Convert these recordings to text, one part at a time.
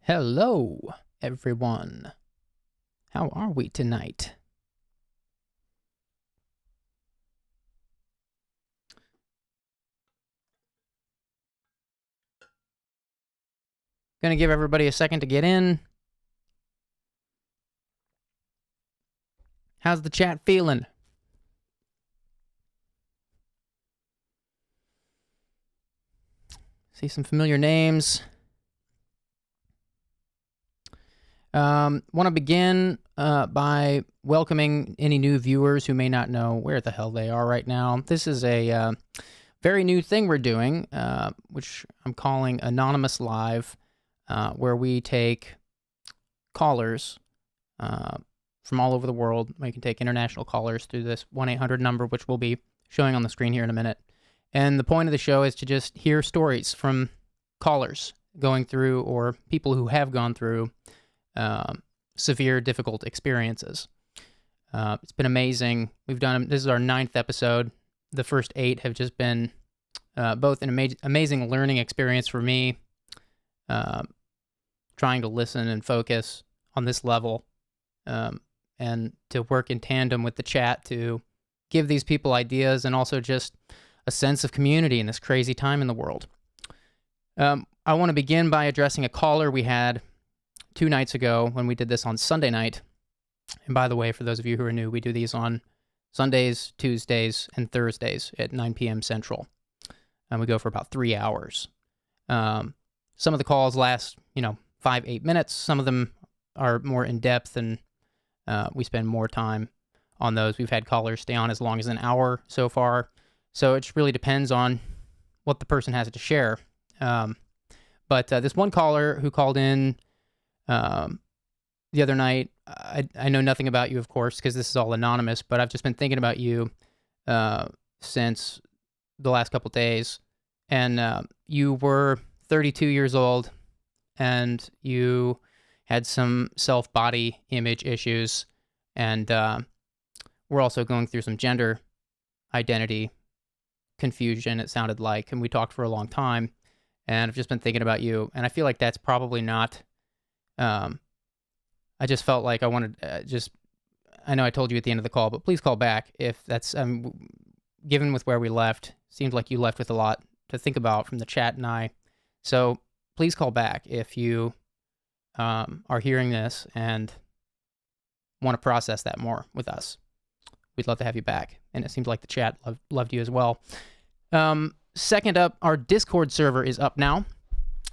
Hello, everyone. How are we tonight? Gonna give everybody a second to get in. How's the chat feeling? See some familiar names. Want to begin by welcoming any new viewers who may not know where the hell they are right now. This is a very new thing we're doing, which I'm calling Anonymous Live, where we take callers from all over the world. We can take international callers through this 1-800 number, which we'll be showing on the screen here in a minute. And the point of the show is to just hear stories from callers going through, or people who have gone through, severe, difficult experiences. It's been amazing. This is our 9th episode. The first 8 have just been both an amazing learning experience for me, trying to listen and focus on this level, and to work in tandem with the chat to give these people ideas and also just a sense of community in this crazy time in the world. I want to begin by addressing a caller we had 2 nights ago when we did this on Sunday night. And by the way, for those of you who are new, we do these on Sundays, Tuesdays, and Thursdays at 9 p.m. Central. And we go for about 3 hours. Some of the calls last, 5-8 minutes. Some of them are more in-depth, and we spend more time on those. We've had callers stay on as long as an hour so far. So it just really depends on what the person has to share. But this one caller who called in the other night, I know nothing about you, of course, because this is all anonymous, but I've just been thinking about you since the last couple days. And you were 32 years old, and you had some self-body image issues, and we're also going through some gender identity confusion, it sounded like, and we talked for a long time, and I've just been thinking about you, and I feel like that's probably not, I just felt like I wanted, I know I told you at the end of the call, but please call back if that's, given with where we left, seems like you left with a lot to think about from the chat and I, so please call back if you are hearing this and want to process that more with us. We'd love to have you back, and it seems like the chat loved you as well. Second up, our Discord server is up now.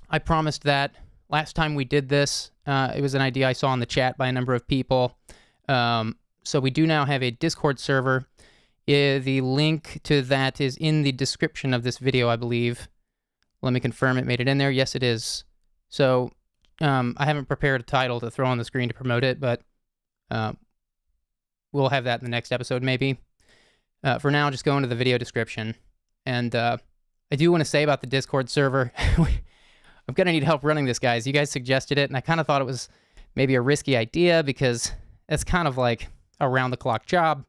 I promised that last time we did this. It was an idea I saw in the chat by a number of people. So we do now have a Discord server. The link to that is in the description of this video, I believe. Let me confirm it made it in there. Yes, it is. So I haven't prepared a title to throw on the screen to promote it, but we'll have that in the next episode maybe. For now, just go into the video description. And I do want to say about the Discord server, I'm going to need help running this, guys. You guys suggested it, and I kind of thought it was maybe a risky idea because it's kind of like a round-the-clock job.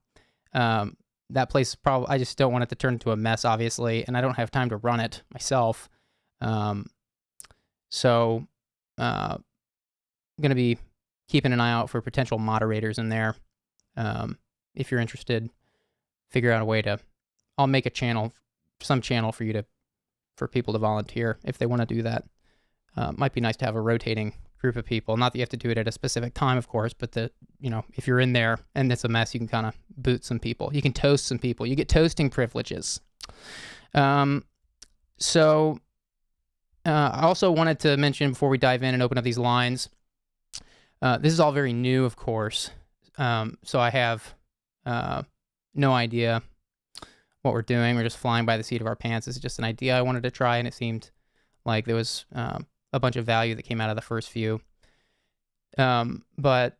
That place probably, I just don't want it to turn into a mess, obviously, and I don't have time to run it myself. So I'm going to be keeping an eye out for potential moderators in there. If you're interested, figure out a way to, I'll make a channel, some channel for people to volunteer if they want to do that. Might be nice to have a rotating group of people. Not that you have to do it at a specific time, of course, but if you're in there and it's a mess, you can kind of boot some people. You can toast some people. You get toasting privileges. So I also wanted to mention before we dive in and open up these lines, this is all very new, of course. So I have no idea what we're doing. We're just flying by the seat of our pants. It's just an idea I wanted to try, and it seemed like there was a bunch of value that came out of the first few. But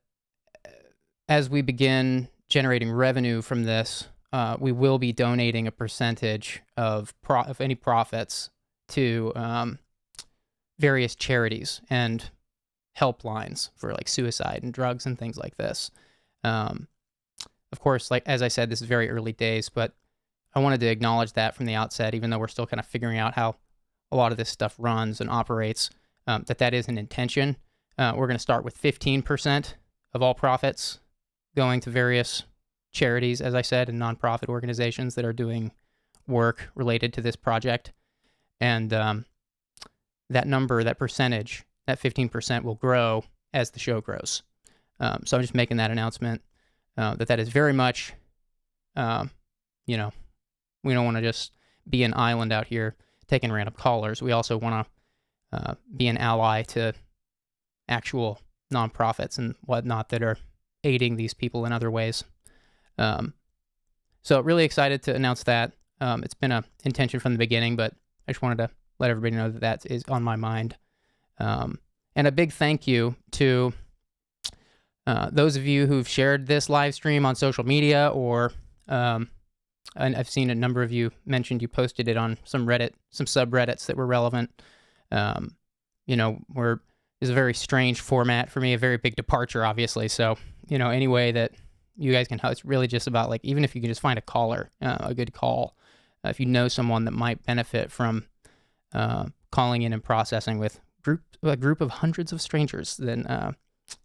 as we begin generating revenue from this, we will be donating a percentage of any profits to various charities and helplines for like suicide and drugs and things like this. Of course, like as I said, this is very early days, but I wanted to acknowledge that from the outset, even though we're still kind of figuring out how a lot of this stuff runs and operates, that is an intention. we're going to start with 15% of all profits going to various charities, as I said, and nonprofit organizations that are doing work related to this project. And that number, that percentage, that 15% will grow as the show grows. So I'm just making that announcement that is very much, we don't want to just be an island out here taking random callers. We also want to be an ally to actual nonprofits and whatnot that are aiding these people in other ways. So really excited to announce that. It's been an intention from the beginning, but I just wanted to let everybody know that is on my mind. And a big thank you to those of you who've shared this live stream on social media, or and I've seen a number of you mentioned you posted it on some subreddits that were relevant. Is a very strange format for me, a very big departure, obviously. So, any way that you guys can help, it's really just about, like, even if you can just find a caller, a good call, if you know someone that might benefit from calling in and processing with a group of hundreds of strangers, then,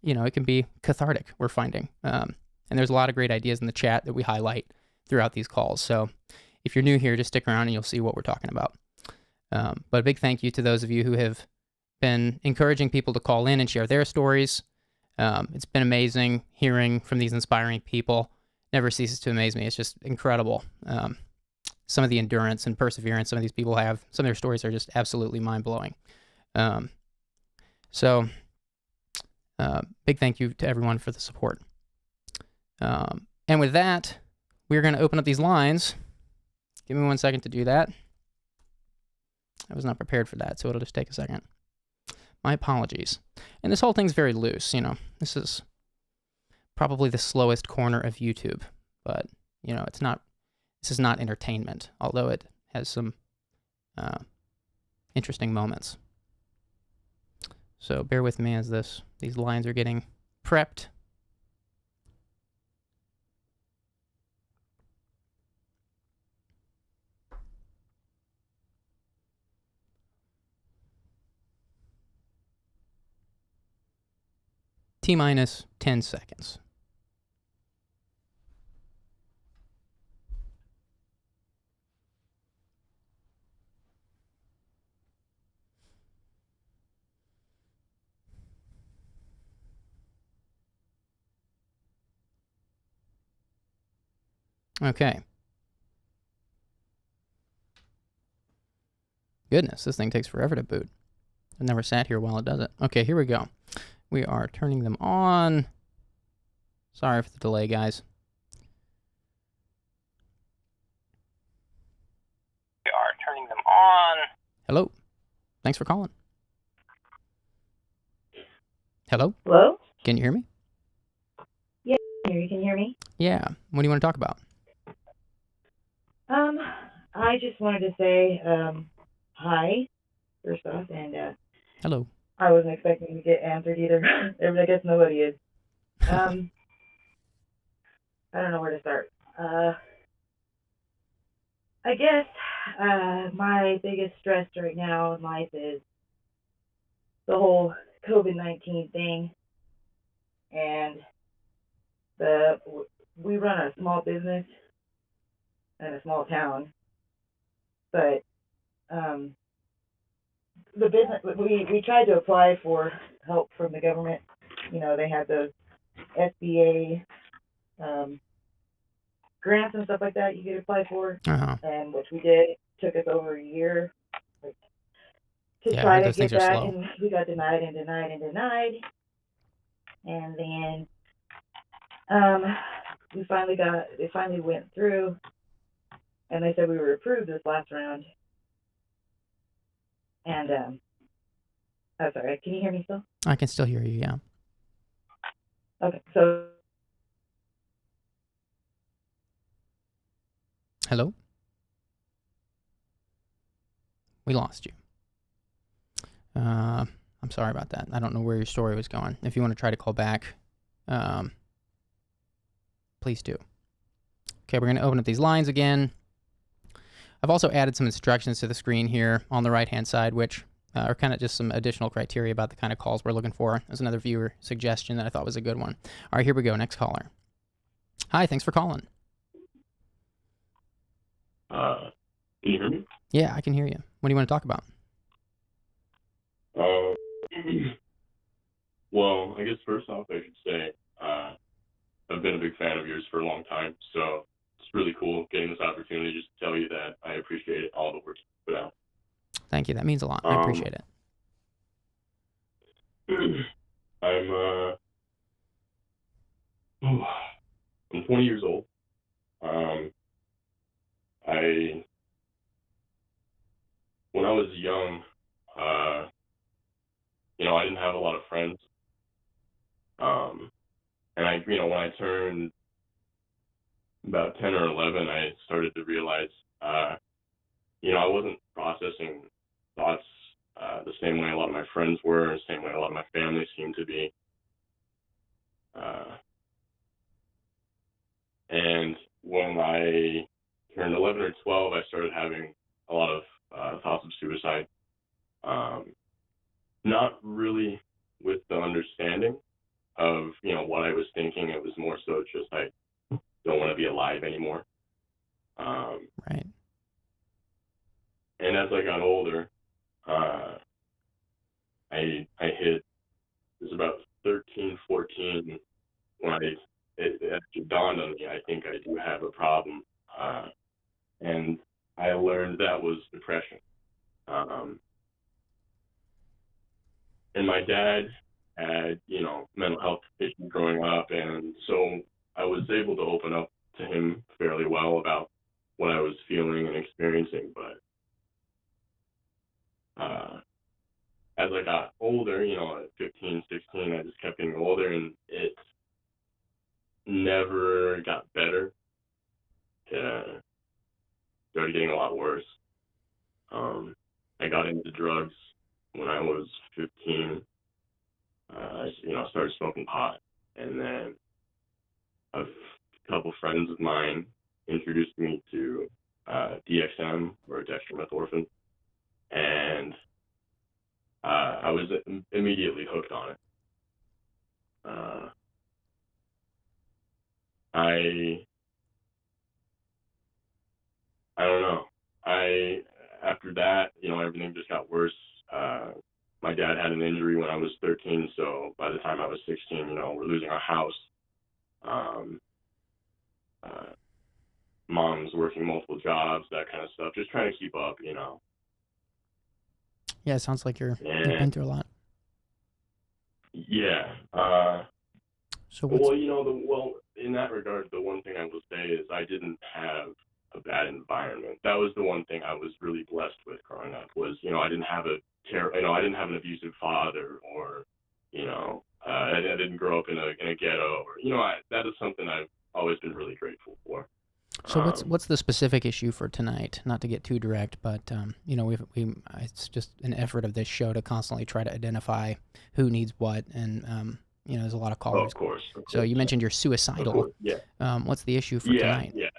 it can be cathartic, we're finding. And there's a lot of great ideas in the chat that we highlight throughout these calls. So if you're new here, just stick around and you'll see what we're talking about. But a big thank you to those of you who have been encouraging people to call in and share their stories. It's been amazing hearing from these inspiring people. Never ceases to amaze me. It's just incredible. Some of the endurance and perseverance some of these people have. Some of their stories are just absolutely mind-blowing. So big thank you to everyone for the support. And with that, we're going to open up these lines. Give me 1 second to do that. I was not prepared for that, so it'll just take a second. My apologies. And this whole thing's very loose, This is probably the slowest corner of YouTube, but, this is not entertainment, although it has some interesting moments. So bear with me as these lines are getting prepped. T-minus 10 seconds. Okay. Goodness, this thing takes forever to boot. I've never sat here while it does it. Okay, here we go. We are turning them on. Sorry for the delay, guys. We are turning them on. Hello. Thanks for calling. Hello? Hello? Can you hear me? Yeah, you can hear me? Yeah. What do you want to talk about? I just wanted to say hi, first off, and hello. I wasn't expecting to get answered either. I guess nobody is. I don't know where to start. I guess my biggest stress right now in life is the whole COVID-19 thing, and we run a small business in a small town, but the business, we tried to apply for help from the government. They had those SBA grants and stuff like that you could apply for, and which we did. It took us over a year to try to get that, and we got denied and denied and denied. And then it finally went through, and they said we were approved this last round. And I'm sorry, can you hear me still? I can still hear you, yeah. Okay, so hello? We lost you. I'm sorry about that. I don't know where your story was going. If you want to try to call back, please do. Okay, we're going to open up these lines again. I've also added some instructions to the screen here on the right-hand side, which or kind of just some additional criteria about the kind of calls we're looking for. There's another viewer suggestion that I thought was a good one. All right, here we go. Next caller. Hi, thanks for calling. Can you hear me? Yeah, I can hear you. What do you want to talk about? Well, I guess first off, I should say I've been a big fan of yours for a long time, so it's really cool getting this opportunity just to tell you that I appreciate all the work you put out. Thank you. That means a lot. I appreciate it. I'm 20 years old. When I was young, I didn't have a lot of friends. And when I turned about 10 or 11, I started to realize, I wasn't processing thoughts the same way a lot of my friends were, the same way a lot of my family seemed to be. And when I turned 11 or 12, I started having a lot of thoughts of suicide. Not really with the understanding of, what I was thinking. It was more so just I don't want to be alive anymore. Right. And as I got older, I hit, it was about 13, 14, when it actually dawned on me, I think I do have a problem. And I learned that was depression. And my dad had, mental health issues growing up, and so I was able to open up to him fairly well about what I was feeling and experiencing. But as I got older, at 15, 16, I just kept getting older, and it never got better. It started getting a lot worse. I got into drugs when I was 15. I started smoking pot, and then a couple friends of mine introduced me to DXM, or dextromethorphan, and I was immediately hooked on it. I don't know. After that, everything just got worse. My dad had an injury when I was 13, so by the time I was 16, we're losing our house. Mom's working multiple jobs, that kind of stuff, just trying to keep up. Yeah, it sounds like you've been through a lot. Yeah. So in that regard, the one thing I will say is I didn't have a bad environment. That was the one thing I was really blessed with growing up. Was I didn't have I didn't have an abusive father, or I didn't grow up in a ghetto, or that is something I've always been really grateful for. So what's the specific issue for tonight? Not to get too direct, but it's just an effort of this show to constantly try to identify who needs what, and there's a lot of callers. Of course. So you mentioned you're suicidal. Of course, yeah. What's the issue for tonight? Yeah.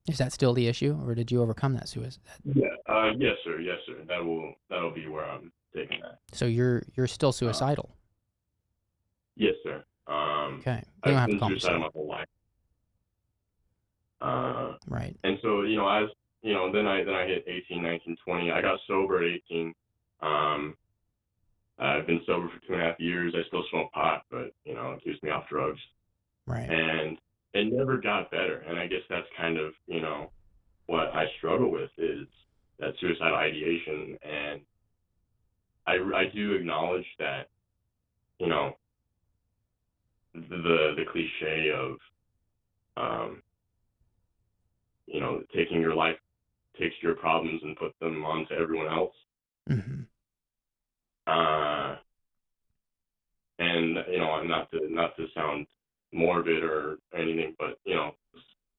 Is that still the issue, or did you overcome that suicide? Yeah. Yes, sir. That'll be where I'm taking that. So you're still suicidal. Yes, sir. Okay. You don't have to compensate. Suicidal my whole life. Right. And so, as then I hit 18, 19, 20. I got sober at 18. I've been sober for 2.5 years. I still smoke pot, but it keeps me off drugs. Right. And it never got better. And I guess that's kind of what I struggle with, is that suicidal ideation. And I do acknowledge that the cliche of taking your life, takes your problems and put them onto everyone else. Mm-hmm. And not to sound morbid or anything, but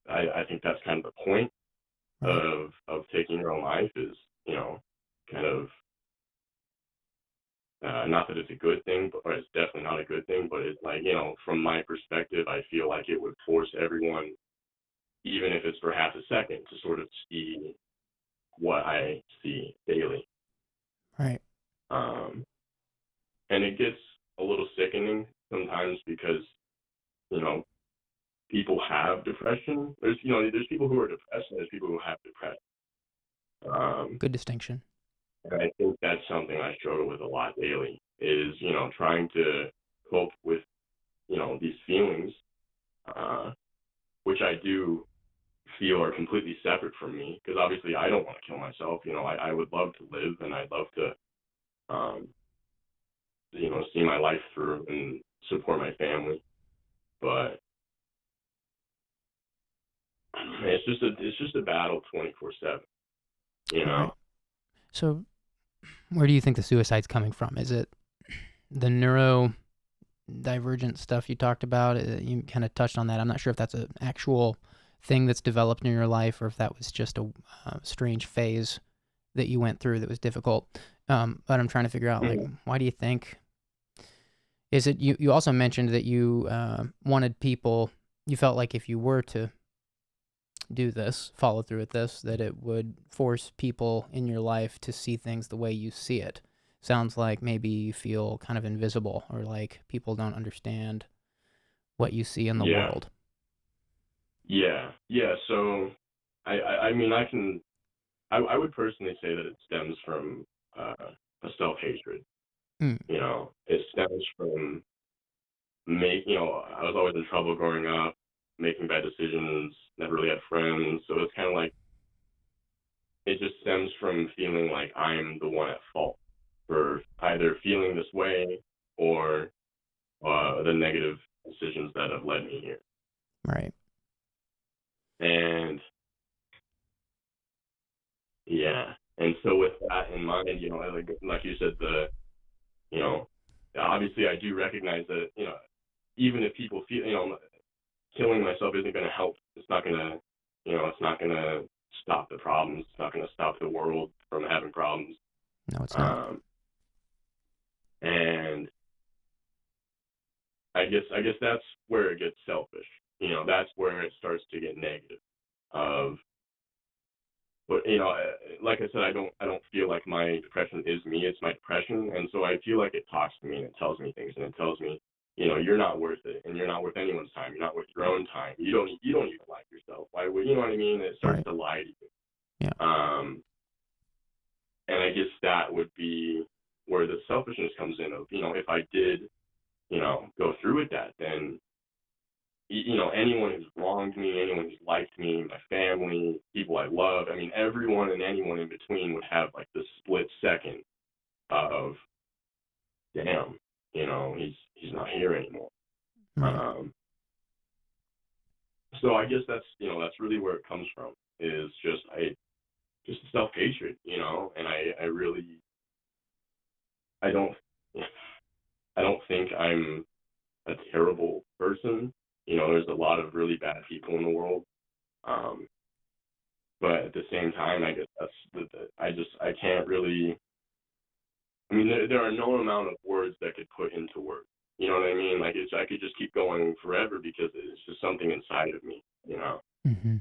I think that's kind of the point of taking your own life, is kind of not that it's a good thing, or it's definitely not a good thing, but it's like, from my perspective, I feel like it would force everyone, even if it's for half a second, to sort of see what I see daily. Right. And it gets a little sickening sometimes because, you know, people have depression. There's people who are depressed and there's people who have depression. Good distinction. And I think that's something I struggle with a lot daily is, trying to cope with, these feelings, which I do feel are completely separate from me because obviously I don't want to kill myself. I would love to live and I'd love to, see my life through and support my family. But it's just a battle 24/7. Right. So, where do you think the suicide's coming from? Is it the neurodivergent stuff you talked about? You kind of touched on that. I'm not sure if that's an actual thing that's developed in your life or if that was just a strange phase that you went through that was difficult. But I'm trying to figure out, like, why do you think? Is it you also mentioned that you wanted people, you felt like if you were to do this, follow through with this, that it would force people in your life to see things the way you see it. Sounds like maybe you feel kind of invisible or like people don't understand what you see in the world. Yeah. So, I mean, I would personally say that it stems from a self-hatred. It stems from I was always in trouble growing up, making bad decisions, never really had friends. So it's kind of like, it just stems from feeling like I'm the one at fault for either feeling this way or the negative decisions that have led me here. Right. And yeah. And so with that in mind, like you said, obviously I do recognize that, even if people feel, killing myself isn't going to help. It's not going to, stop the problems. It's not going to stop the world from having problems. No, it's not. And I guess that's where it gets selfish. That's where it starts to get negative. But like I said, I don't feel like my depression is me. It's my depression, and so I feel like it talks to me and it tells me things and it tells me, you're not worth it, and you're not worth anyone's time. You're not worth your own time. You don't even like yourself. Why would you know what I mean? It starts to lie to you. Yeah. And I guess that would be where the selfishness comes in. Of if I did, go through with that, then anyone who's wronged me, anyone who's liked me, my family, people I love, I mean, everyone and anyone in between would have like this split second of, damn, he's not here anymore. Right. So I guess that's really where it comes from, is just self-hatred, and I don't think I'm a terrible person. There's a lot of really bad people in the world. But at the same time, I guess I can't really, I mean, there are no amount of words that could put into words. You know what I mean? Like, I could just keep going forever because it's just something inside of me, Mm-hmm.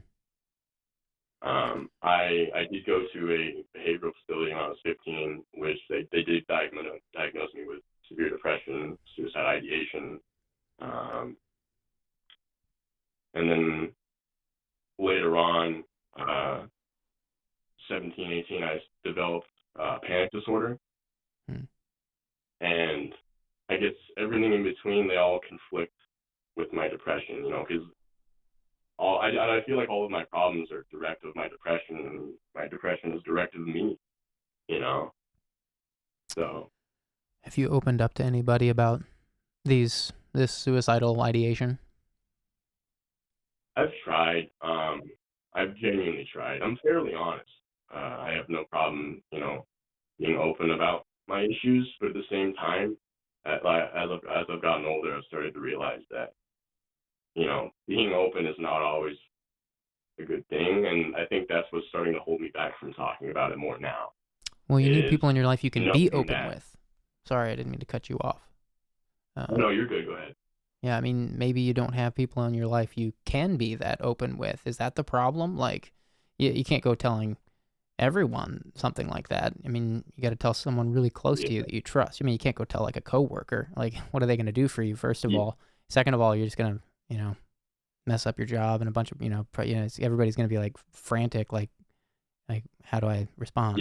I did go to a behavioral facility when I was 15, which they did diagnose me with severe depression, suicidal ideation. And then later on, 17, 18, I developed panic disorder. And I guess everything in between, they all conflict with my depression, because I feel like all of my problems are direct of my depression, and my depression is direct of me, So. Have you opened up to anybody about this suicidal ideation? I've tried. I've genuinely tried. I'm fairly honest. I have no problem, being open about my issues, but at the same time, as I've gotten older, I've started to realize that, being open is not always a good thing, and I think that's what's starting to hold me back from talking about it more now. Well, you need people in your life you can be open with. Sorry, I didn't mean to cut you off. No, you're good. Go ahead. Yeah, I mean, maybe you don't have people in your life you can be that open with. Is that the problem? Like, you can't go telling everyone something like that. I mean, you got to tell someone really close to you that you trust. I mean, you can't go tell like a coworker. Like, what are they going to do for you? First of all, second of all, you're just gonna, mess up your job, and a bunch of, everybody's gonna be like frantic, like how do I respond?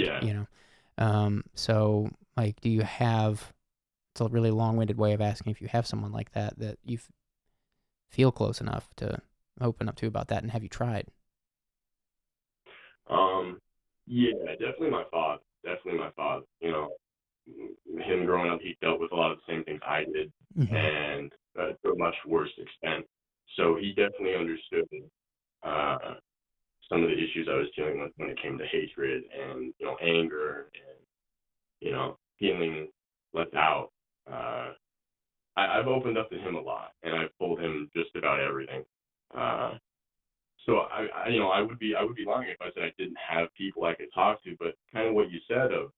So like, do you have? It's a really long-winded way of asking if you have someone like that you feel close enough to open up to about that, and have you tried? Yeah, definitely my father. Definitely my father. Him growing up, he dealt with a lot of the same things I did, and to a much worse extent. So he definitely understood some of the issues I was dealing with when it came to hatred and anger and feeling left out. I've opened up to him a lot, and I've told him just about everything. So I would be lying if I said I didn't have people I could talk to. But kind of what you said of,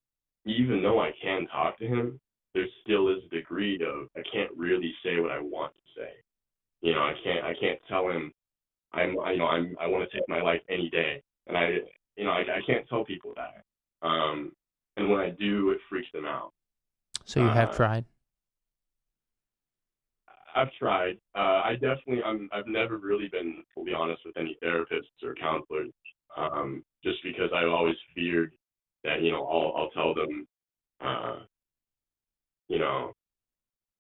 even though I can talk to him, there still is a degree of I can't really say what I want to say. I can't tell him I want to take my life any day, and I can't tell people that. And when I do, it freaks them out. So you have tried? I've tried. I've never really been fully honest with any therapists or counselors, just because I've always feared that I'll tell them,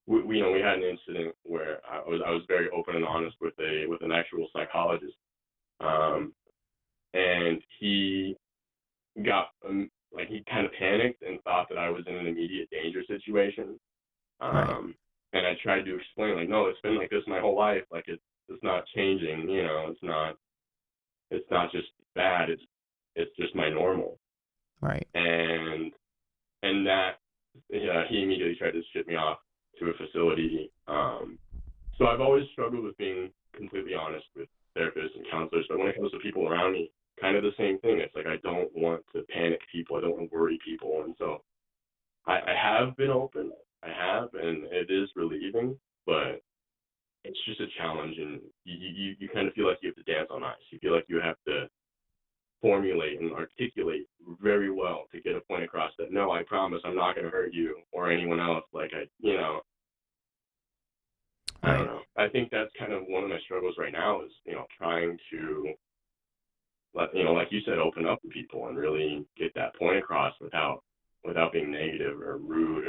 we had an incident where I was very open and honest with an actual psychologist, and he got he kind of panicked and thought that I was in an immediate danger situation. Right. And I tried to explain, like, no, it's been like this my whole life. Like, it's not changing. It's not just bad. It's just my normal. Right. And that, he immediately tried to ship me off to a facility. So I've always struggled with being completely honest with therapists and counselors. But when it comes to people around me, kind of the same thing. It's like I don't want to panic people. I don't want to worry people. And so I have been open. I have, and it is relieving, but it's just a challenge, and you kind of feel like you have to dance on ice. You feel like you have to formulate and articulate very well to get a point across that, no, I promise I'm not going to hurt you or anyone else. Like, I don't know. I think that's kind of one of my struggles right now is, trying to like you said, open up to people and really get that point across without being negative or rude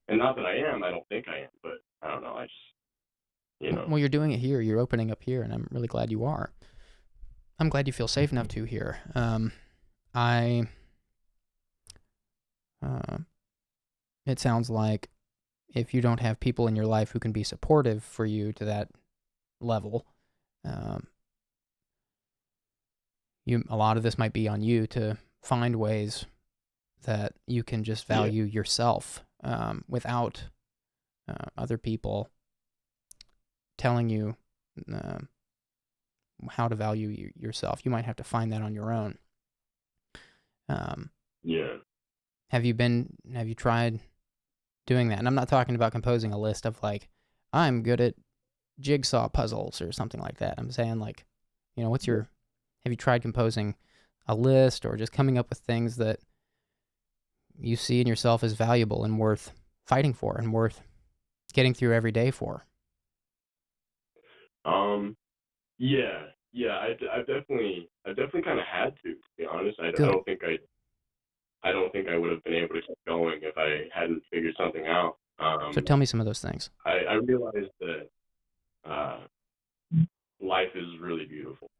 and not that I am. I don't think I am, but I don't know. I just, Well, you're doing it here. You're opening up here, and I'm really glad you are. I'm glad you feel safe enough to here. It sounds like if you don't have people in your life who can be supportive for you to that level, a lot of this might be on you to find ways that you can just value yourself without other people telling you how to value yourself. You might have to find that on your own. Have you tried doing that? And I'm not talking about composing a list of like, I'm good at jigsaw puzzles or something like that. I'm saying like, have you tried composing a list or just coming up with things that you see in yourself as valuable and worth fighting for and worth getting through every day for? I've definitely kind of had to be honest. I don't think I would have been able to keep going if I hadn't figured something out. So tell me some of those things. I realized that life is really beautiful.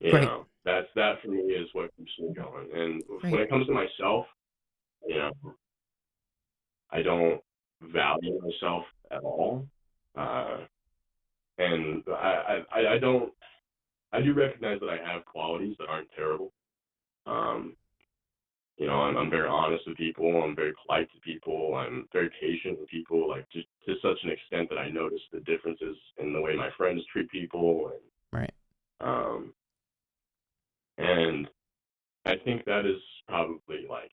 That for me is what keeps me going. And when it comes to myself, I don't value myself at all. And I do recognize that I have qualities that aren't terrible. I'm very honest with people. I'm very polite to people. I'm very patient with people, like just to such an extent that I notice the differences in the way my friends treat people. And I think that is probably like,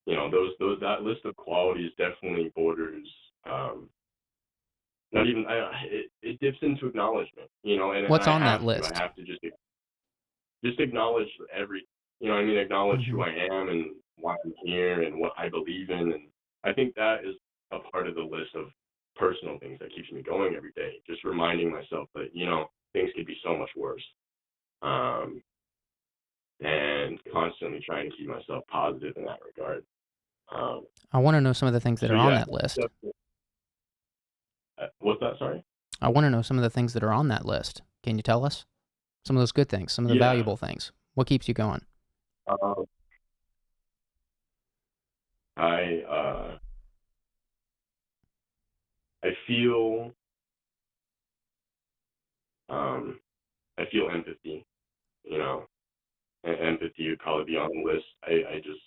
that list of qualities definitely borders, not even, it dips into acknowledgement, and what's on I that have list? I have to just acknowledge acknowledge Mm-hmm. who I am and why I'm here and what I believe in. And I think that is a part of the list of personal things that keeps me going every day. Just reminding myself that, things could be so much worse. And constantly trying to keep myself positive in that regard. Um, I want to know some of the things that so are on yeah, that list. what's that? Sorry. I want to know some of the things that are on that list. Can you tell us? Some of those good things, some of the Yeah. valuable things. What keeps you going? Um, I I feel um, I feel empathy. You know, empathy would probably be on the list. I just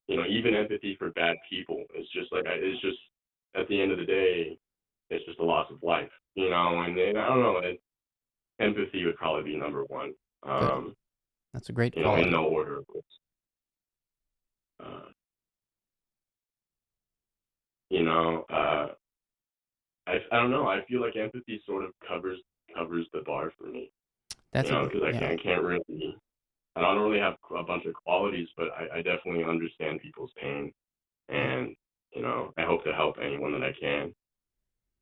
even empathy for bad people. It's just like it's just at the end of the day, it's just a loss of life. And I don't know. Empathy would probably be number one. Good. That's a great In quality. no order, of course. Uh, you know, uh, I don't know. I feel like empathy sort of covers the bar for me. That's a good, Because yeah. I can't really. I don't really have a bunch of qualities, but I definitely understand people's pain, and I hope to help anyone that I can.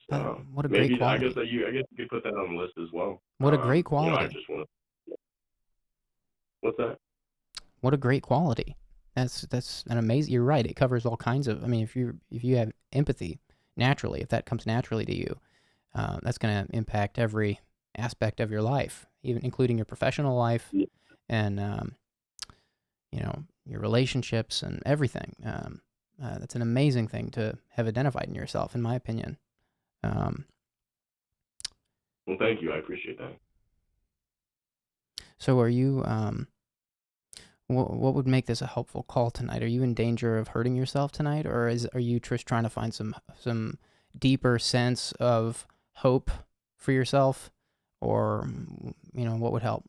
So What a great maybe I guess quality. I guess you could put that on the list as well. What a great I quality. just want to. What's that? What a great quality. That's an amazing. You're right. It covers all kinds of. I mean, if you have empathy naturally, if that comes naturally to you, that's going to impact every aspect of your life, even including your professional life, Yeah. and your relationships and everything. That's an amazing thing to have identified in yourself, in my opinion. Well, thank you. I appreciate that. So, are you? What would make this a helpful call tonight? Are you in danger of hurting yourself tonight, or are you just trying to find some deeper sense of hope for yourself, or what would help?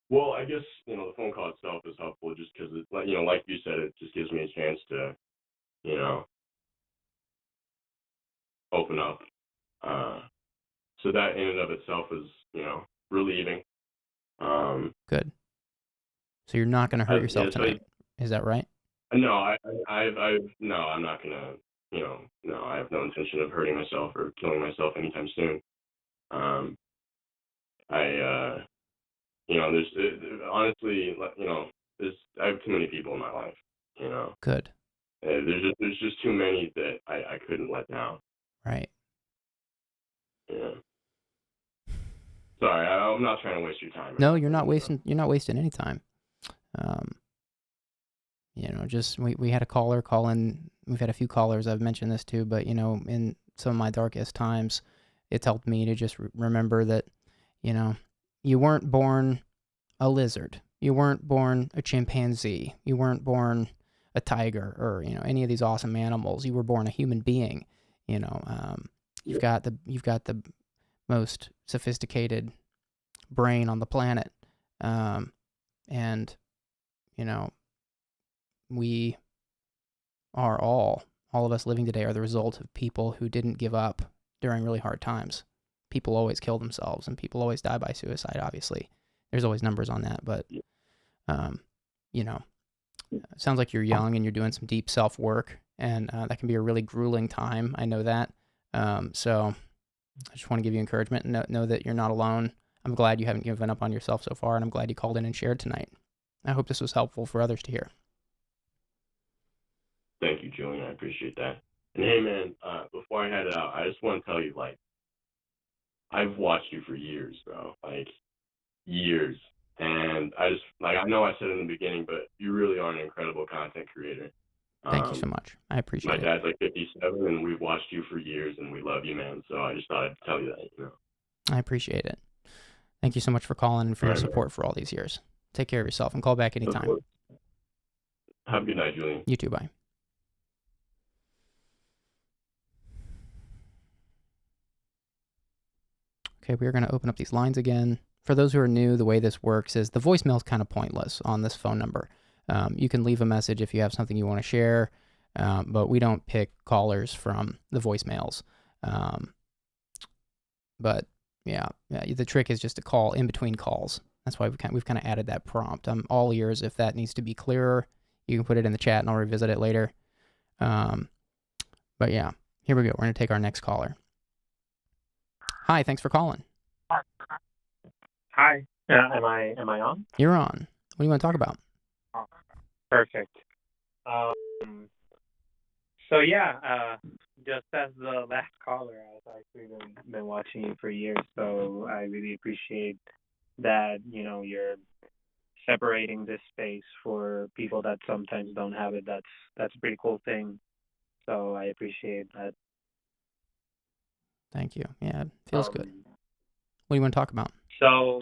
Well, I guess the phone call itself is helpful just because like you said, it just gives me a chance to you know open up. Uh, so that in and of itself is relieving. Good. So you're not going to hurt yourself So tonight. Is that right? no, no, I'm not gonna. No, I have no intention of hurting myself or killing myself anytime soon. Um, there's honestly, I have too many people in my life. Good. There's just too many that I couldn't let down. Right. Yeah. Sorry, I'm not trying to waste your time. No, you're not wasting. You're not wasting any time. Just we had a caller call in. We've had a few callers. I've mentioned this too, but in some of my darkest times, it's helped me to just remember that, you weren't born a lizard. You weren't born a chimpanzee. You weren't born a tiger or any of these awesome animals. You were born a human being. You've got the most sophisticated brain on the planet, and we are all of us living today are the result of people who didn't give up during really hard times. People always kill themselves, and people always die by suicide. Obviously, there's always numbers on that, but it sounds like you're young and you're doing some deep self work, and that can be a really grueling time. I know that. So I just want to give you encouragement and know that you're not alone. I'm glad you haven't given up on yourself so far, and I'm glad you called in and shared tonight. I hope this was helpful for others to hear. Thank you, Julian. I appreciate that. And hey, man, before I head out, I just want to tell you, I've watched you for years, bro. Years. And I know I said it in the beginning, but you really are an incredible content creator. Thank you so much. I appreciate it. My dad's 57, and we've watched you for years, and we love you, man. So I just thought I'd tell you that, I appreciate it. Thank you so much for calling and for your support man. for all these years. Take care of yourself and call back anytime. Have a good night, Julian. You too. Bye. Okay, we are going to open up these lines again. For those who are new, the way this works is the voicemail is kind of pointless on this phone number. You can leave a message if you have something you want to share, but we don't pick callers from the voicemails. But Yeah. The trick is just to call in between calls. That's why we've kind of added that prompt. I'm all ears if that needs to be clearer. You can put it in the chat and I'll revisit it later. But yeah, here we go. We're going to take our next caller. Hi, thanks for calling. Hi. Am I on? You're on. What do you want to talk about? Oh, perfect. So yeah, just as the last caller, I've actually been watching you for years, so I really appreciate that, you're separating this space for people that sometimes don't have it. That's a pretty cool thing. So I appreciate that. Thank you. Yeah, it feels good. What do you want to talk about? So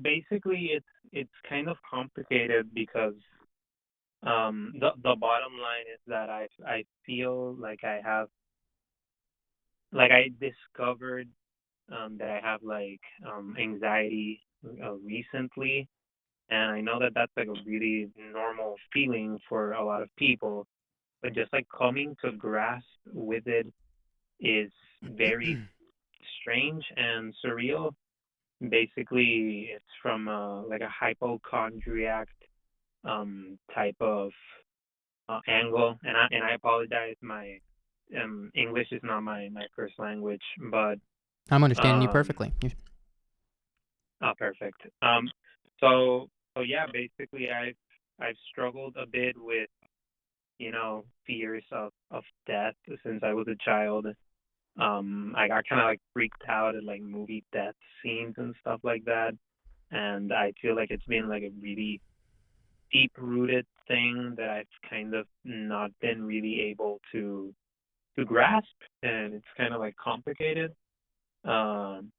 basically it's kind of complicated because the bottom line is that I feel like I discovered that I have anxiety recently, and I know that that's like a really normal feeling for a lot of people, but just like coming to grasp with it is very strange and surreal. Basically, it's from like a hypochondriac type of angle, and I apologize. My English is not my first language, but I'm understanding you perfectly. Oh, perfect. So yeah, basically, I've struggled a bit with fears of death since I was a child. I got kind of like freaked out at like movie death scenes and stuff like that, and I feel like it's been like a really deep-rooted thing that I've kind of not been really able to grasp, and it's kind of like complicated. And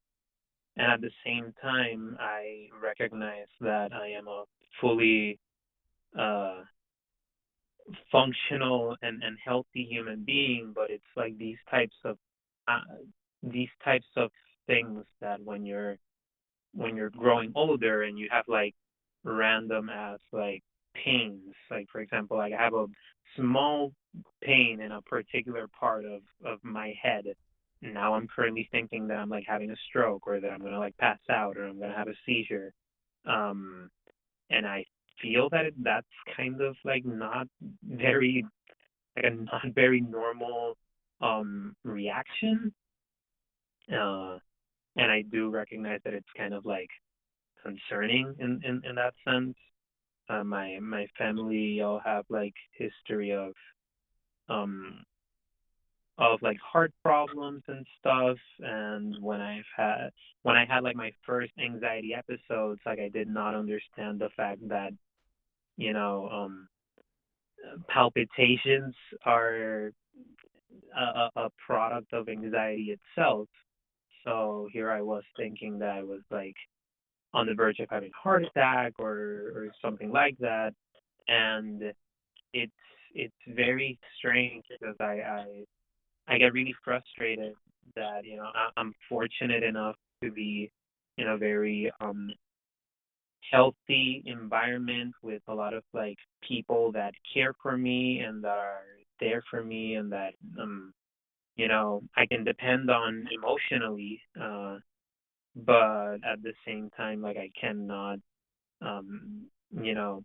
at the same time, I recognize that I am a fully uh, functional and healthy human being, but it's like uh, these types of things that when you're growing older and you have like random ass like pains, like for example, like I have a small pain in a particular part of my head. Now I'm currently thinking that I'm like having a stroke or that I'm gonna like pass out or I'm gonna have a seizure. And I feel that that's kind of like not very like a not very normal reaction. And I do recognize that it's kind of like concerning in that sense. My family all have like history um of like heart problems and stuff, and when I had like my first anxiety episodes, like I did not understand the fact that you know um palpitations are a product of anxiety itself. So here I was thinking that I was like on the verge of having a heart attack or something like that, and it's very strange because I get really frustrated that I'm fortunate enough to be in a very healthy environment with a lot of like people that care for me and that are there for me and that I can depend on emotionally, but at the same time like I cannot um you know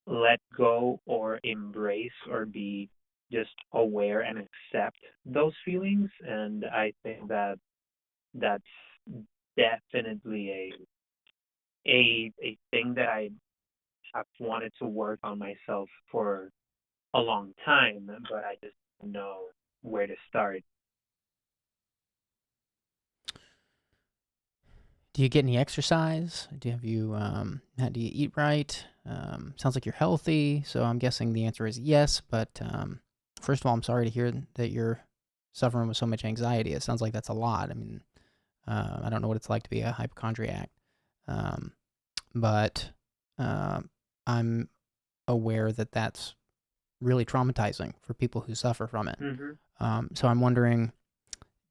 let go or embrace or be just aware and accept those feelings. And I think that that's definitely a thing that I have wanted to work on myself for a long time, but I just don't know where to start. Do you get any exercise? Do you eat right? Sounds like you're healthy, so I'm guessing the answer is yes. But first of all, I'm sorry to hear that you're suffering with so much anxiety. It sounds like that's a lot. I mean, I don't know what it's like to be a hypochondriac, but I'm aware that that's really traumatizing for people who suffer from it. Mm-hmm. So I'm wondering,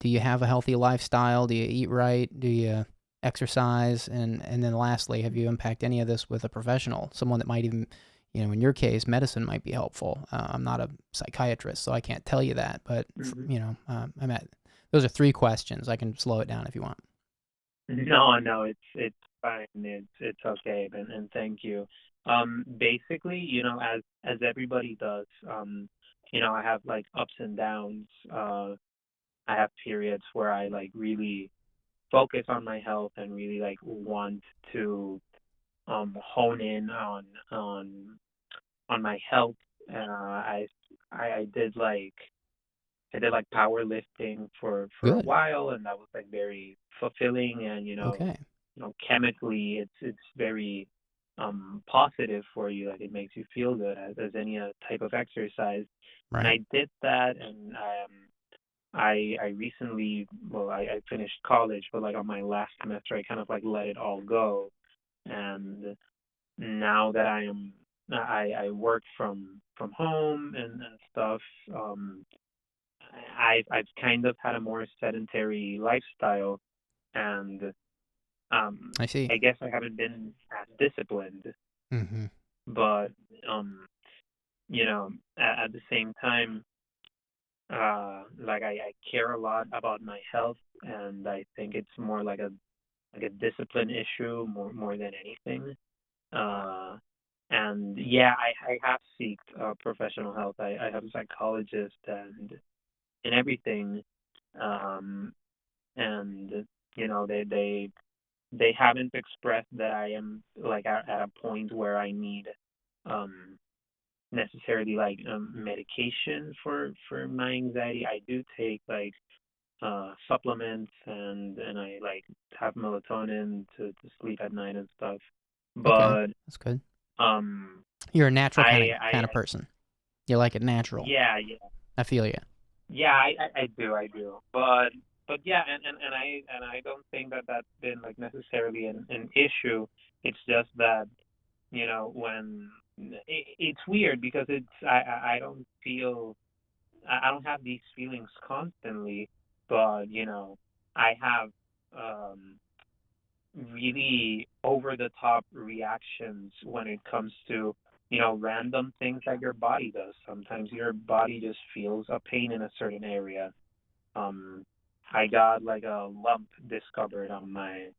do you have a healthy lifestyle? Do you eat right? Do you exercise? And then lastly, have you impacted any of this with a professional, someone that might even, in your case, medicine might be helpful. I'm not a psychiatrist, so I can't tell you that, but Mm-hmm. I'm at Those are 3 questions. I can slow it down if you want. No, it's fine. It's okay, and thank you. Basically, as everybody does, I have like ups and downs. I have periods where I like really focus on my health and really like want to hone in on my health. I did like powerlifting for a Good. while, and that was like very fulfilling. And Okay. chemically, it's very positive for you. Like it makes you feel good as any type of exercise. And I Right. did that, and I recently, well, I finished college, but like on my last semester, I kind of like let it all go. And now that I work from home and stuff. I've kind of had a more sedentary lifestyle, and I see. I guess I haven't been as disciplined. Mm-hmm. But at the same time, like I care a lot about my health, and I think it's more like a discipline issue more than anything. Uh, and yeah, I have sought professional help. I have a psychologist and everything. Um, and they haven't expressed that I am like at a point where I need um necessarily like medication for my anxiety. I do take like supplements, and I like have melatonin to sleep at night and stuff. Okay. But That's good. um You're a natural I kind of person. You like it natural. yeah, I feel you. yeah, I do. But yeah, and I don't think that that's been like necessarily an issue. It's just that when it's weird because I don't feel I don't have these feelings constantly, but I have um really over the top reactions when it comes to random things that your body does. Sometimes your body just feels a pain in a certain area. um I got like a lump discovered on like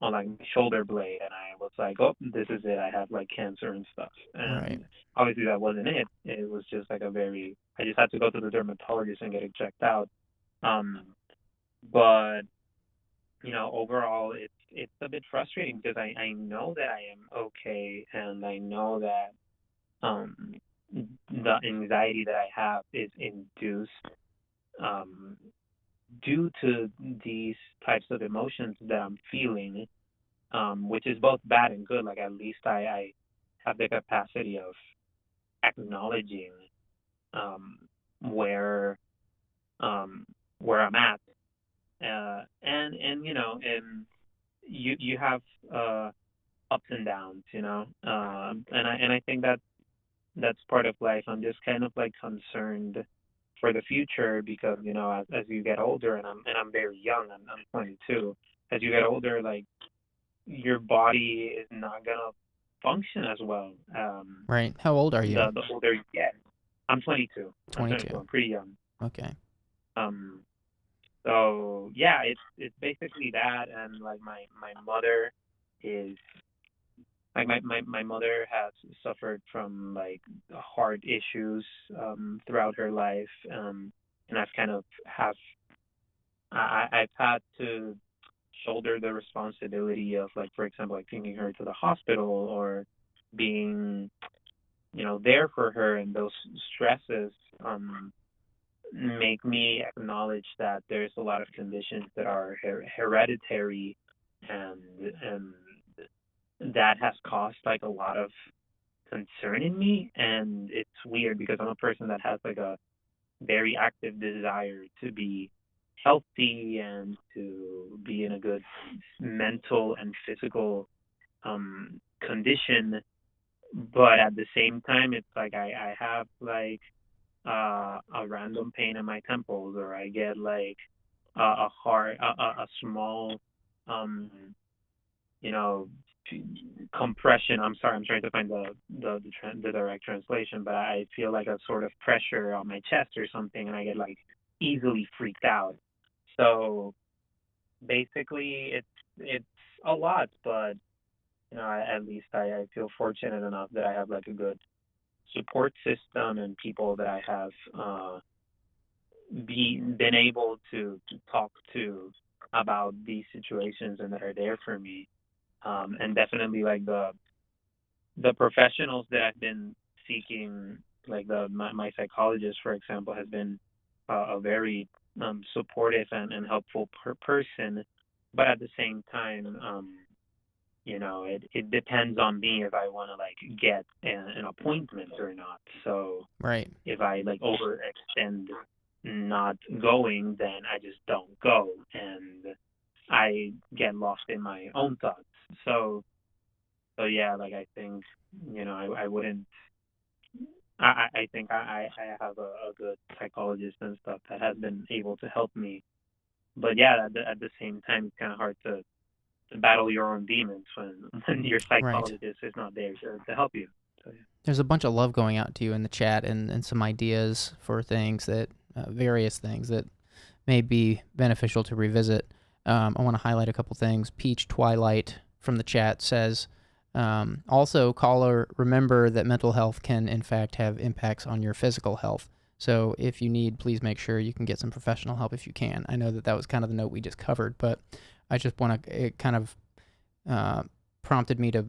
my shoulder blade, and I was like, oh, this is it, I have like cancer and stuff. Right. And obviously that wasn't it. It was just like I just had to go to the dermatologist and get it checked out. But overall, it's a bit frustrating because I know that I am okay, and I know that um the anxiety that I have is induced um due to these types of emotions that I'm feeling, which is both bad and good. Like at least I have the capacity of acknowledging um where um where I'm at, and you have uh ups and downs, and I think that's part of life. I'm just kind of like concerned for the future because as you get older, and I'm very young. I'm 22. As you get older, like your body is not gonna function as well. Right. How old are you? The older you get. I'm 22. I'm 22. 22. I'm pretty young. Okay. Um. So yeah, it's basically that, and like my mother is like my mother has suffered from like heart issues throughout her life, and I've kind of have I've had to shoulder the responsibility of, like, for example, like taking her to the hospital or being there for her, and those stresses make me acknowledge that there's a lot of conditions that are hereditary, and and that has caused like a lot of concern in me. And it's weird because I'm a person that has like a very active desire to be healthy and to be in a good mental and physical condition. But at the same time, it's like I have like a random pain in my temples, or I get like a small um you know compression. I'm sorry, I'm trying to find the direct translation, but I feel like a sort of pressure on my chest or something, and I get like easily freaked out. So basically, it's a lot, but at least I feel fortunate enough that I have like a good support system and people that I have been able to talk to about these situations and that are there for me. And definitely like the professionals that I've been seeking, like my psychologist, for example, has been a very supportive and helpful person. But at the same time, it depends on me if I want to like get an appointment or not. So Right. if I like overextend not going, then I just don't go, and I get lost in my own thoughts. So yeah, like I think I wouldn't. I think I have a good psychologist and stuff that has been able to help me. But yeah, at the same time, it's kind of hard to battle your own demons when your psychologist is not there to help you. So, yeah. There's a bunch of love going out to you in the chat and some ideas for things that, various things that may be beneficial to revisit. I want to highlight a couple things. Peach Twilight from the chat says, also, caller, remember that mental health can, in fact, have impacts on your physical health. So if you need, please make sure you can get some professional help if you can. I know that was kind of the note we just covered, but I just want to, it kind of prompted me to,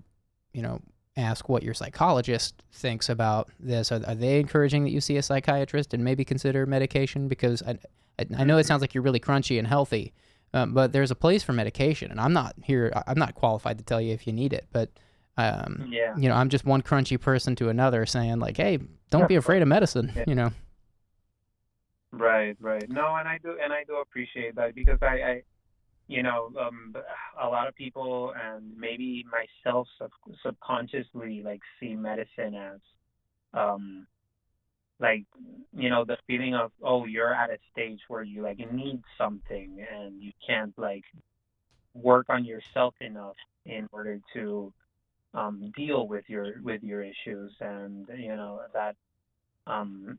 ask what your psychologist thinks about this. Are they encouraging that you see a psychiatrist and maybe consider medication? Because I know it sounds like you're really crunchy and healthy, but there's a place for medication, and I'm not qualified to tell you if you need it, but I'm just one crunchy person to another saying like, hey, don't be afraid of medicine, Right. No, and I do appreciate that, because I a lot of people, and maybe myself subconsciously, like see medicine as like the feeling of, oh, you're at a stage where you like need something and you can't like work on yourself enough in order to deal with your issues, and that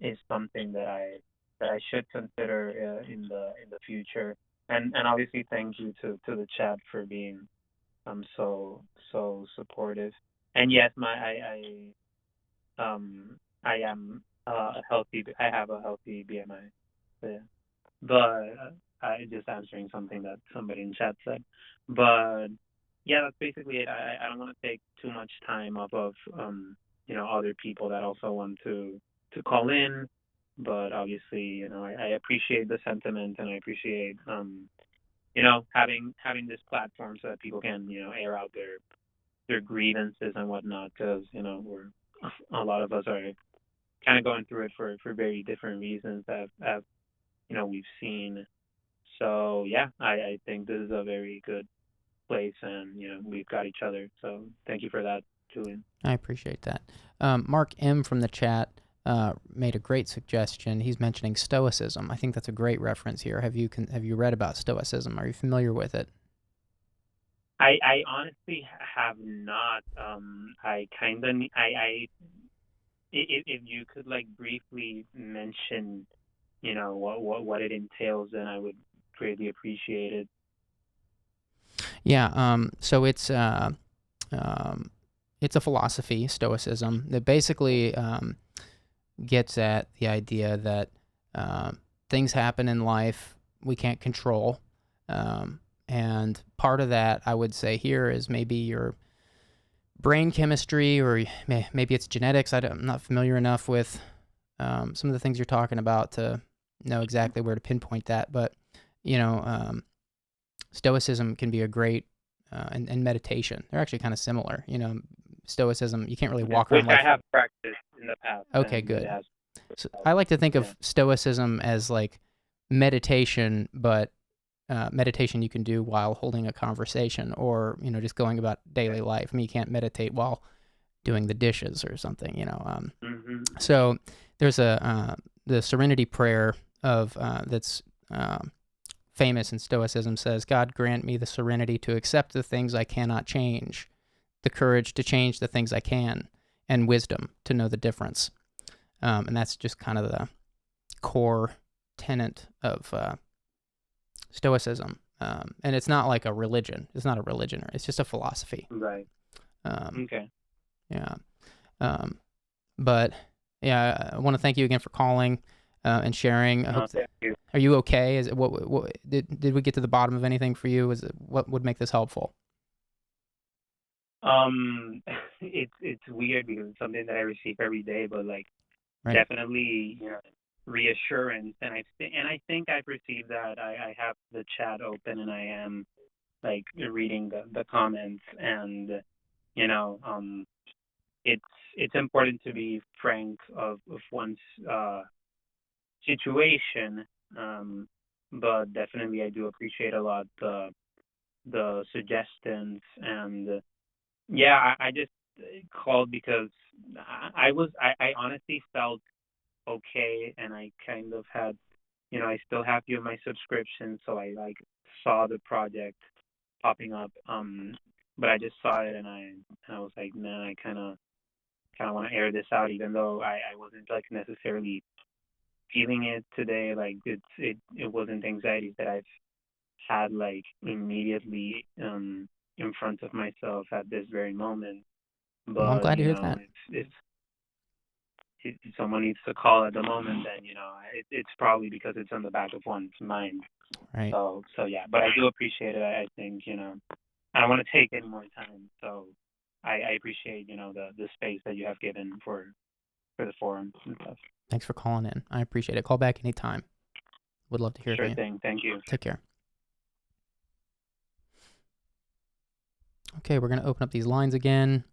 is something that I should consider in the future. And obviously, thank you to the chat for being so supportive. And yes, I am healthy. I have a healthy BMI. So, yeah. But I just answering something that somebody in chat said. But yeah, that's basically it. I don't want to take too much time off of other people that also want to call in. But obviously, I appreciate the sentiment, and I appreciate having this platform so that people can air out their grievances and whatnot, because we're a lot of us are kind of going through it for very different reasons that we've seen. So yeah, I think this is a very good place, and we've got each other. So thank you for that, Julian. I appreciate that. Mark M from the chat made a great suggestion. He's mentioning Stoicism. I think that's a great reference here. Have you read about Stoicism? Are you familiar with it? I honestly have not. I kind of if you could like briefly mention what it entails, then I would greatly appreciate it. Yeah. So it's a philosophy, Stoicism, that basically gets at the idea that things happen in life we can't control, and part of that, I would say here, is maybe your brain chemistry, or maybe it's genetics. I'm not familiar enough with some of the things you're talking about to know exactly where to pinpoint that, but Stoicism can be a great, and meditation. They're actually kind of similar. Stoicism, you can't really walk around life. Which I have practiced in the past. Okay, good. So I like to think of Stoicism as like meditation, but meditation you can do while holding a conversation, or just going about daily life. I mean, you can't meditate while doing the dishes or something. So there's the Serenity Prayer of that's famous in Stoicism, says, "God grant me the serenity to accept the things I cannot change, the courage to change the things I can, and wisdom to know the difference." And that's just kind of the core tenet of Stoicism. And it's not like a religion. It's not a religion. It's just a philosophy. Right. Okay. Yeah. But yeah, I want to thank you again for calling and sharing. Thank you. Are you okay? Is it, what did we get to the bottom of anything for you? What would make this helpful? It's weird because it's something that I receive every day, but like Right. definitely, reassurance, and I think I've received that. I have the chat open and I am like reading the comments, and it's important to be frank of one's situation, but definitely I do appreciate a lot the suggestions, and yeah, I just called because I honestly felt okay, and I kind of had, I still have you in my subscription, so I like saw the project popping up, but I just saw it and I was like, man, I kind of want to air this out, even though I wasn't like necessarily feeling it today. Like it wasn't anxiety that I've had like immediately in front of myself at this very moment. But Well, I'm glad to hear that. if someone needs to call at the moment, then it's probably because it's on the back of one's mind. Right. So yeah, but I do appreciate it. I think I don't want to take any more time. So I appreciate the space that you have given for the forum and stuff. Thanks for calling in. I appreciate it. Call back anytime. Would love to hear from you. Sure thing. Thank you. Take care. Okay, we're going to open up these lines again.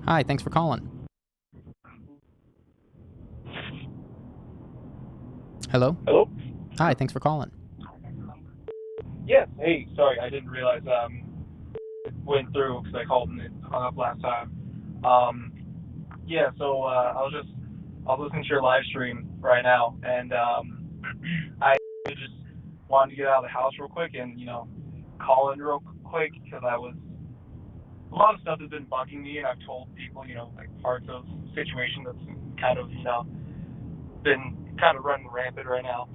Hi, thanks for calling. Hello? Hello? Hi, thanks for calling. Yes. Hey, sorry, I didn't realize it went through because I called and it hung up last time. Yeah, so I was listening to your live stream right now, and I just wanted to get out of the house real quick and call in real quick because a lot of stuff has been bugging me, and I've told people like parts of the situation that's kind of been kind of running rampant right now.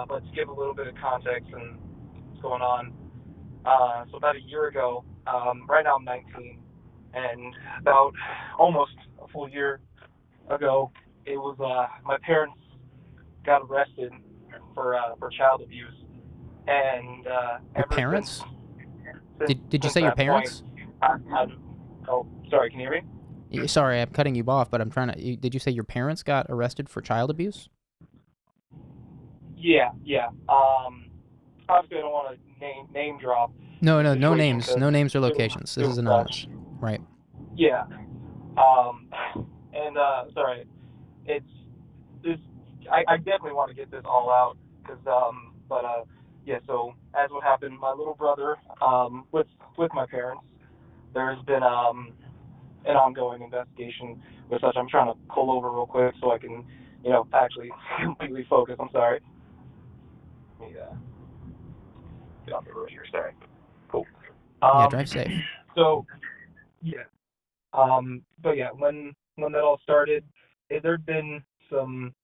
But to give a little bit of context and what's going on. So about a year ago, right now I'm 19, and about almost a full year ago, it was my parents got arrested for child abuse, and your parents? Did you say your parents? Oh, sorry, can you hear me? Sorry, I'm cutting you off, but I'm trying to. Did you say your parents got arrested for child abuse? Yeah. Obviously, I don't want to name drop. No names. No names or locations. This is anonymous. Right. Yeah. And sorry, I definitely want to get this all out because yeah. So as what happened, my little brother with my parents, there's been an ongoing investigation with such. I'm trying to pull over real quick so I can actually completely focus. I'm sorry. Let me get off the road here. Sorry. Cool. Yeah, drive safe. So yeah. But yeah, when that all started, there'd been some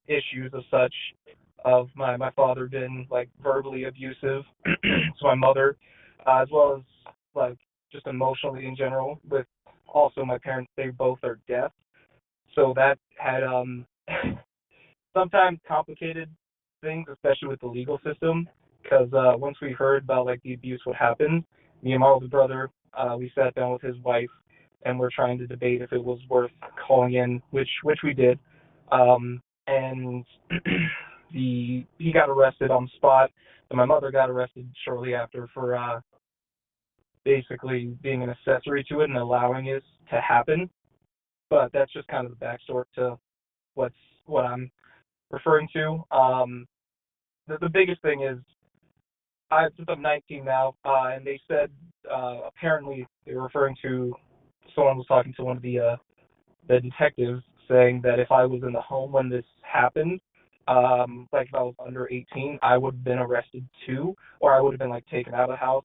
issues of such of my father been like verbally abusive to my mother, as well as like just emotionally in general. With also my parents, they both are deaf, so that had sometimes complicated things, especially with the legal system. Because once we heard about like the abuse, what happened, me and my older brother, we sat down with his wife, and we're trying to debate if it was worth calling in, which we did. And he got arrested on the spot, and my mother got arrested shortly after for basically being an accessory to it and allowing it to happen. But that's just kind of the backstory to what I'm referring to. The biggest thing is, since I'm 19 now, and they said apparently they were referring to, someone was talking to one of the detectives saying that if I was in the home when this happened, like if I was under 18, I would have been arrested too, or I would have been like taken out of the house.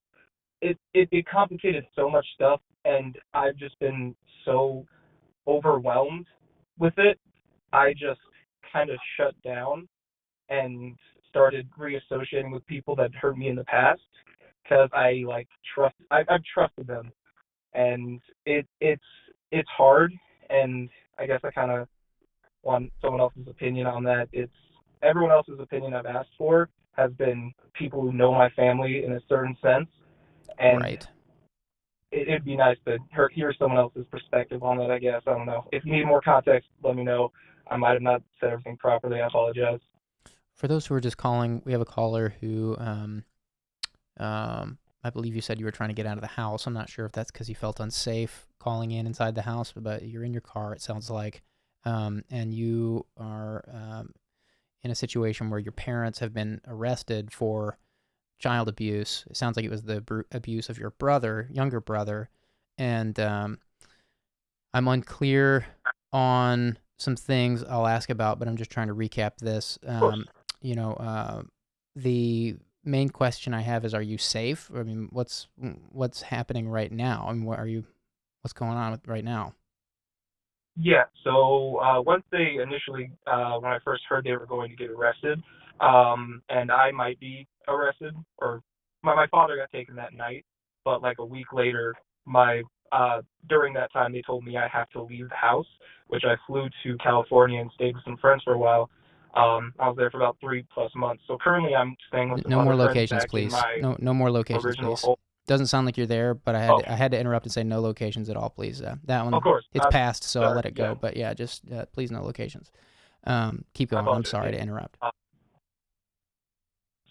It complicated so much stuff, and I've just been so overwhelmed with it, I just kind of shut down and started reassociating with people that hurt me in the past because I've trusted them, and it's hard, and I guess I kind of want someone else's opinion on that. It's everyone else's opinion I've asked for has been people who know my family in a certain sense, and Right. it'd be nice to hear someone else's perspective on that, I guess. I don't know. If you need more context, let me know. I might have not said everything properly. I apologize. For those who are just calling, we have a caller who, I believe you said you were trying to get out of the house. I'm not sure if that's because you felt unsafe calling in inside the house, but you're in your car, it sounds like, and you are in a situation where your parents have been arrested for child abuse. It sounds like it was the abuse of your younger brother, and I'm unclear on some things I'll ask about, but I'm just trying to recap this. The main question I have is, are you safe? I mean, what's happening right now? I mean, what's going on right now? Yeah, so once they initially, when I first heard they were going to get arrested, and I might be arrested, or my father got taken that night, but like a week later, during that time, they told me I have to leave the house, which I flew to California and stayed with some friends for a while. I was there for about 3+ months. So currently I'm staying with some No more other friends locations, back in please. my No more locations, original please. home. Doesn't sound like you're there, but I had to interrupt and say no locations at all, please. That one, Of course. it's past, so I'll let it go. Yeah. But yeah, just please no locations. Keep going. I'm sorry to interrupt.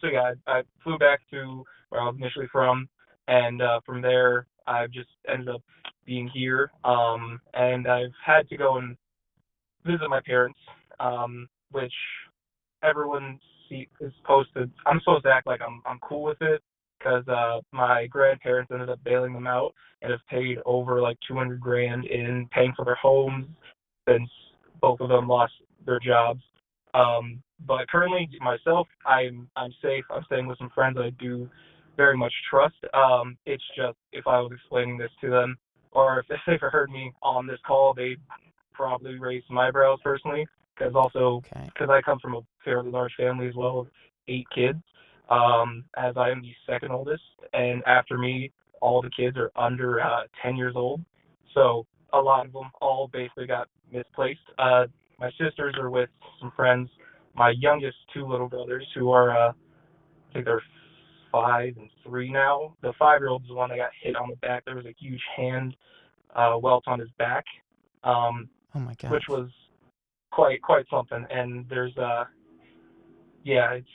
So yeah, I flew back to where I was initially from, and from there I've just ended up being here. And I've had to go and visit my parents, which everyone is supposed to. I'm supposed to act like I'm cool with it because my grandparents ended up bailing them out and have paid over like 200 grand in paying for their homes since both of them lost their jobs. But currently myself, I'm safe. I'm staying with some friends that I do very much trust. It's just if I was explaining this to them, or if they ever heard me on this call, they'd probably raise some eyebrows personally, because I come from a fairly large family as well of 8 kids, as I am the second oldest, and after me, all the kids are under 10 years old. So a lot of them all basically got misplaced. My sisters are with some friends. My youngest 2 little brothers, who are, I think they're 5 and 3 now. The 5-year-old is the one that got hit on the back. There was a huge hand welt on his back, Oh my gosh. which was quite something. And there's it's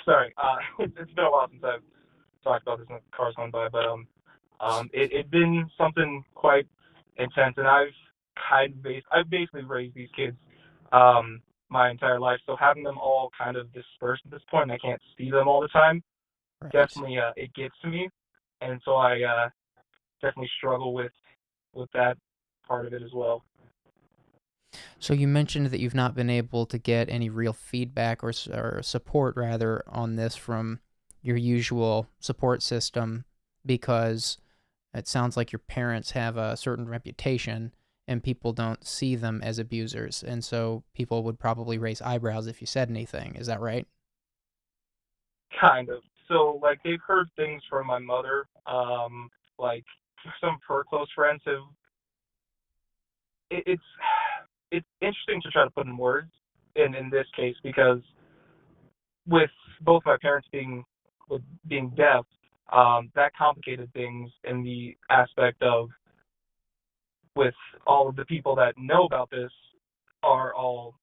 sorry, it's been a while since I've talked about this in the cars going by, but it's been something quite intense, and I've basically raised these kids my entire life, so having them all kind of dispersed at this point, and I can't see them all the time, Right. definitely it gets to me, and so I definitely struggle with that part of it as well. So you mentioned that you've not been able to get any real feedback or support, rather, on this from your usual support system, because it sounds like your parents have a certain reputation and people don't see them as abusers, and so people would probably raise eyebrows if you said anything. Is that right? Kind of. So, like, they've heard things from my mother. Like, some of her close friends have. It's interesting to try to put in words in this case, because with both my parents being deaf, that complicated things in the aspect of, with all of the people that know about this are all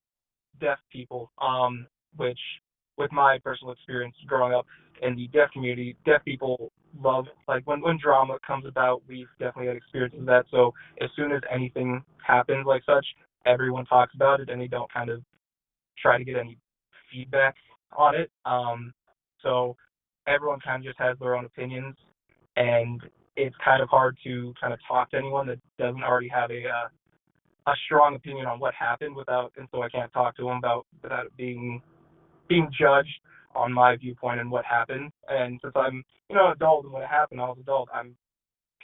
deaf people, which, with my personal experience growing up in the deaf community, deaf people love, like, when drama comes about, we've definitely had experiences of that. So as soon as anything happens like such, everyone talks about it, and they don't kind of try to get any feedback on it. So everyone kind of just has their own opinions, and it's kind of hard to kind of talk to anyone that doesn't already have a strong opinion on what happened, and so I can't talk to them without it being judged on my viewpoint and what happened. And since I'm, adult, and when it happened, I was adult, I'm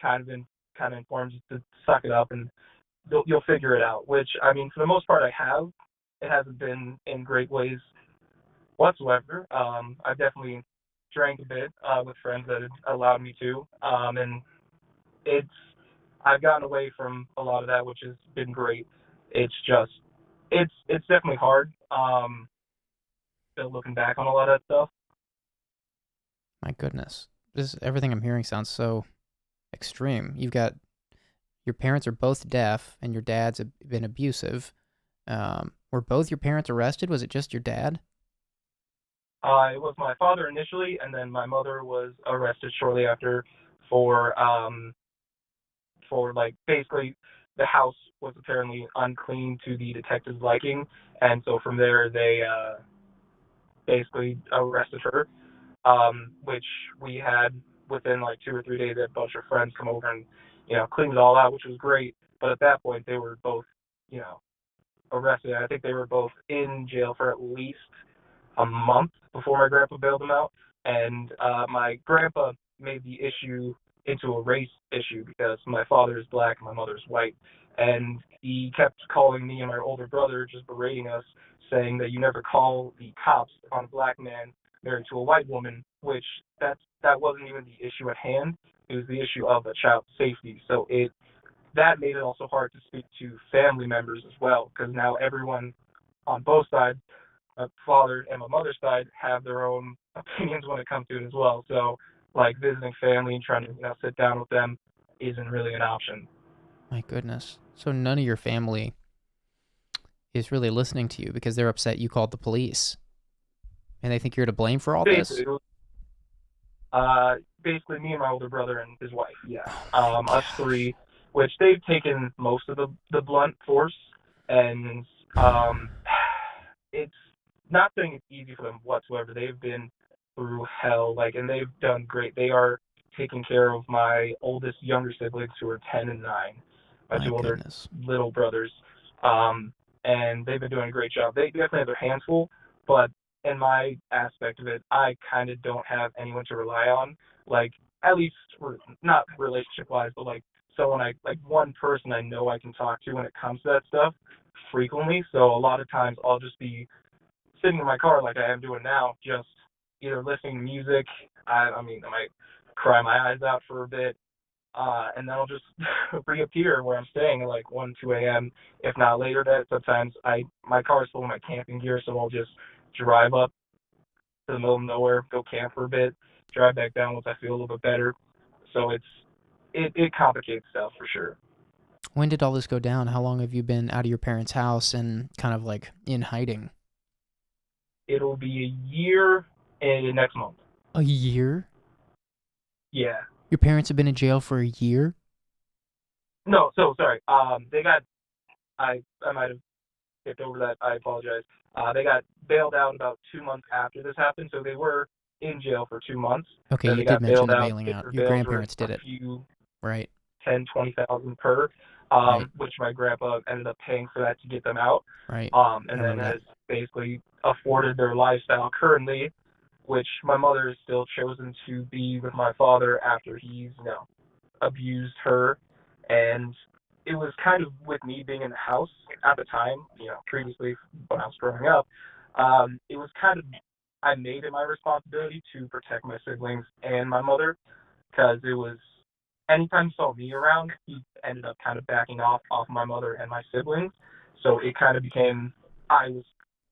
kind of informed just to suck it up and you'll figure it out. Which, I mean, for the most part, I have. It hasn't been in great ways whatsoever. I've definitely drank a bit with friends that had allowed me to, and it's I've gotten away from a lot of that, which has been great. It's just it's definitely hard. Still looking back on a lot of that stuff. My goodness, everything I'm hearing sounds so extreme. You've got your parents are both deaf, and your dad's been abusive. Were both your parents arrested? Was it just your dad? It was my father initially, and then my mother was arrested shortly after for like basically the house was apparently unclean to the detective's liking, and so from there they basically arrested her, which we had within like 2 or 3 days. A bunch of friends come over and cleaned it all out, which was great. But at that point, they were both arrested. I think they were both in jail for at least a month before my grandpa bailed them out. And my grandpa made the issue into a race issue because my father is black and my mother is white. And he kept calling me and my older brother, just berating us, saying that you never call the cops on a black man married to a white woman, which that wasn't even the issue at hand. It was the issue of a child's safety. So that made it also hard to speak to family members as well, because now everyone on both sides, my father and my mother's side, have their own opinions when it comes to it as well. So like visiting family and trying to sit down with them isn't really an option. My goodness. So none of your family is really listening to you because they're upset you called the police. And they think you're to blame for all this? Basically me and my older brother and his wife, yeah. Us three, which they've taken most of the blunt force, and it's not saying it's easy for them whatsoever. They've been through hell, and they've done great. They are taking care of my oldest younger siblings who are 10 and 9, my two older little brothers, and they've been doing a great job. They definitely have their hands full, but in my aspect of it, I kind of don't have anyone to rely on, at least not relationship-wise, but someone one person I know I can talk to when it comes to that stuff frequently. So a lot of times I'll just be sitting in my car like I am doing now, just either listening to music. I might cry my eyes out for a bit, and then I'll just reappear where I'm staying at 1, 2 a.m., if not later. That sometimes my car is full of my camping gear, so I'll just drive up to the middle of nowhere, go camp for a bit, drive back down once I feel a little bit better. So it complicates stuff for sure. When did all this go down? How long have you been out of your parents' house and kind of in hiding? It'll be a year next month. A year? Yeah. Your parents have been in jail for a year? No, so sorry. They got. I might have skipped over that. I apologize. They got bailed out about 2 months after this happened, so they were in jail for 2 months. Okay, you did mention the bailing out. Your grandparents did it. Right. 10, 20,000 per, right. Which my grandpa ended up paying for that to get them out. Right. And then has basically afforded their lifestyle currently, which my mother has still chosen to be with my father after he's, abused her. And it was kind of with me being in the house at the time, previously when I was growing up, it was kind of, I made it my responsibility to protect my siblings and my mother, because it was, anytime he saw me around, he ended up kind of backing off my mother and my siblings. So it kind of became, I was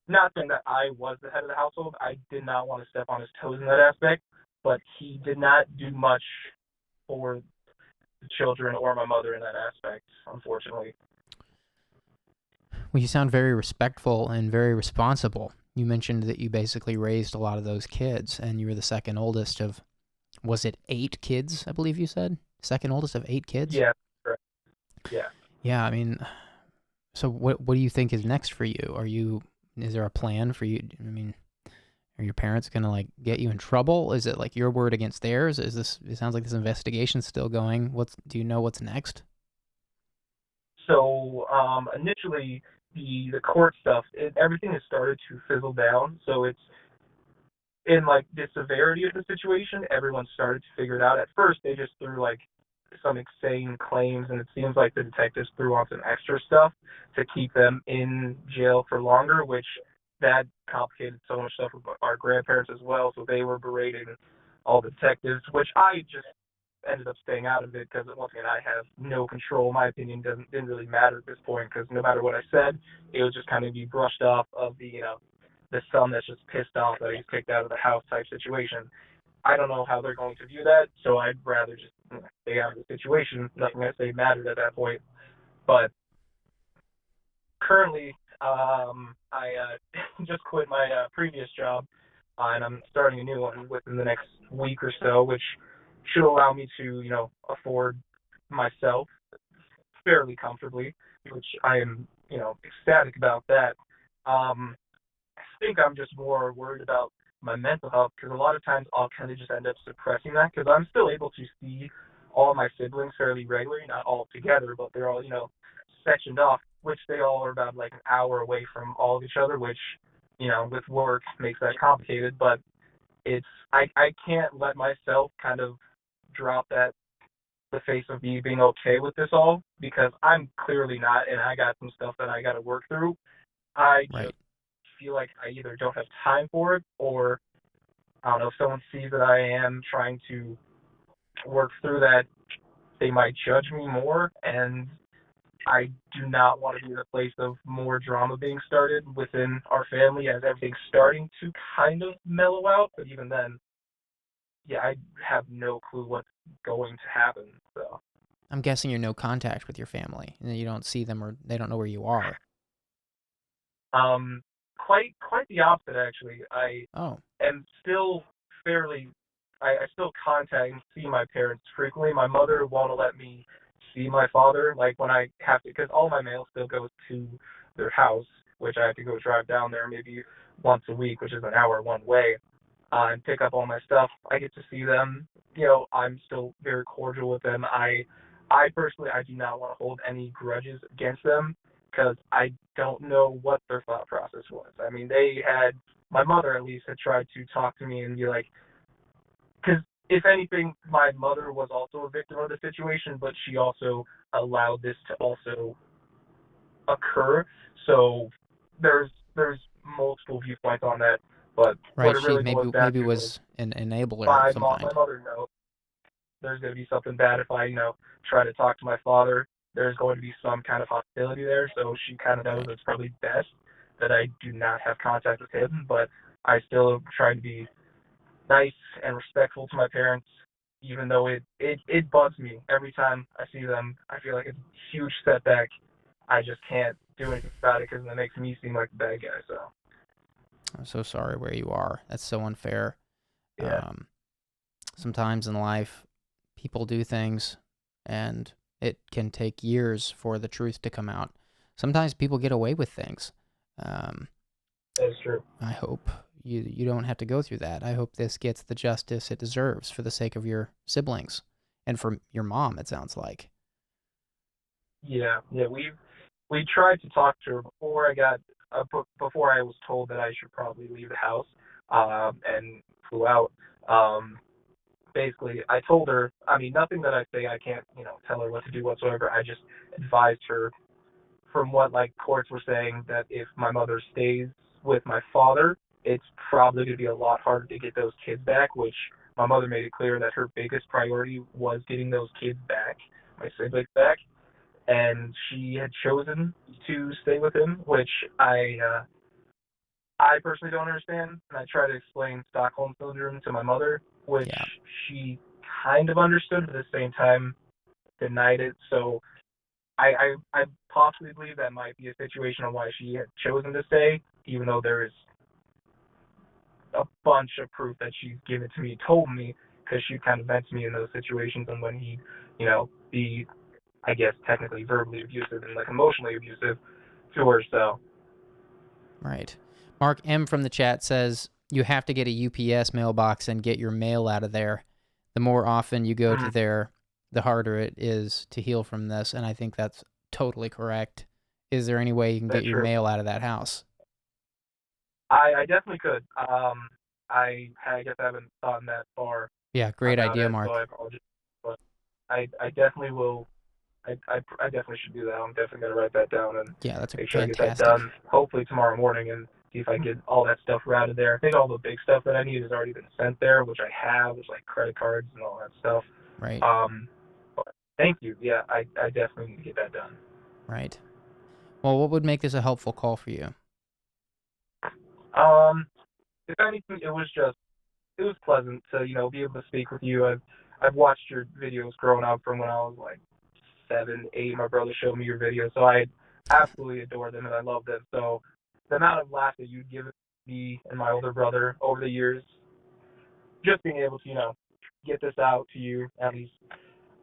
not saying that I was the head of the household. I did not want to step on his toes in that aspect, but he did not do much for the children or my mother in that aspect, unfortunately. Well, you sound very respectful and very responsible. You mentioned that you basically raised a lot of those kids, and you were the second oldest of, was it 8 kids, I believe you said? Second oldest of 8 kids? Yeah, correct. Yeah. Yeah, so what do you think is next for you? Is there a plan for you? Are your parents going to get you in trouble? Is it your word against theirs? It sounds like this investigation's still going. Do you know what's next? So, initially the court stuff, everything has started to fizzle down. So it's in the severity of the situation, everyone started to figure it out. At first they just threw some insane claims, and it seems like the detectives threw on some extra stuff to keep them in jail for longer, which that complicated so much stuff with our grandparents as well. So they were berating all the detectives, which I just ended up staying out of it because once again I have no control. My opinion didn't really matter at this point because no matter what I said, it was just kind of be brushed off of the son that's just pissed off that he's kicked out of the house type situation. I don't know how they're going to view that, so I'd rather just stay out of the situation. Nothing I say mattered at that point. But currently, I just quit my previous job, and I'm starting a new one within the next week or so, which should allow me to, afford myself fairly comfortably, which I am, ecstatic about that. I think I'm just more worried about my mental health because a lot of times I'll kind of just end up suppressing that because I'm still able to see all my siblings fairly regularly, not all together, but they're all, sectioned off, which they all are about like an hour away from all of each other, which, with work makes that complicated, but I can't let myself kind of drop the face of me being okay with this all because I'm clearly not, and I got some stuff that I got to work through. I just feel like I either don't have time for it or I don't know if someone sees that I am trying to work through that, they might judge me more, and I do not want to be the place of more drama being started within our family as everything's starting to kind of mellow out, but even then, yeah, I have no clue what's going to happen. So I'm guessing you're no contact with your family, and you don't see them or they don't know where you are. Quite the opposite actually. I am still fairly. I still contact and see my parents frequently. My mother won't let me see my father, like when I have to, because all my mail still goes to their house, which I have to go drive down there maybe once a week, which is an hour one way, and pick up all my stuff. I get to see them. I'm still very cordial with them. I personally, I do not want to hold any grudges against them because I don't know what their thought process was. I mean, my mother at least had tried to talk to me and be like, because if anything, my mother was also a victim of the situation, but she also allowed this to also occur. So there's multiple viewpoints on that, but what it really boils down to was an enabler my of some kind. My mother knows there's going to be something bad if I, try to talk to my father. There's going to be some kind of hostility there, so she kind of knows it's probably best that I do not have contact with him, but I still try to be nice and respectful to my parents, even though it bugs me every time I see them. I feel like it's a huge setback. I just can't do anything about it because it makes me seem like a bad guy. So I'm so sorry where you are. That's so unfair. Yeah. Sometimes in life, people do things, and it can take years for the truth to come out. Sometimes people get away with things. That's true. I hope you don't have to go through that. I hope this gets the justice it deserves for the sake of your siblings and for your mom, it sounds like. Yeah. We tried to talk to her before before I was told that I should probably leave the house, and flew out. Basically, I told her, I mean, nothing that I say I can't, tell her what to do whatsoever. I just advised her from what, courts were saying that if my mother stays with my father, it's probably going to be a lot harder to get those kids back, which my mother made it clear that her biggest priority was getting those kids back, my siblings back, and she had chosen to stay with him, which I personally don't understand, and I try to explain Stockholm Syndrome to my mother, which she kind of understood, but at the same time denied it. So I possibly believe that might be a situation on why she had chosen to stay, even though there is a bunch of proof that she's given to me, told me, because she kind of vents me in those situations, and when he, be, I guess, technically verbally abusive and emotionally abusive to her. So. Right. Mark M. from the chat says, you have to get a UPS mailbox and get your mail out of there. The more often you go to there, the harder it is to heal from this, and I think that's totally correct. Is there any way you can get your mail out of that house? I definitely could. I guess I haven't thought that far. Yeah, great idea, Mark. So I apologize, but I definitely will. I definitely should do that. I'm definitely gonna write that down and that's make sure I get that fantastic. done. Hopefully tomorrow morning, and see if I get all that stuff routed there. I think all the big stuff that I need has already been sent there, which I have, which like credit cards and all that stuff. Right. But thank you. Yeah, I definitely need to get that done. Right. Well, what would make this a helpful call for you? If anything, it was pleasant to be able to speak with you. I've watched your videos growing up from when I was like 7, 8. My brother showed me your videos, so I absolutely adore them and I love them. So the amount of laughter you've given me and my older brother over the years, just being able to get this out to you at least,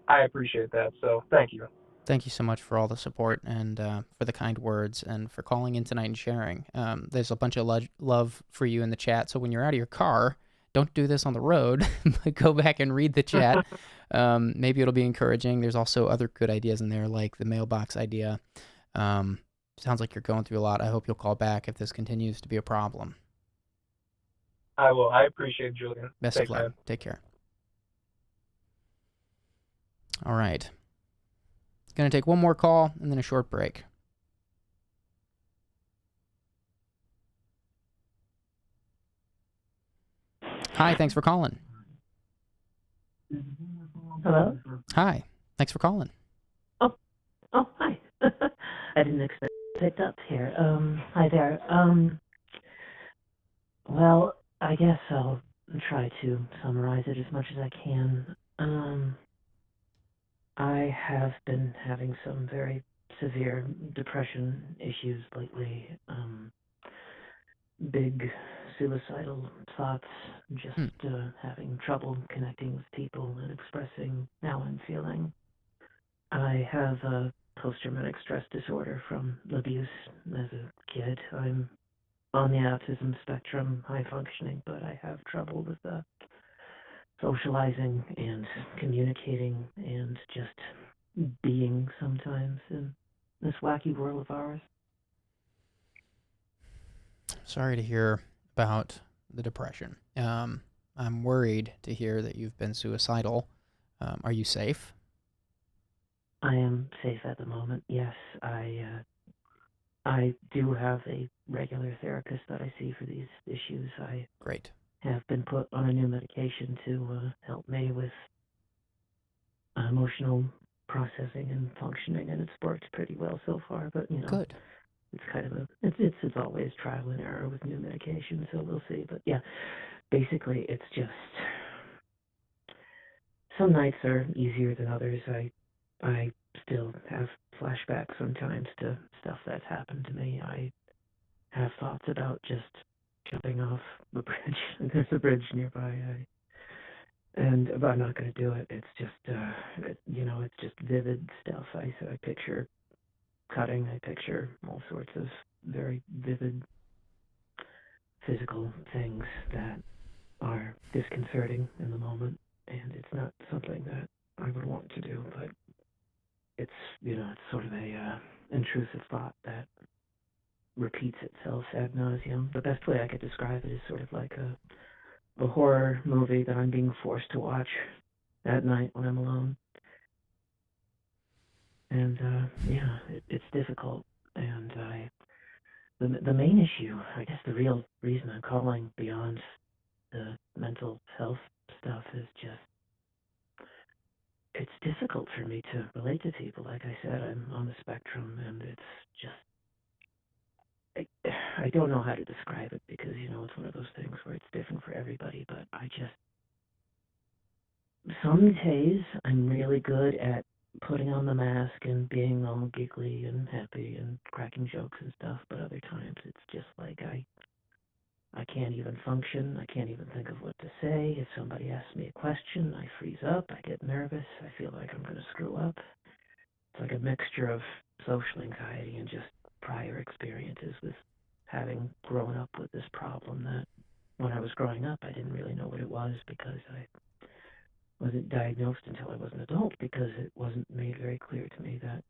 I appreciate that. So thank you. Thank you so much for all the support and for the kind words and for calling in tonight and sharing. There's a bunch of love for you in the chat, so when you're out of your car, don't do this on the road, but go back and read the chat. Maybe it'll be encouraging. There's also other good ideas in there, like the mailbox idea. Sounds like you're going through a lot. I hope you'll call back if this continues to be a problem. I will. I appreciate it, Julian. Best of luck. Man. Take care. All right. Going to take one more call and then a short break. Hi, thanks for calling. Hello? Hi, thanks for calling. Oh, hi. I didn't expect it picked up here. Hi there. Well, I guess I'll try to summarize it as much as I can. I have been having some very severe depression issues lately. Big suicidal thoughts, just having trouble connecting with people and expressing how I'm feeling. I have a post-traumatic stress disorder from abuse as a kid. I'm on the autism spectrum, high functioning, but I have trouble with socializing and communicating and just being sometimes in this wacky world of ours. Sorry to hear about the depression. I'm worried to hear that you've been suicidal. Are you safe? I am safe at the moment, yes. I do have a regular therapist that I see for these issues. Great. Have been put on a new medication to help me with emotional processing and functioning, and it's worked pretty well so far. But good. It's kind of it's always trial and error with new medication, so we'll see. But yeah, basically it's just some nights are easier than others. I still have flashbacks sometimes to stuff that's happened to me. I have thoughts about just jumping off the bridge. There's a bridge nearby, but I'm not going to do it. It's just it's just vivid stuff. I picture cutting. I picture all sorts of very vivid physical things that are disconcerting in the moment, and it's not something that I would want to do, but it's it's sort of a intrusive thought that repeats itself ad nauseum. The best way I could describe it is sort of like a horror movie that I'm being forced to watch at night when I'm alone. And it's difficult. And the main issue, I guess the real reason I'm calling beyond the mental health stuff is just it's difficult for me to relate to people. Like I said, I'm on the spectrum, and it's just I don't know how to describe it because it's one of those things where it's different for everybody. But some days I'm really good at putting on the mask and being all giggly and happy and cracking jokes and stuff. But other times it's just like I can't even function. I can't even think of what to say. If somebody asks me a question, I freeze up. I get nervous. I feel like I'm going to screw up. It's like a mixture of social anxiety and just prior experiences with having grown up with this problem that when I was growing up, I didn't really know what it was because I wasn't diagnosed until I was an adult because it wasn't made very clear to me that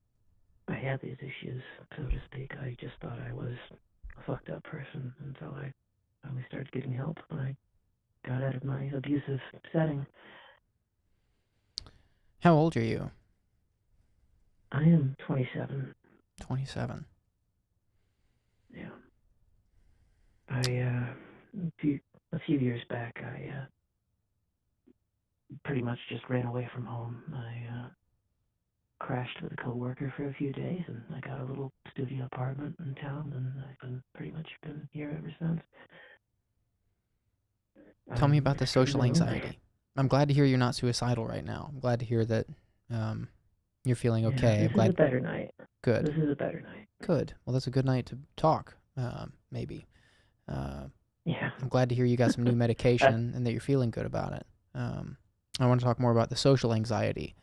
I had these issues, so to speak. I just thought I was a fucked up person until I finally started getting help when I got out of my abusive setting. How old are you? I am 27. 27. Yeah. A few years back, I pretty much just ran away from home. I crashed with a coworker for a few days, and I got a little studio apartment in town, and I've pretty much been here ever since. Tell me I'm about the social extremely lonely. anxiety. I'm glad to hear you're not suicidal right now. I'm glad to hear that you're feeling okay. Yeah, I'm glad. Is a better night. Good. This is a better night. Good. Well, that's a good night to talk, maybe. Yeah. I'm glad to hear you got some new medication and that you're feeling good about it. I want to talk more about the social anxiety.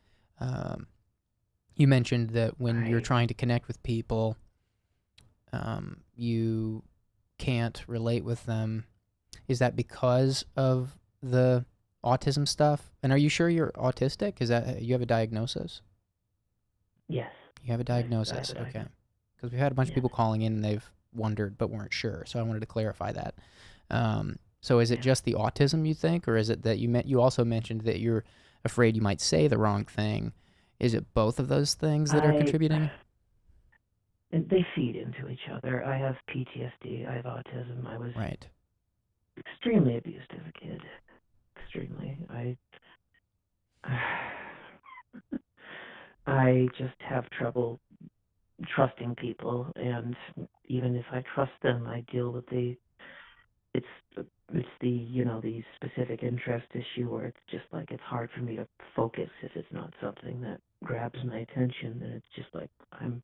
You mentioned that when you're trying to connect with people, you can't relate with them. Is that because of the autism stuff? And are you sure you're autistic? Is that you have a diagnosis? Yes. You have a diagnosis, okay. Because we've had a bunch of people calling in and they've wondered but weren't sure, so I wanted to clarify that. So is it just the autism, you think, or is it that you also mentioned that you're afraid you might say the wrong thing? Is it both of those things that are contributing? They feed into each other. I have PTSD. I have autism. I was extremely abused as a kid. Extremely. I just have trouble trusting people, and even if I trust them, I deal with it's the specific interest issue where it's just like it's hard for me to focus if it's not something that grabs my attention, and it's just like I'm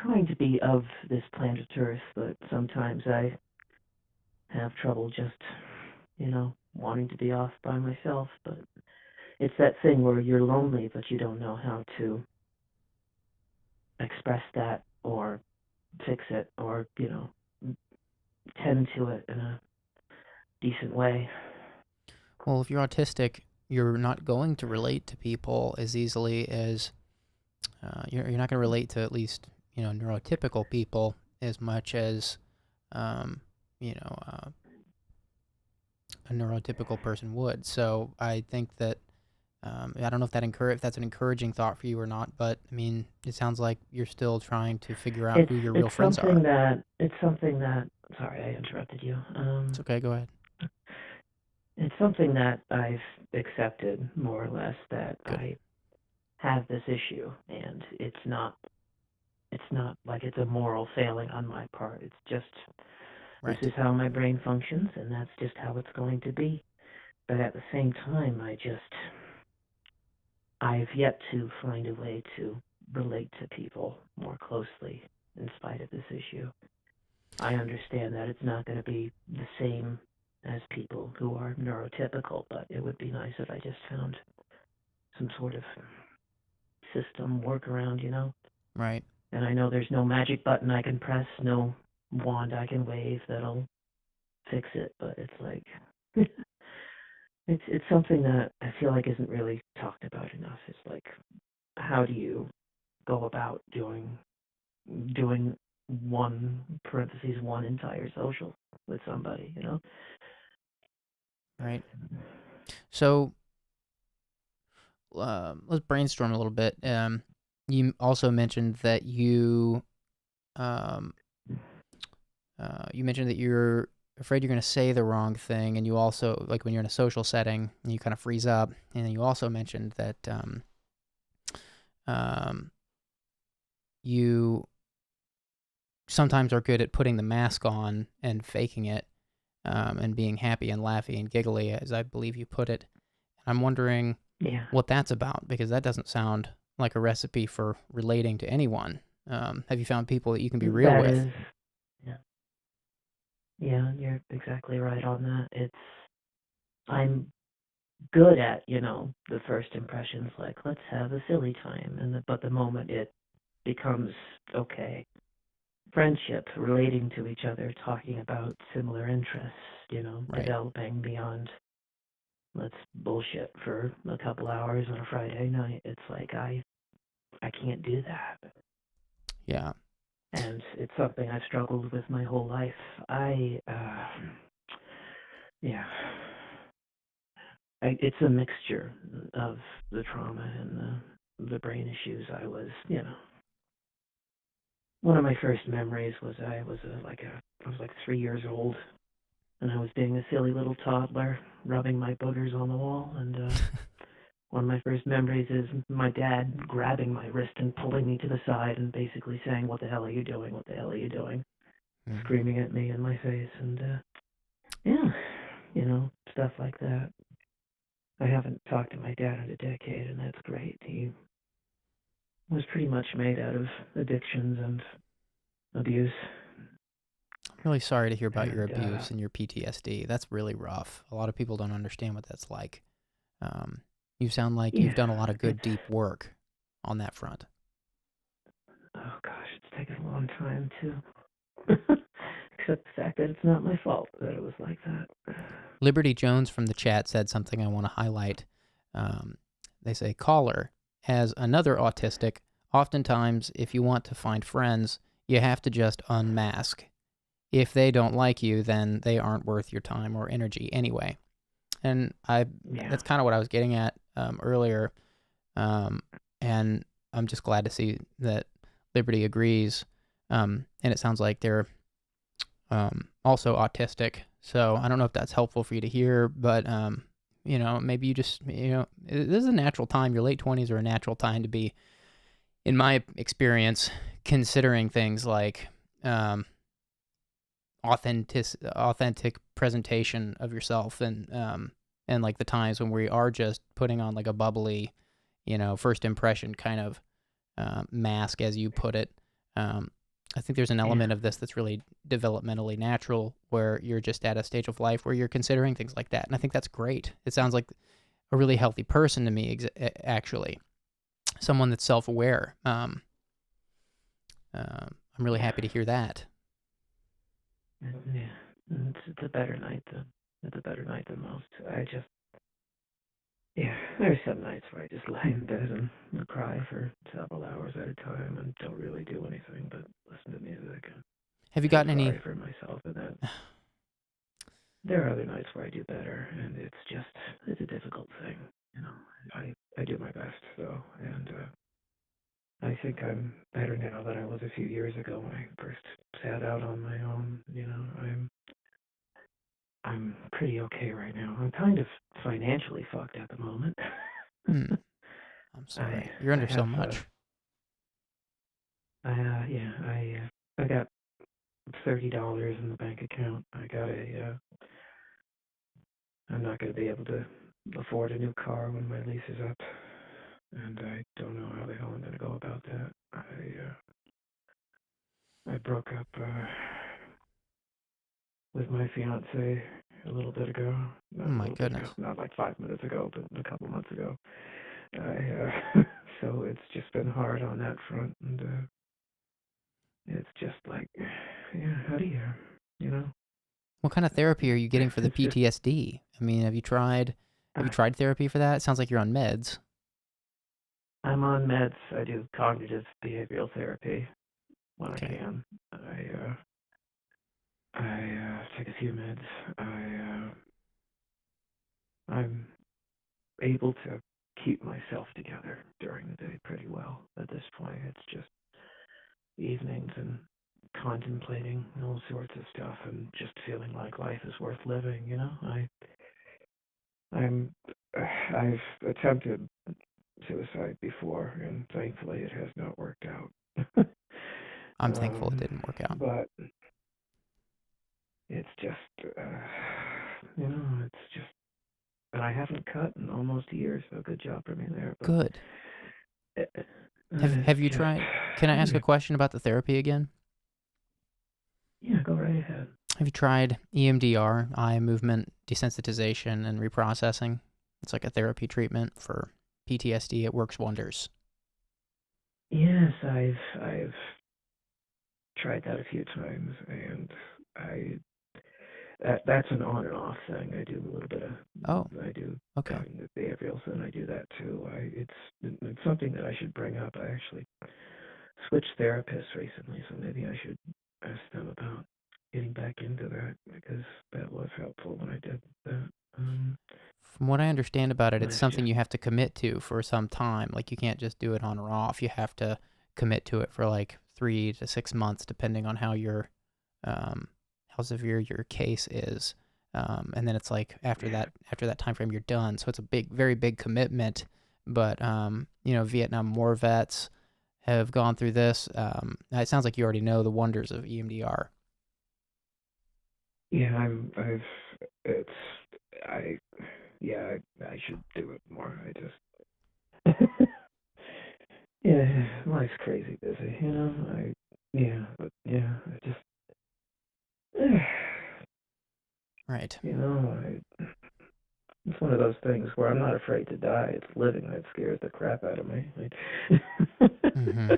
trying to be of this planet Earth, but sometimes I have trouble just wanting to be off by myself. But it's that thing where you're lonely but you don't know how to express that or fix it or tend to it in a decent way. Well, if you're autistic, you're not going to relate to people as easily as you're not going to relate to at least neurotypical people as much as a neurotypical person would. So I think that I don't know if that's an encouraging thought for you or not, but I mean, it sounds like you're still trying to figure out who your real friends are. It's something that. Sorry, I interrupted you. It's okay. Go ahead. It's something that I've accepted more or less that Good. I have this issue, and it's not like it's a moral failing on my part. It's just this is how my brain functions, and that's just how it's going to be. But at the same time, I've yet to find a way to relate to people more closely in spite of this issue. I understand that it's not going to be the same as people who are neurotypical, but it would be nice if I just found some sort of system workaround, Right. And I know there's no magic button I can press, no wand I can wave that'll fix it, but it's like it's something that I feel like isn't really talked about enough. It's like, how do you go about doing one entire social with somebody, Right. So let's brainstorm a little bit. You also mentioned that you mentioned that you're afraid you're going to say the wrong thing, and you also, like when you're in a social setting, and you kind of freeze up, and then you also mentioned that you sometimes are good at putting the mask on and faking it, and being happy and laughy and giggly, as I believe you put it. And I'm wondering what that's about, because that doesn't sound like a recipe for relating to anyone. Have you found people that you can be real with? Yeah, you're exactly right on that. I'm good at, the first impressions, like, let's have a silly time, but the moment it becomes, okay, friendship, relating to each other, talking about similar interests, developing beyond, let's bullshit for a couple hours on a Friday night, it's like, I can't do that. Yeah. And it's something I've struggled with my whole life. Yeah. it's a mixture of the trauma and the brain issues. I was, one of my first memories was I was like 3 years old, and I was being a silly little toddler, rubbing my boogers on the wall, and one of my first memories is my dad grabbing my wrist and pulling me to the side and basically saying, "What the hell are you doing? What the hell are you doing?" Mm-hmm. Screaming at me in my face, and stuff like that. I haven't talked to my dad in a decade, and that's great. He was pretty much made out of addictions and abuse. I'm really sorry to hear about your abuse and your PTSD. That's really rough. A lot of people don't understand what that's like. You sound like you've done a lot of good, deep work on that front. Oh, gosh, it's taken a long time, too. Except the fact that it's not my fault that it was like that. Liberty Jones from the chat said something I want to highlight. They say, caller, as another autistic, oftentimes if you want to find friends, you have to just unmask. If they don't like you, then they aren't worth your time or energy anyway. And that's kind of what I was getting at earlier. And I'm just glad to see that Liberty agrees. And it sounds like they're also autistic. So I don't know if that's helpful for you to hear, but, maybe you just, this is a natural time. Your late 20s are a natural time to be, in my experience, considering things like authentic presentation of yourself and like the times when we are just putting on like a bubbly, first impression kind of mask, as you put it. I think there's an element of this that's really developmentally natural, where you're just at a stage of life where you're considering things like that. And I think that's great. It sounds like a really healthy person to me, actually. Someone that's self-aware. I'm really happy to hear that. Yeah, it's a better night than most. There's some nights where I just lie in bed and cry for several hours at a time and don't really do anything but listen to music. And have you gotten any? Sorry for myself, and then there are other nights where I do better, and it's a difficult thing. I do my best though, and I think I'm better now than I was a few years ago when I first sat out on my own. I'm pretty okay right now. I'm kind of financially fucked at the moment. I'm sorry. You're under so much. I got $30 in the bank account. I'm not going to be able to afford a new car when my lease is up, and I don't know how the hell I'm going to go about that. I broke up with my fiance a little bit ago. Oh my goodness! Not like 5 minutes ago, but a couple months ago. So it's just been hard on that front, and it's just like, how do you, What kind of therapy are you getting for the PTSD? I mean, have you tried therapy for that? It sounds like you're on meds. I'm on meds. I do cognitive behavioral therapy when I can. I take a few meds. I'm able to keep myself together during the day pretty well at this point. It's just evenings and contemplating all sorts of stuff and just feeling like life is worth living. I've attempted suicide before, and thankfully it has not worked out. I'm thankful it didn't work out. But it's just, and I haven't cut in almost a year, so good job for me there. But good. Have you tried? Can I ask a question about the therapy again? Yeah, go right ahead. Have you tried EMDR, eye movement desensitization and reprocessing? It's like a therapy treatment for PTSD. It works wonders. Yes, I've tried that a few times, and that's an on and off thing. I do a little bit of cognitive behavioral, and I do that too. It's something that I should bring up. I actually switched therapists recently, so maybe I should ask them about getting back into that, because that was helpful when I did that. From what I understand about it, it's something you have to commit to for some time. Like, you can't just do it on or off. You have to commit to it for like 3 to 6 months, depending on how how severe your case is. And then it's like after that time frame, you're done. So it's a very big commitment. But Vietnam War vets have gone through this. It sounds like you already know the wonders of EMDR. Yeah, I should do it more. I just, yeah, life's crazy busy, I just, Right. it's one of those things where I'm not afraid to die. It's living that scares the crap out of me. Mm-hmm.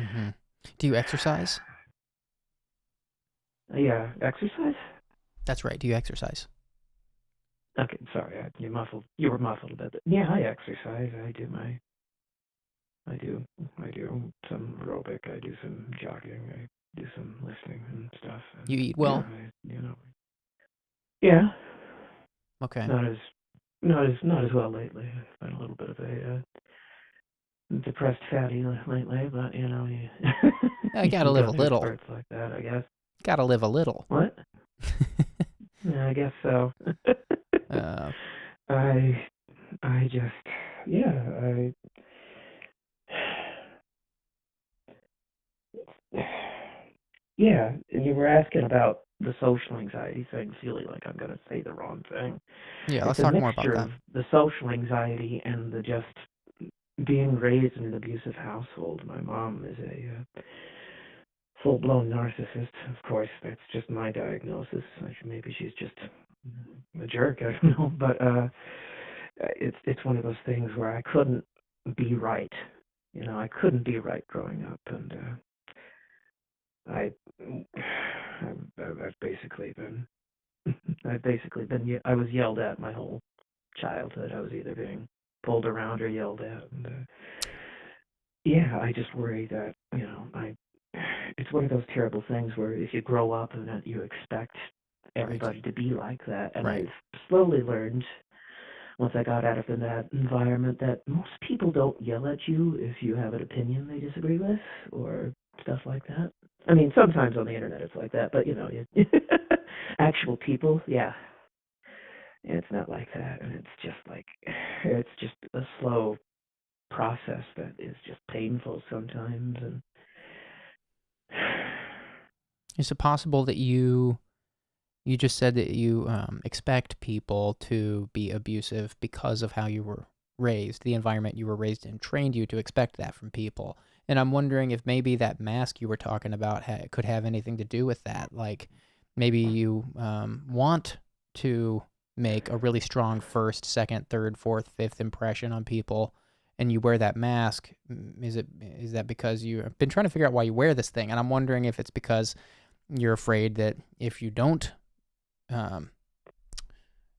Mm-hmm. Do you exercise? Yeah, exercise? That's right. Do you exercise? Okay, sorry, you were muffled a bit. Yeah, I exercise. I do some aerobic. I do some jogging. I do some lifting and stuff. And, You eat well? Yeah. Okay. Not as well lately. I've been a little bit of a depressed fatty lately, but I gotta live a little. Spurts like that, I guess. Gotta live a little. What? Yeah, I guess so. I just, yeah, and you were asking about the social anxiety thing, feeling like I'm going to say the wrong thing. Yeah, let's talk more about that. It's a mixture of the social anxiety and the just being raised in an abusive household. My mom is a full-blown narcissist. Of course, that's just my diagnosis. Maybe she's just a jerk, I don't know. But it's one of those things where I couldn't be right. I couldn't be right growing up, and I've basically been I was yelled at my whole childhood. I was either being pulled around or yelled at, and I just worry that it's one of those terrible things where if you grow up and that you expect everybody to be like that, and I've slowly learned once I got out of that environment that most people don't yell at you if you have an opinion they disagree with or stuff like that. I mean, sometimes on the internet it's like that, but actual people, it's not like that, and it's just a slow process that is just painful sometimes. And is it possible that you just said that you expect people to be abusive because of how you were raised, the environment you were raised in trained you to expect that from people? And I'm wondering if maybe that mask you were talking about could have anything to do with that. Like, maybe you want to make a really strong first, second, third, fourth, fifth impression on people, and you wear that mask. Is that because you've been trying to figure out why you wear this thing? And I'm wondering if it's because you're afraid that if you don't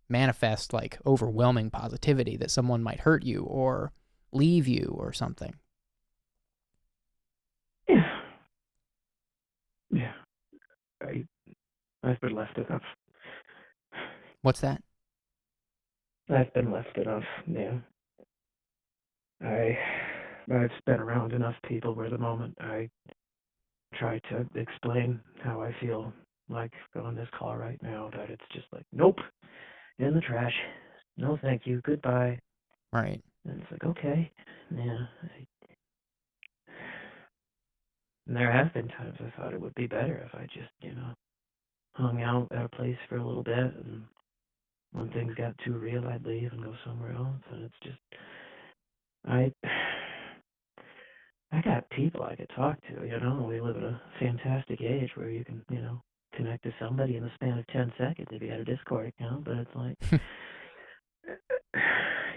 manifest like overwhelming positivity, that someone might hurt you or leave you or something. Yeah. I've been left enough. What's that? I've been left enough, yeah. I've been around enough people where the moment I try to explain how I feel, like on this call right now, that it's just like, nope, in the trash. No, thank you. Goodbye. Right. And it's like, okay, yeah. And there have been times I thought it would be better if I just, hung out at a place for a little bit, and when things got too real, I'd leave and go somewhere else. And it's just, I got people I could talk to, We live in a fantastic age where you can, connect to somebody in the span of 10 seconds if you got a Discord account, but it's like,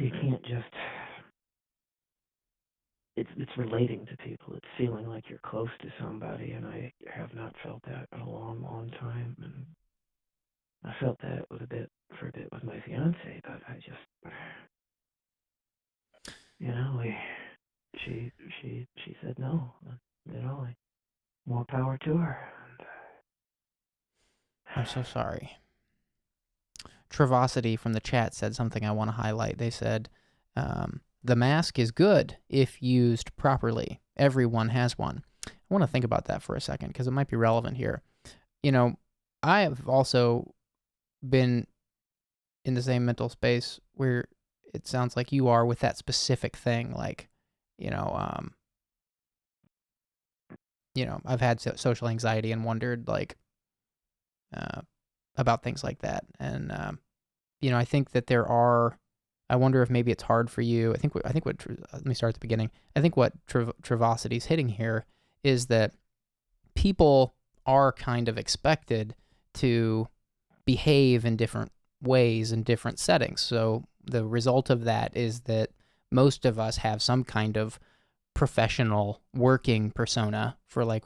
you can't just, it's relating to people. It's feeling like you're close to somebody, and I have not felt that in a long, long time. And I felt that for a bit with my fiance, but I just, she said no. More power to her. I'm so sorry. Travasity from the chat said something I want to highlight. They said, the mask is good if used properly. Everyone has one. I want to think about that for a second because it might be relevant here. I have also been in the same mental space where it sounds like you are with that specific thing. Like, I've had social anxiety and wondered like about things like that. And, I think that I wonder if maybe it's hard for you. Let me start at the beginning. I think what Travasity's hitting here is that people are kind of expected to behave in different ways in different settings. So the result of that is that most of us have some kind of professional working persona for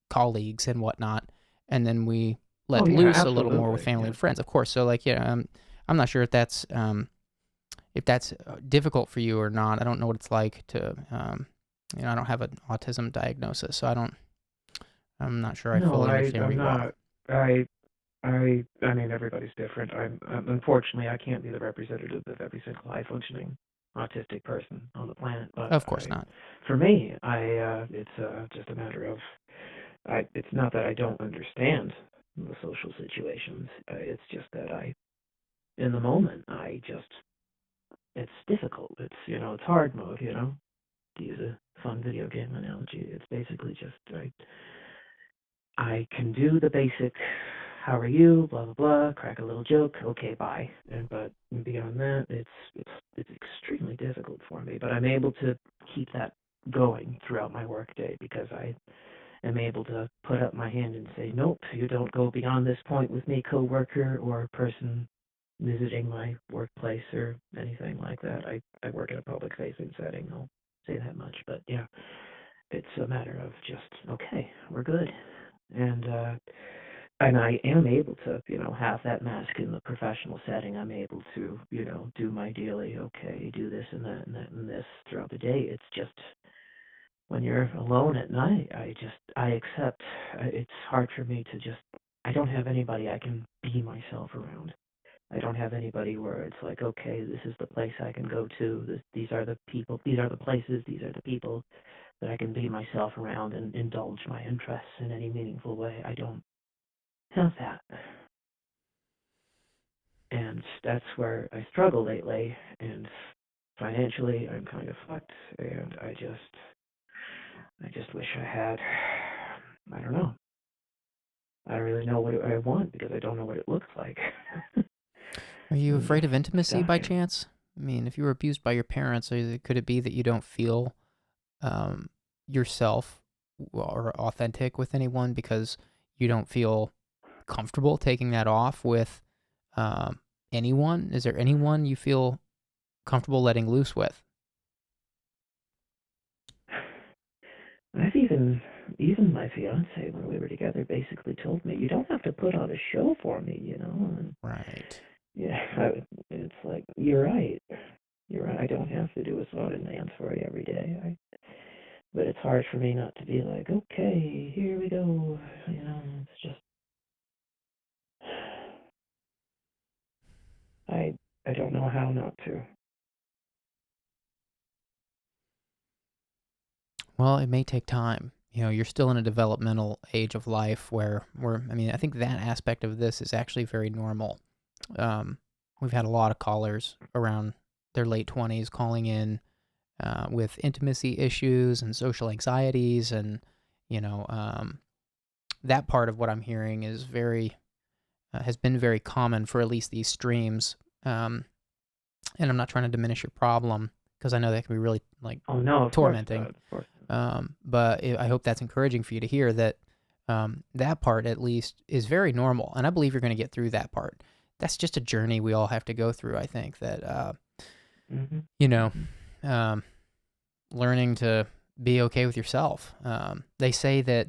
colleagues and whatnot. And then we let loose a little more with family and friends, of course. So I'm not sure if that's difficult for you or not. I don't know what it's like to, I don't have an autism diagnosis, so I'm not sure I fully understand where you are. I mean, everybody's different. Unfortunately, I can't be the representative of every single high-functioning autistic person on the planet. But of course not. For me, it's just a matter of, it's not that I don't understand the social situations. It's just that in the moment, it's difficult. It's hard mode, to use a fun video game analogy. It's basically just, I can do the basic, how are you, blah, blah, blah, crack a little joke, okay, bye. But beyond that, it's extremely difficult for me. But I'm able to keep that going throughout my workday because I am able to put up my hand and say, nope, you don't go beyond this point with me, coworker or person visiting my workplace or anything like that. I work in a public-facing setting, I'll say that much. But yeah, it's a matter of just, okay, we're good. And I am able to, have that mask in the professional setting. I'm able to, do my daily, okay, do this and that and that and this throughout the day. It's just when you're alone at night, I accept, it's hard for me to just, I don't have anybody I can be myself around. I don't have anybody where it's like, okay, this is the place I can go to. These are the people, these are the places, these are the people that I can be myself around and indulge my interests in any meaningful way. I don't have that. And that's where I struggle lately. And financially, I'm kind of fucked. And I just wish I had, I don't know. I don't really know what I want because I don't know what it looks like. Are you afraid of intimacy by chance? I mean, if you were abused by your parents, could it be that you don't feel yourself or authentic with anyone because you don't feel comfortable taking that off with anyone? Is there anyone you feel comfortable letting loose with? I've even my fiance, when we were together, basically told me, you don't have to put on a show for me, And, right. Yeah, it's like, you're right. I don't have to do a song and dance for you every day. But it's hard for me not to be like, okay, here we go. It's just, I don't know how not to. Well, it may take time. You're still in a developmental age of life where I think that aspect of this is actually very normal. We've had a lot of callers around their late 20s calling in with intimacy issues and social anxieties, and that part of what I'm hearing is has been very common for at least these streams. And I'm not trying to diminish your problem because I know that can be really tormenting. Of course. But I hope that's encouraging for you to hear that that part at least is very normal, and I believe you're going to get through that part. That's just a journey we all have to go through. I think that learning to be okay with yourself. They say that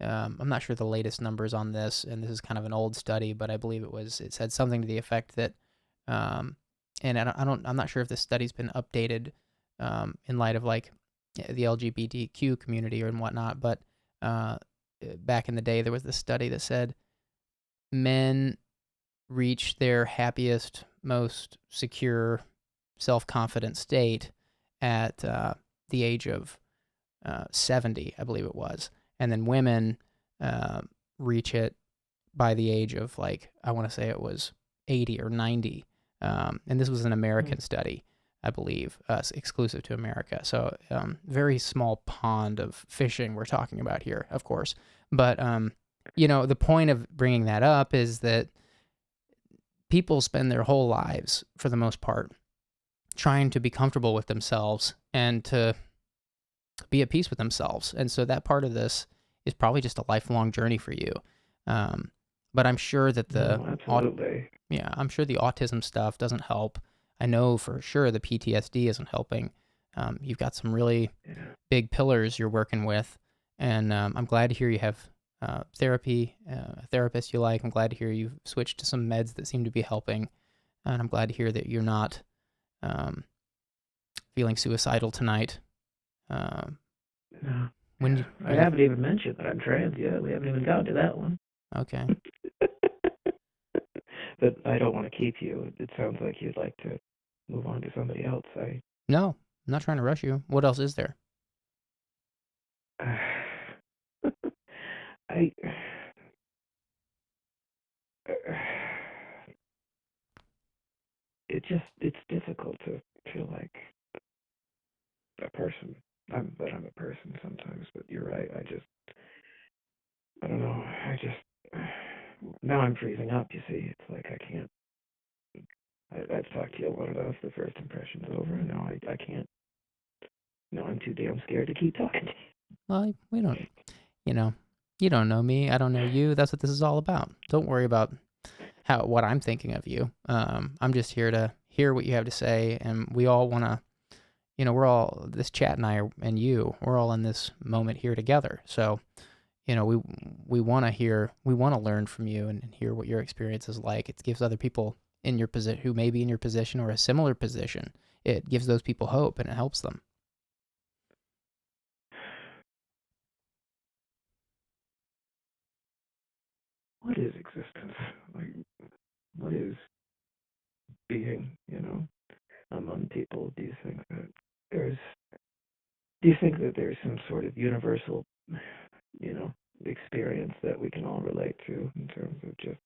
I'm not sure the latest numbers on this, and this is kind of an old study, but I believe it said something to the effect that, and I'm not sure if this study's been updated in light of like the LGBTQ community and whatnot, but back in the day there was this study that said men reach their happiest, most secure, self-confident state at the age of 70, I believe it was. And then women reach it by the age of, like, I want to say it was 80 or 90. And this was an American study, I believe, exclusive to America. So very small pond of fishing we're talking about here, of course. But, the point of bringing that up is that people spend their whole lives, for the most part, trying to be comfortable with themselves and to be at peace with themselves. And so that part of this is probably just a lifelong journey for you. But I'm sure that I'm sure the autism stuff doesn't help. I know for sure the PTSD isn't helping. You've got some really big pillars you're working with, and I'm glad to hear you have therapy, a therapist you like. I'm glad to hear you've switched to some meds that seem to be helping, and I'm glad to hear that you're not feeling suicidal tonight. No. I haven't even mentioned that I'm trans yet. We haven't even gotten to that one. Okay. But I don't want to keep you. It sounds like you'd like to move on to somebody else. No, I'm not trying to rush you. What else is there? It's difficult to feel like a person. I'm a person sometimes, but you're right. I don't know. Now I'm freezing up, you see. It's like I can't. I've talked to you long enough. The first impression's over, and now I can't. No, I'm too damn scared to keep talking to you. Well, we don't, you don't know me. I don't know you. That's what this is all about. Don't worry about what I'm thinking of you. I'm just here to hear what you have to say, and we all want to, this chat and I and you, we're all in this moment here together. So, we want to learn from you and hear what your experience is like. It gives other people in your position, who may be in your position or a similar position, it gives those people hope and it helps them. What is existence? Like, what is being, among people? Do you think that there's some sort of universal, experience that we can all relate to in terms of just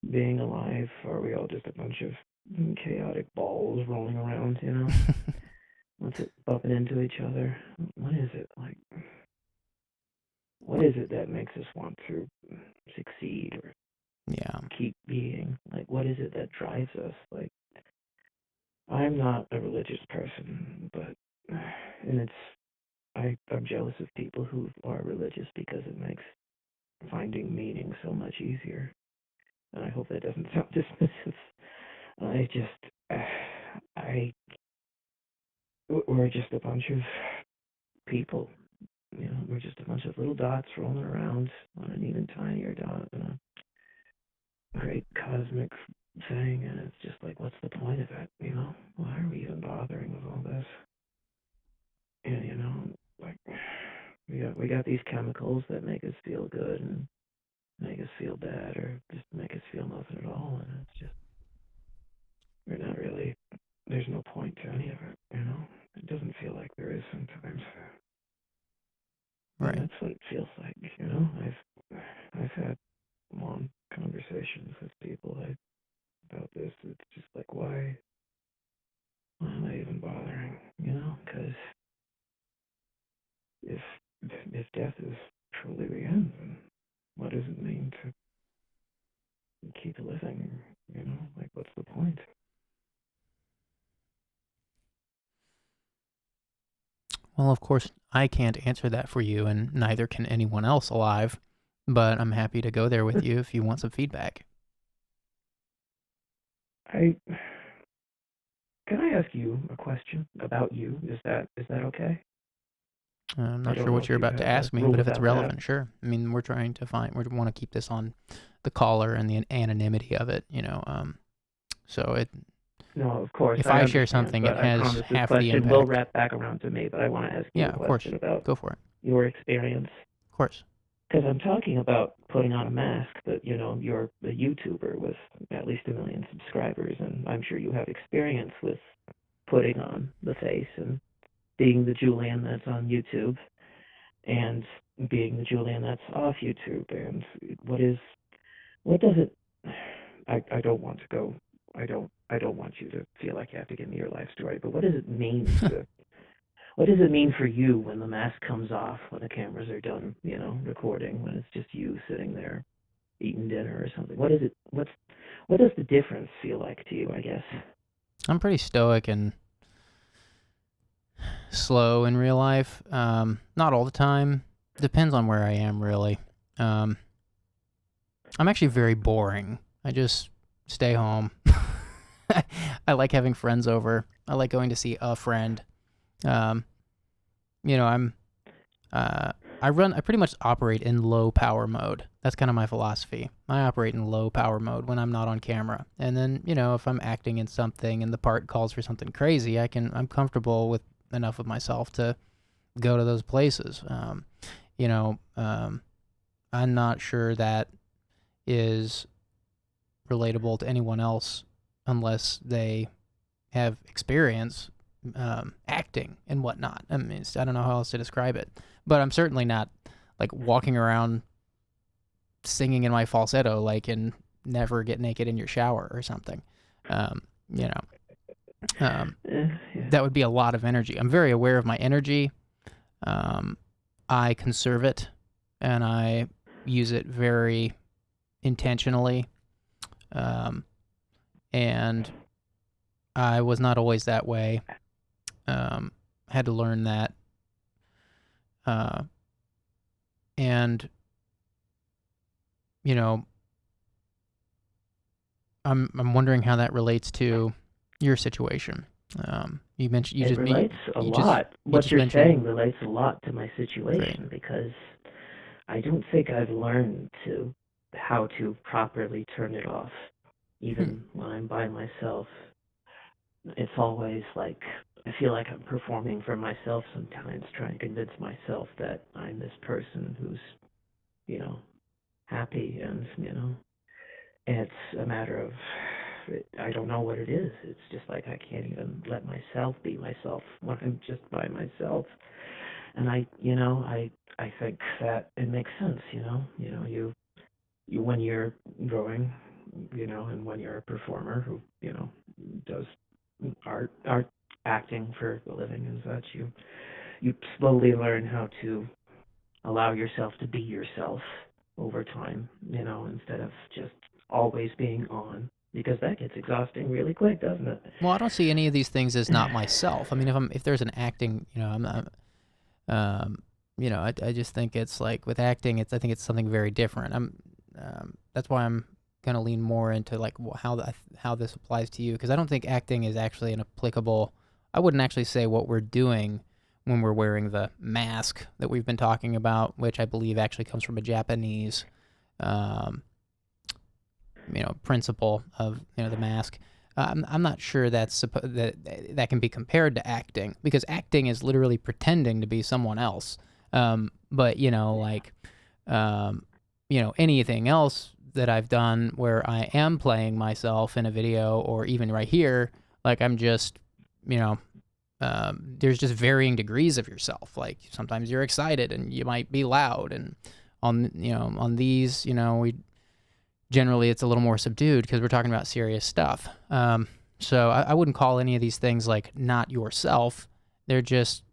being alive? Or are we all just a bunch of chaotic balls rolling around, What's it bumping into each other? What is it like? What is it that makes us want to succeed or keep being? Like, what is it that drives us? Like, I'm not a religious person, but I'm jealous of people who are religious because it makes finding meaning so much easier. And I hope that doesn't sound dismissive. We're just a bunch of people. We're just a bunch of little dots rolling around on an even tinier dot in a great cosmic thing, and it's just like, what's the point of it? Why are we even bothering with all this? And like, we got these chemicals that make us feel good and make us feel bad, or just make us feel nothing at all, and it's just, we're not really. There's no point to any of it. It doesn't feel like there is sometimes. Right. And that's what it feels like. I've had long conversations with people about this. It's just like, why am I even bothering? Because if death is truly the end, then what does it mean to keep living? Like, what's the point? Well, of course, I can't answer that for you, and neither can anyone else alive, but I'm happy to go there with you if you want some feedback. Can I ask you a question about you? Is that okay? I'm not sure what you're about to ask me, but if it's relevant, sure. I mean, we want to keep this on the caller and the anonymity of it, so it. No, of course. If I share something, it has half the impact. Will wrap back around to me, but I want to ask you a question about Go for it. Your experience. Of course. because I'm talking about putting on a mask, but you're a YouTuber with at least 1 million subscribers, and I'm sure you have experience with putting on the face and being the Julian that's on YouTube and being the Julian that's off YouTube. And what does it? I don't want to go. I don't want you to feel like you have to give me your life story. But what does it mean to? What does it mean for you when the mask comes off, when the cameras are done, recording, when it's just you sitting there eating dinner or something? What is it? What does the difference feel like to you? I guess I'm pretty stoic and slow in real life. Not all the time. Depends on where I am, really. I'm actually very boring. I just stay home. I like having friends over. I like going to see a friend. I pretty much operate in low power mode. That's kind of my philosophy. I operate in low power mode when I'm not on camera. And then, if I'm acting in something and the part calls for something crazy, I'm comfortable with enough of myself to go to those places. I'm not sure that is relatable to anyone else unless they have experience acting and whatnot. I mean, I don't know how else to describe it, but I'm certainly not like walking around singing in my falsetto and never get naked in your shower or something. Yeah. That would be a lot of energy. I'm very aware of my energy. I conserve it and I use it very intentionally. And I was not always that way. Had to learn that. And I'm wondering how that relates to your situation. You mentioned it relates a lot. What you're saying relates a lot to my situation. Great. Because I don't think I've learned how to properly turn it off, even when I'm by myself. It's always like I feel like I'm performing for myself sometimes, trying to convince myself that I'm this person who's, happy, and it's a matter of I don't know what it is. It's just like I can't even let myself be myself when I'm just by myself. And I think that it makes sense, you when you're growing, and when you're a performer who, does art acting for a living and such, you slowly learn how to allow yourself to be yourself over time, instead of just always being on, because that gets exhausting really quick, doesn't it? Well, I don't see any of these things as not myself. I mean, if there's an acting, I'm not, I just think it's like with acting, I think it's something very different. That's why I'm going to lean more into like how this applies to you, because I don't think acting is actually an applicable. I wouldn't actually say what we're doing when we're wearing the mask that we've been talking about, which I believe actually comes from a Japanese, principle of the mask. I'm not sure that can be compared to acting, because acting is literally pretending to be someone else. But anything else that I've done where I am playing myself in a video, or even right here, like I'm just, there's just varying degrees of yourself. Like sometimes you're excited and you might be loud, and on these, generally it's a little more subdued because we're talking about serious stuff. So I wouldn't call any of these things like not yourself. They're just,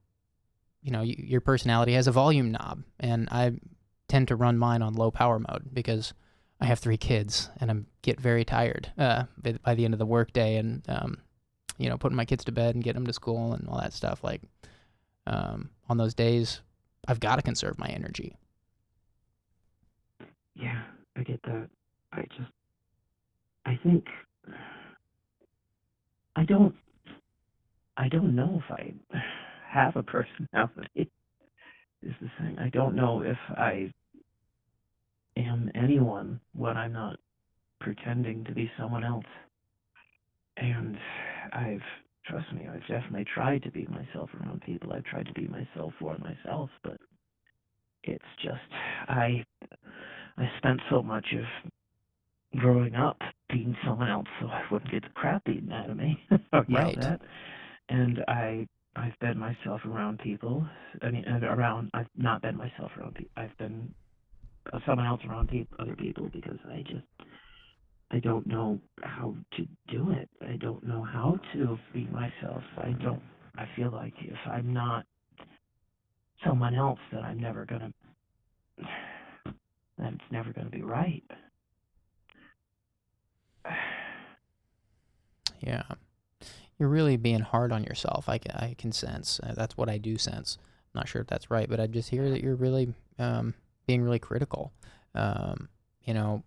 your personality has a volume knob, and I tend to run mine on low power mode because I have 3 kids and I get very tired by the end of the workday, and putting my kids to bed and getting them to school and all that stuff. Like on those days, I've got to conserve my energy. Yeah, I get that. I think I don't know if I have a personality. Is the thing. I don't know if I am anyone when I'm not pretending to be someone else. And trust me, I've definitely tried to be myself around people. I've tried to be myself for myself, but it's just I spent so much of growing up being someone else so I wouldn't get the crap beaten out of me or yelled Right. at. And I've been myself around people. I've not been myself around people. I've been someone else around other people because I don't know how to do it. I don't know how to be myself. I feel like if I'm not someone else, that it's never gonna be right. Yeah. You're really being hard on yourself. I can sense. That's what I do sense. I'm not sure if that's right, but I just hear that you're really being really critical. You know,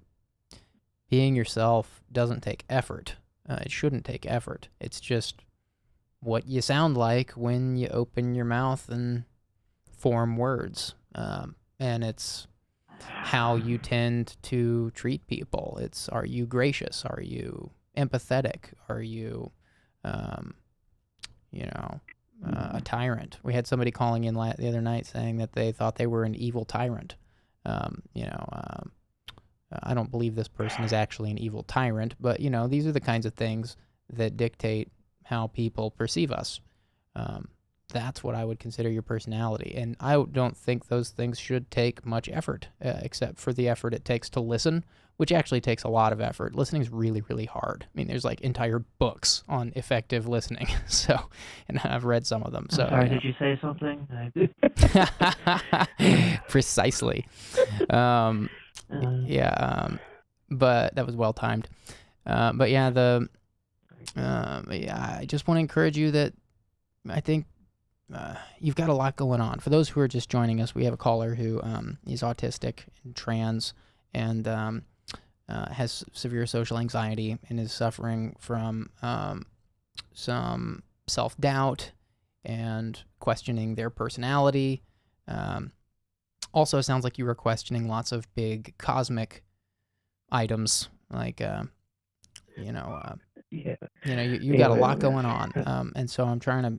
being yourself doesn't take effort. It shouldn't take effort. It's just what you sound like when you open your mouth and form words. And it's how you tend to treat people. It's, are you gracious? Are you empathetic? Are you, a tyrant? We had somebody calling in the other night saying that they thought they were an evil tyrant. I don't believe this person is actually an evil tyrant, but, these are the kinds of things that dictate how people perceive us. That's what I would consider your personality. And I don't think those things should take much effort, except for the effort it takes to listen, which actually takes a lot of effort. Listening is really, really hard. I mean, there's like entire books on effective listening. And I've read some of them. So, sorry, did you say something? Precisely. But that was well timed. I just want to encourage you that I think you've got a lot going on. For those who are just joining us, we have a caller who is autistic and trans and has severe social anxiety and is suffering from some self-doubt and questioning their personality. Also, it sounds like you were questioning lots of big cosmic items, like, you got a lot going on. And so I'm trying to,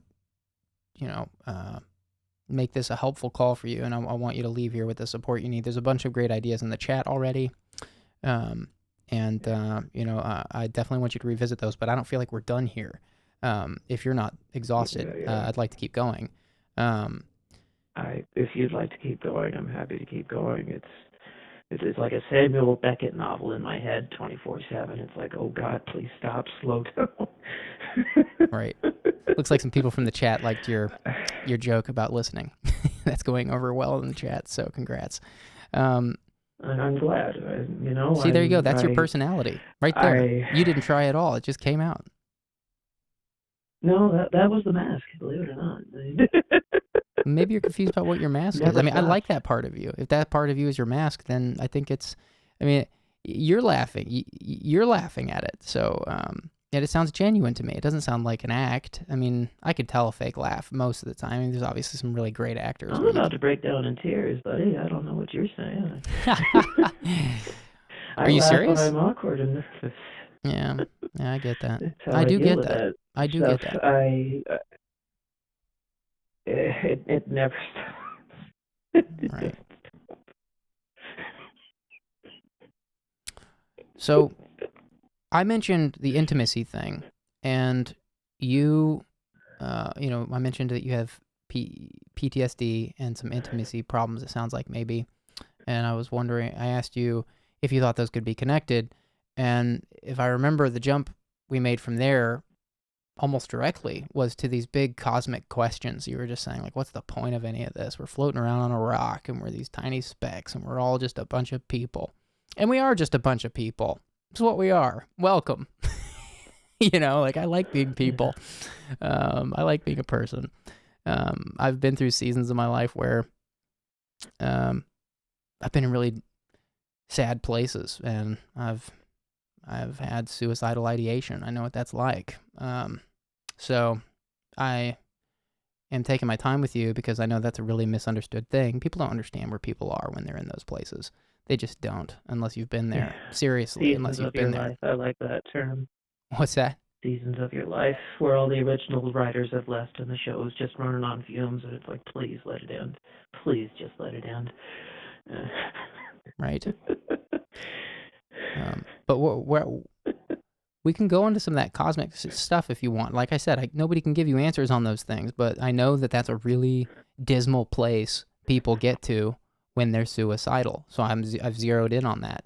make this a helpful call for you, and I want you to leave here with the support you need. There's a bunch of great ideas in the chat already, I definitely want you to revisit those, but I don't feel like we're done here. If you're not exhausted, I'd like to keep going. If you'd like to keep going, I'm happy to keep going. It's like a Samuel Beckett novel in my head 24/7. It's like, oh God, please stop, slow down. Right. Looks like some people from the chat liked your joke about listening. That's going over well in the chat, so congrats. And I'm glad, See, there you go. That's your personality right there. You didn't try at all. It just came out. No, that was the mask, believe it or not. Maybe you're confused about what your mask is. I mean, I like that part of you. If that part of you is your mask, then I think you're laughing. You're laughing at it. So, it sounds genuine to me. It doesn't sound like an act. I mean, I could tell a fake laugh most of the time. I mean, there's obviously some really great actors. I'm about to break down in tears, buddy. I don't know what you're saying. Are you serious? I'm awkward and nervous. Yeah, I get that. I do get that. I do get that. It never stops. Right. So, I mentioned the intimacy thing, and I mentioned that you have PTSD and some intimacy problems, it sounds like maybe, and I asked you if you thought those could be connected, and if I remember, the jump we made from there almost directly was to these big cosmic questions. You were just saying, like, what's the point of any of this? We're floating around on a rock, and we're these tiny specks, and we're all just a bunch of people. And we are just a bunch of people. It's what we are. Welcome. I like being people. I like being a person. I've been through seasons of my life where I've been in really sad places, and I've had suicidal ideation. I know what that's like. So I am taking my time with you because I know that's a really misunderstood thing. People don't understand where people are when they're in those places. They just don't, unless you've been there. Seriously, unless you've been there. I like that term. What's that? seasons of your life where all the original writers have left and the show is just running on fumes, and it's like, please let it end. Please just let it end. Right. But we can go into some of that cosmic stuff if you want. Like I said, nobody can give you answers on those things, but I know that that's a really dismal place people get to when they're suicidal. So I've zeroed in on that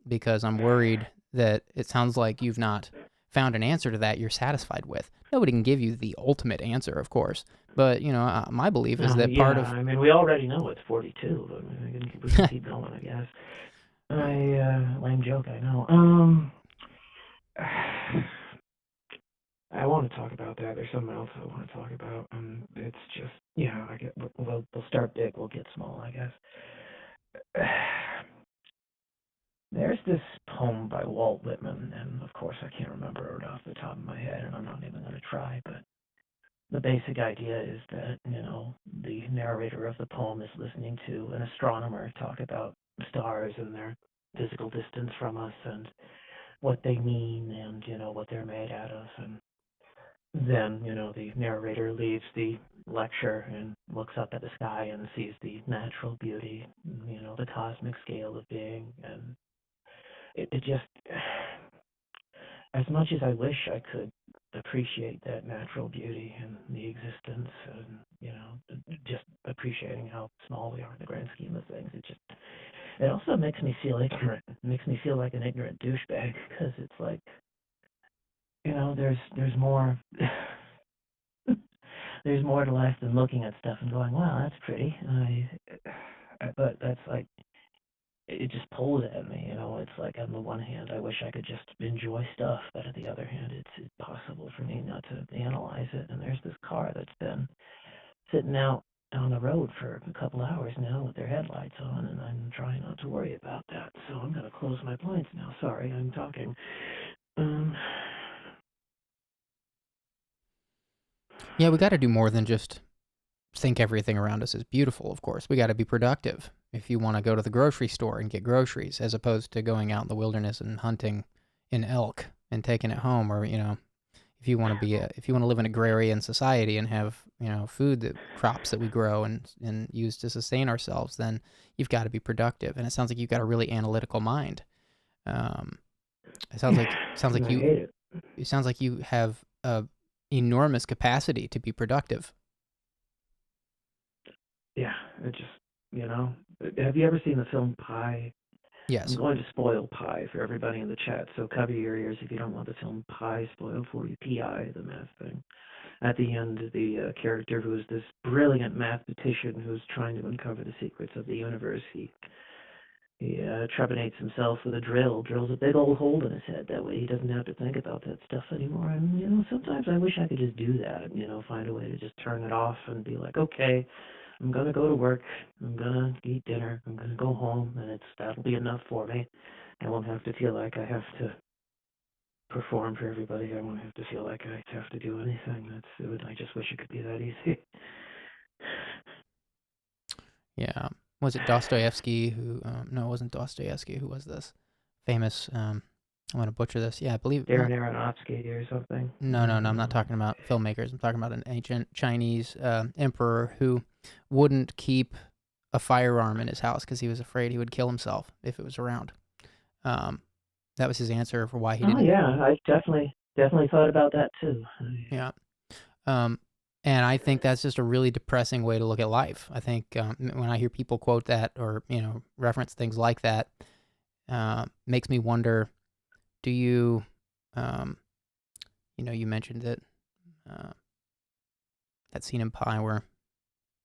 because I'm worried that it sounds like you've not found an answer to that you're satisfied with. Nobody can give you the ultimate answer, of course, but my belief is that part of... I mean, we already know it's 42, but we can keep going, I guess. Lame joke, I know. I want to talk about that. There's something else I want to talk about. It's just, we'll start big, we'll get small, I guess. There's this poem by Walt Whitman, and of course I can't remember it off the top of my head, and I'm not even going to try, but the basic idea is that, the narrator of the poem is listening to an astronomer talk about stars and their physical distance from us and what they mean and, what they're made out of. And then, the narrator leaves the lecture and looks up at the sky and sees the natural beauty, the cosmic scale of being. And it just, as much as I wish I could appreciate that natural beauty and the existence and, just appreciating how small we are in the grand scheme of things, it also makes me feel ignorant. It makes me feel like an ignorant douchebag because it's like, there's more there's more to life than looking at stuff and going, wow, that's pretty. But that's like, it just pulls at me, It's like, on the one hand, I wish I could just enjoy stuff, but on the other hand, it's impossible for me not to analyze it. And there's this car that's been sitting out on the road for a couple hours now with their headlights on, and I'm trying not to worry about that. So I'm going to close my blinds now. Sorry, I'm talking. Yeah, we got to do more than just think everything around us is beautiful, of course. We got to be productive. If you want to go to the grocery store and get groceries, as opposed to going out in the wilderness and hunting an elk and taking it home, or, if you want to live in agrarian society and have, crops that we grow and use to sustain ourselves, then you've got to be productive. And it sounds like you've got a really analytical mind. It sounds like you have a enormous capacity to be productive. Yeah, it just, have you ever seen the film Pi? Yes. I'm going to spoil Pi for everybody in the chat, so cover your ears if you don't want the film Pi spoiled for you. Pi, the math thing. At the end, the character who is this brilliant mathematician who's trying to uncover the secrets of the universe, he trepanates himself with a drill, drills a big old hole in his head. That way he doesn't have to think about that stuff anymore. And, sometimes I wish I could just do that, find a way to just turn it off and be like, okay, I'm going to go to work, I'm going to eat dinner, I'm going to go home, and that'll be enough for me. I won't have to feel like I have to perform for everybody. I won't have to feel like I have to do anything. I just wish it could be that easy. Yeah. Was it Dostoevsky who... no, it wasn't Dostoevsky. Who was this? Famous... I'm going to butcher this. Yeah, I believe... Darren Aronofsky or something. No, I'm not talking about filmmakers. I'm talking about an ancient Chinese emperor who wouldn't keep a firearm in his house because he was afraid he would kill himself if it was around. That was his answer for why he didn't... Oh, yeah, I definitely thought about that, too. Yeah. And I think that's just a really depressing way to look at life. I think when I hear people quote that or, reference things like that, makes me wonder, do you, you mentioned that, that scene in Pi where a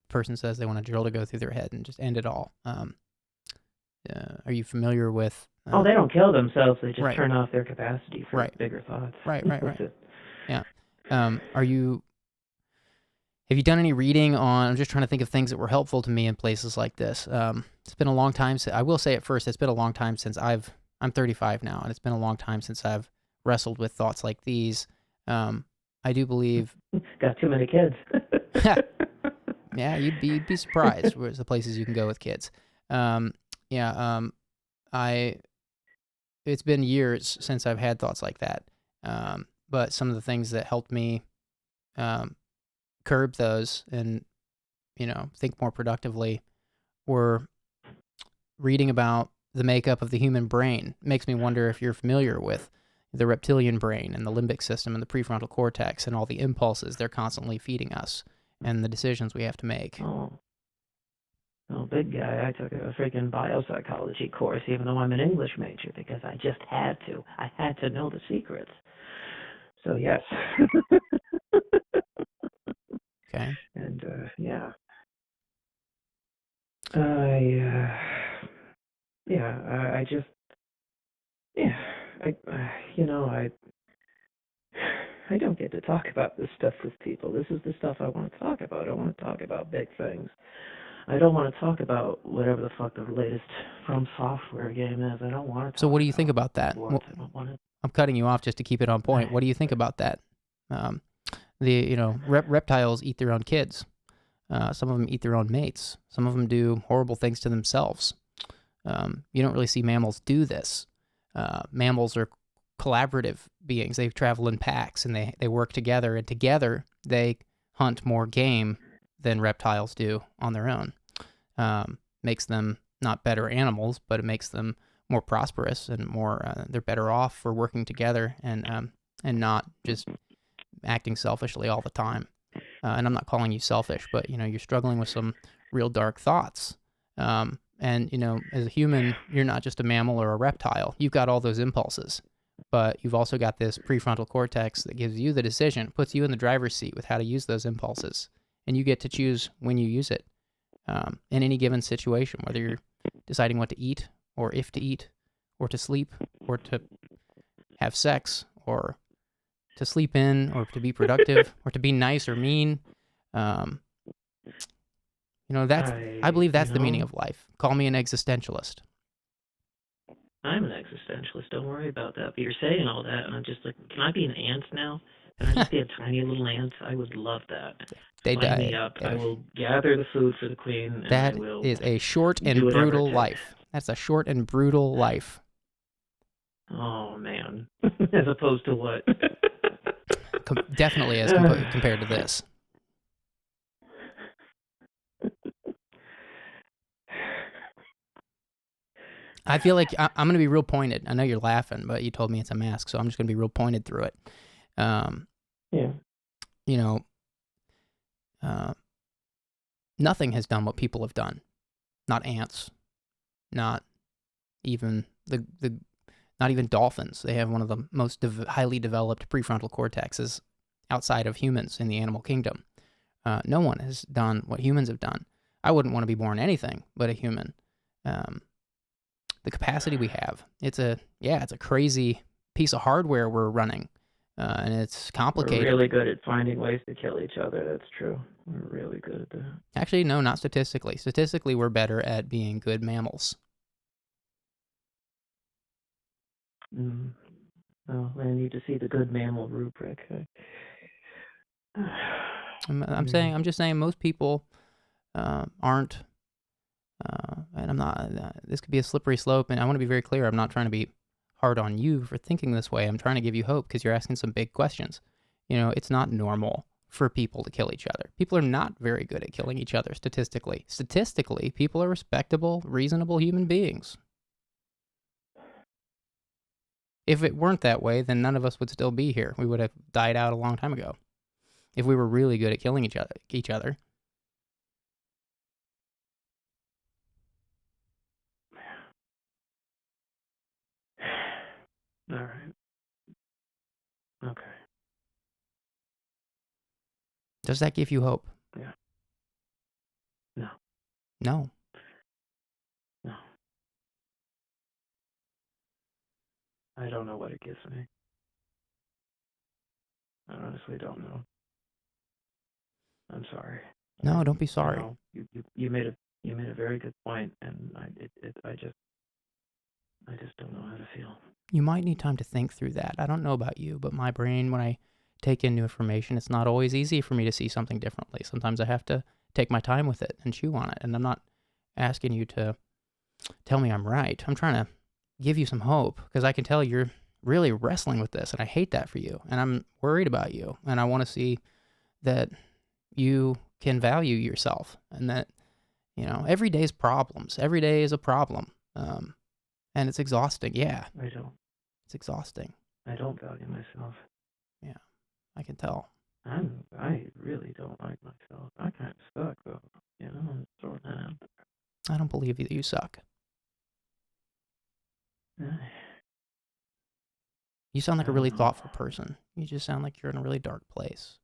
person says they want a drill to go through their head and just end it all. Are you familiar with... they don't kill themselves. They just right. turn off their capacity for right. bigger thoughts. Right. Yeah. Have you done any reading on... I'm just trying to think of things that were helpful to me in places like this. It's been a long time. I will say at first, it's been a long time since I'm 35 now, and it's been a long time since I've wrestled with thoughts like these. I do believe... Got too many kids. Yeah, you'd be surprised where's the places you can go with kids. It's been years since I've had thoughts like that. but some of the things that helped me curb those and, think more productively were reading about the makeup of the human brain. It makes me wonder if you're familiar with the reptilian brain and the limbic system and the prefrontal cortex and all the impulses they're constantly feeding us and the decisions we have to make. Oh, big guy. I took a freaking biopsychology course, even though I'm an English major, because I just had to. I had to know the secrets. So, yes. Okay. And, yeah. I just, yeah, I don't get to talk about this stuff with people. This is the stuff I want to talk about. I want to talk about big things. I don't want to talk about whatever the fuck the latest From Software game is. I don't want to talk So what do you think about that? sports. I don't want to. I'm cutting you off just to keep it on point. What do you think about that? Reptiles eat their own kids. Some of them eat their own mates. Some of them do horrible things to themselves. You don't really see mammals do this. Mammals are collaborative beings. They travel in packs and they work together, and together they hunt more game than reptiles do on their own. Makes them not better animals, but it makes them more prosperous and more. They're better off for working together and not just acting selfishly all the time. And I'm not calling you selfish, but you're struggling with some real dark thoughts. And as a human, you're not just a mammal or a reptile. You've got all those impulses, but you've also got this prefrontal cortex that gives you the decision, puts you in the driver's seat with how to use those impulses, and you get to choose when you use it in any given situation, whether you're deciding what to eat or if to eat or to sleep or to have sex or to sleep in or to be productive or to be nice or mean. I believe that's the meaning of life. Call me an existentialist. I'm an existentialist. Don't worry about that. But you're saying all that, and I'm just like, can I be an ant now? Can I just be a tiny little ant? I would love that. They Line die. me up. I will gather the food for the queen. And That I will is a short and do whatever it brutal takes. life. That's a short and brutal life. Oh, man. As opposed to what? Definitely as compared to this. I feel like I'm going to be real pointed. I know you're laughing, but you told me it's a mask, so I'm just going to be real pointed through it. Yeah. Nothing has done what people have done. Not ants. Not even not even dolphins. They have one of the most highly developed prefrontal cortexes outside of humans in the animal kingdom. No one has done what humans have done. I wouldn't want to be born anything but a human. The capacity we have, it's a crazy piece of hardware we're running, and it's complicated. We're really good at finding ways to kill each other. That's true. We're really good at that. Actually, no, not statistically. Statistically, we're better at being good mammals. Well, I need to see the good mammal rubric. I'm just saying most people aren't, and I'm not, this could be a slippery slope, and I want to be very clear, I'm not trying to be hard on you for thinking this way. I'm trying to give you hope because you're asking some big questions. It's not normal for people to kill each other. People are not very good at killing each other statistically. Statistically, people are respectable, reasonable human beings. If it weren't that way, then none of us would still be here. We would have died out a long time ago. If we were really good at killing each other. All right. Okay. Does that give you hope? Yeah. No. No. No. I don't know what it gives me. I honestly don't know. I'm sorry. No, don't be sorry. You made a very good point, and I just don't know how to feel. You might need time to think through that. I don't know about you, but my brain, when I take in new information, it's not always easy for me to see something differently. Sometimes I have to take my time with it and chew on it, and I'm not asking you to tell me I'm right. I'm trying to give you some hope, because I can tell you're really wrestling with this, and I hate that for you, and I'm worried about you, and I want to see that you can value yourself, and that, every day is problems. Every day is a problem, and it's exhausting. Yeah, I don't. it's exhausting. I don't value myself. Yeah, I can tell. I really don't like myself. I kind of suck, though. I'm throwing that out I don't believe that you suck. there. You sound like a I really don't know. thoughtful person. You just sound like you're in a really dark place.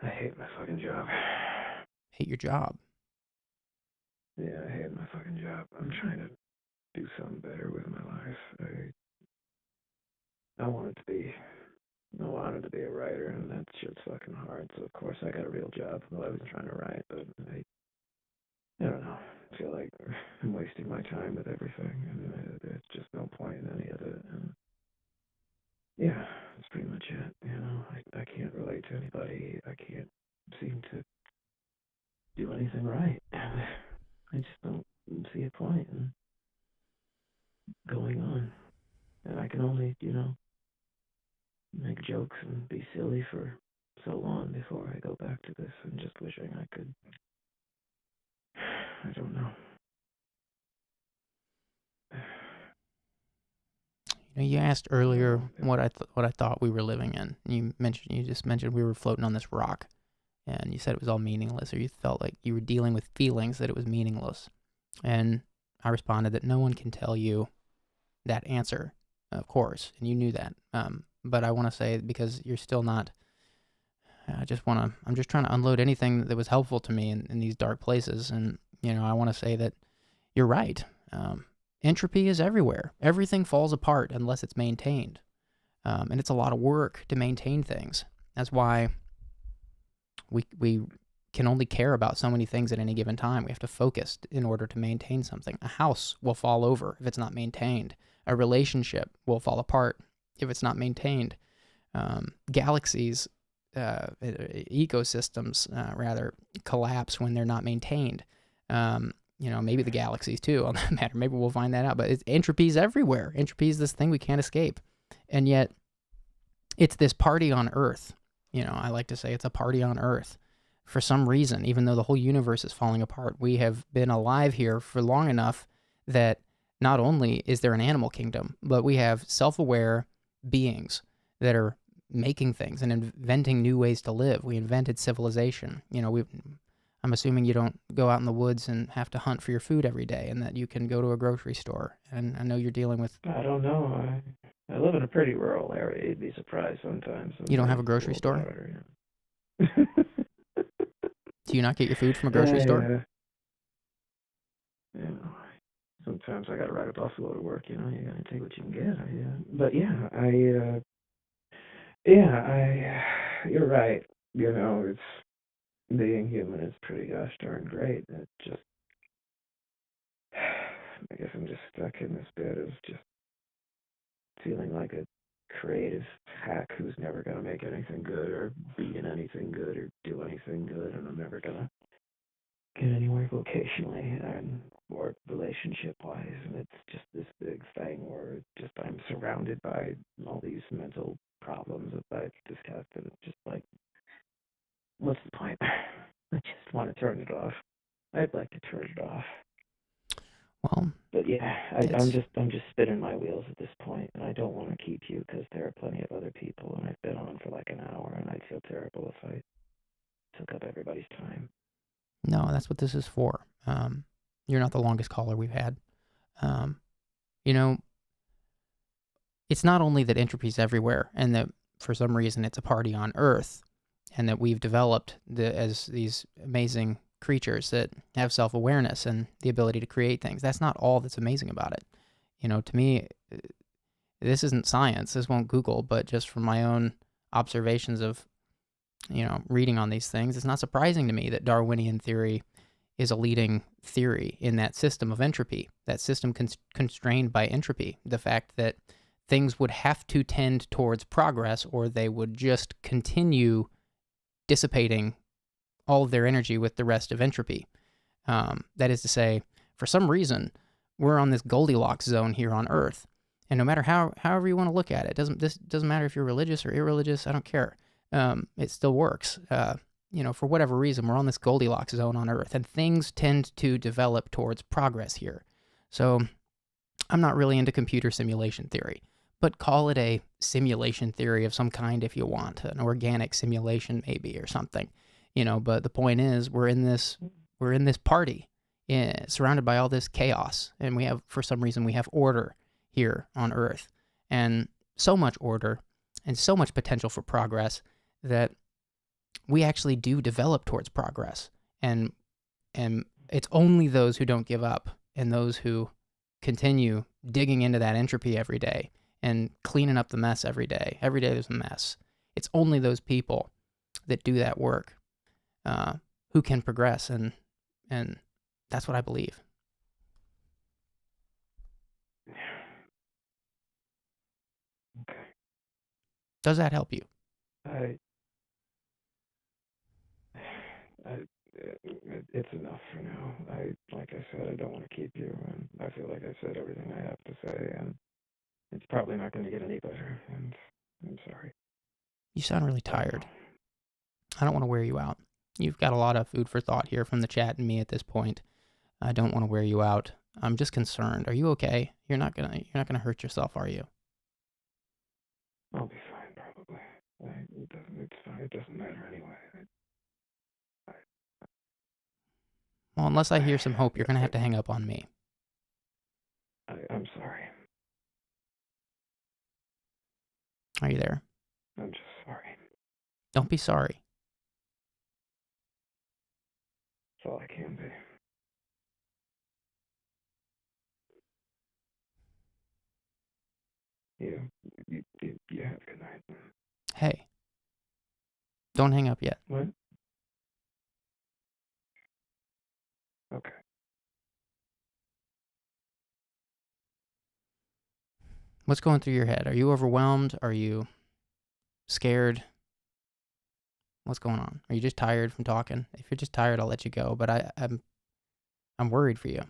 I hate my fucking job. Hate your job. Yeah, I hate my fucking job. I'm trying to do something better with my life. I wanted to be a writer, and that shit's fucking hard. So of course I got a real job while I was trying to write, but I don't know. I feel like I'm wasting my time with everything, and there's just no point in any of it. And yeah, that's pretty much it. I can't relate to anybody. I can't seem to do anything right. I just don't see a point in going on. And I can only, make jokes and be silly for so long before I go back to this, and just wishing I could. I don't know. You asked earlier what I thought we were living in. You just mentioned we were floating on this rock, and you said it was all meaningless, or you felt like you were dealing with feelings that it was meaningless. And I responded that no one can tell you that answer, of course, and you knew that. But I want to say, because you're still not. I'm just trying to unload anything that was helpful to me in these dark places, and I want to say that you're right. Entropy is everywhere. Everything falls apart unless it's maintained. And it's a lot of work to maintain things. That's why we can only care about so many things at any given time. We have to focus in order to maintain something. A house will fall over if it's not maintained. A relationship will fall apart if it's not maintained. Galaxies, ecosystems, rather, collapse when they're not maintained. Maybe the galaxies too, on that matter. Maybe we'll find that out. But entropy is everywhere. Entropy is this thing we can't escape. And yet, it's this party on Earth. I like to say it's a party on Earth. For some reason, even though the whole universe is falling apart, we have been alive here for long enough that not only is there an animal kingdom, but we have self-aware beings that are making things and inventing new ways to live. We invented civilization. I'm assuming you don't go out in the woods and have to hunt for your food every day, and that you can go to a grocery store. And I know you're dealing with... I don't know. I live in a pretty rural area. You'd be surprised sometimes. You don't have a grocery store? Do you not get your food from a grocery store? Sometimes I gotta ride a buffalo to work. You gotta take what you can get. But you're right. It's being human is pretty gosh darn great. It just, I guess I'm just stuck in this bit of just feeling like a creative hack who's never gonna make anything good or be in anything good or do anything good, and I'm never gonna get anywhere vocationally or relationship wise, and it's just this big thing where I'm surrounded by all these mental problems that I've discussed, and it's just like, what's the point? I just want to turn it off. I'd like to turn it off. Well, but yeah, I'm just spinning my wheels at this point, and I don't want to keep you because there are plenty of other people, and I've been on for like an hour, and I'd feel terrible if I took up everybody's time. No, that's what this is for. You're not the longest caller we've had. It's not only that entropy is everywhere, and that for some reason it's a party on Earth, and that we've developed as these amazing creatures that have self-awareness and the ability to create things. That's not all that's amazing about it. To me, this isn't science. This won't Google, but just from my own observations of, reading on these things, it's not surprising to me that Darwinian theory is a leading theory in that system of entropy, that system constrained by entropy, the fact that things would have to tend towards progress or they would just continue dissipating all of their energy with the rest of entropy. That is to say, for some reason, we're on this Goldilocks zone here on Earth. And no matter however you want to look at it, doesn't matter if you're religious or irreligious, I don't care. It still works. For whatever reason, we're on this Goldilocks zone on Earth, and things tend to develop towards progress here. So I'm not really into computer simulation theory, but call it a simulation theory of some kind if you want, an organic simulation maybe or something. But the point is, we're in this party, surrounded by all this chaos, and for some reason we have order here on Earth, and so much order and so much potential for progress that we actually do develop towards progress. And it's only those who don't give up and those who continue digging into that entropy every day and cleaning up the mess every day. Every day there's a mess. It's only those people that do that work who can progress, and that's what I believe. Okay. Does that help you? It's enough for now. Like I said, I don't want to keep you, and I feel like I said everything I have to say, and it's probably not going to get any better, and I'm sorry. You sound really tired. I don't want to wear you out. You've got a lot of food for thought here from the chat and me at this point. I don't want to wear you out. I'm just concerned. Are you okay? You're not gonna hurt yourself, are you? I'll be fine, probably. It's fine. It doesn't matter anyway. Well, unless I hear some hope, you're gonna have to hang up on me. I'm sorry. Are you there? I'm just sorry. Don't be sorry. That's all I can be. You have a good night. Hey. Don't hang up yet. What? Okay. What's going through your head? Are you overwhelmed? Are you scared? What's going on? Are you just tired from talking? If you're just tired, I'll let you go. But I'm worried for you.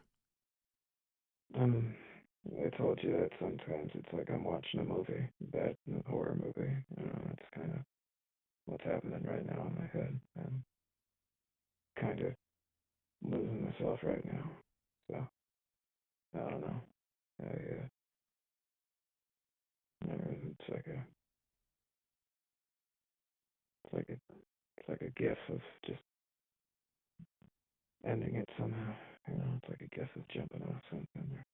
I told you that sometimes it's like I'm watching a movie, a horror movie. That's kind of what's happening right now in my head. I'm kind of losing myself right now. So I don't know. It's like a gif of just ending it somehow. It's like a gif of jumping off something or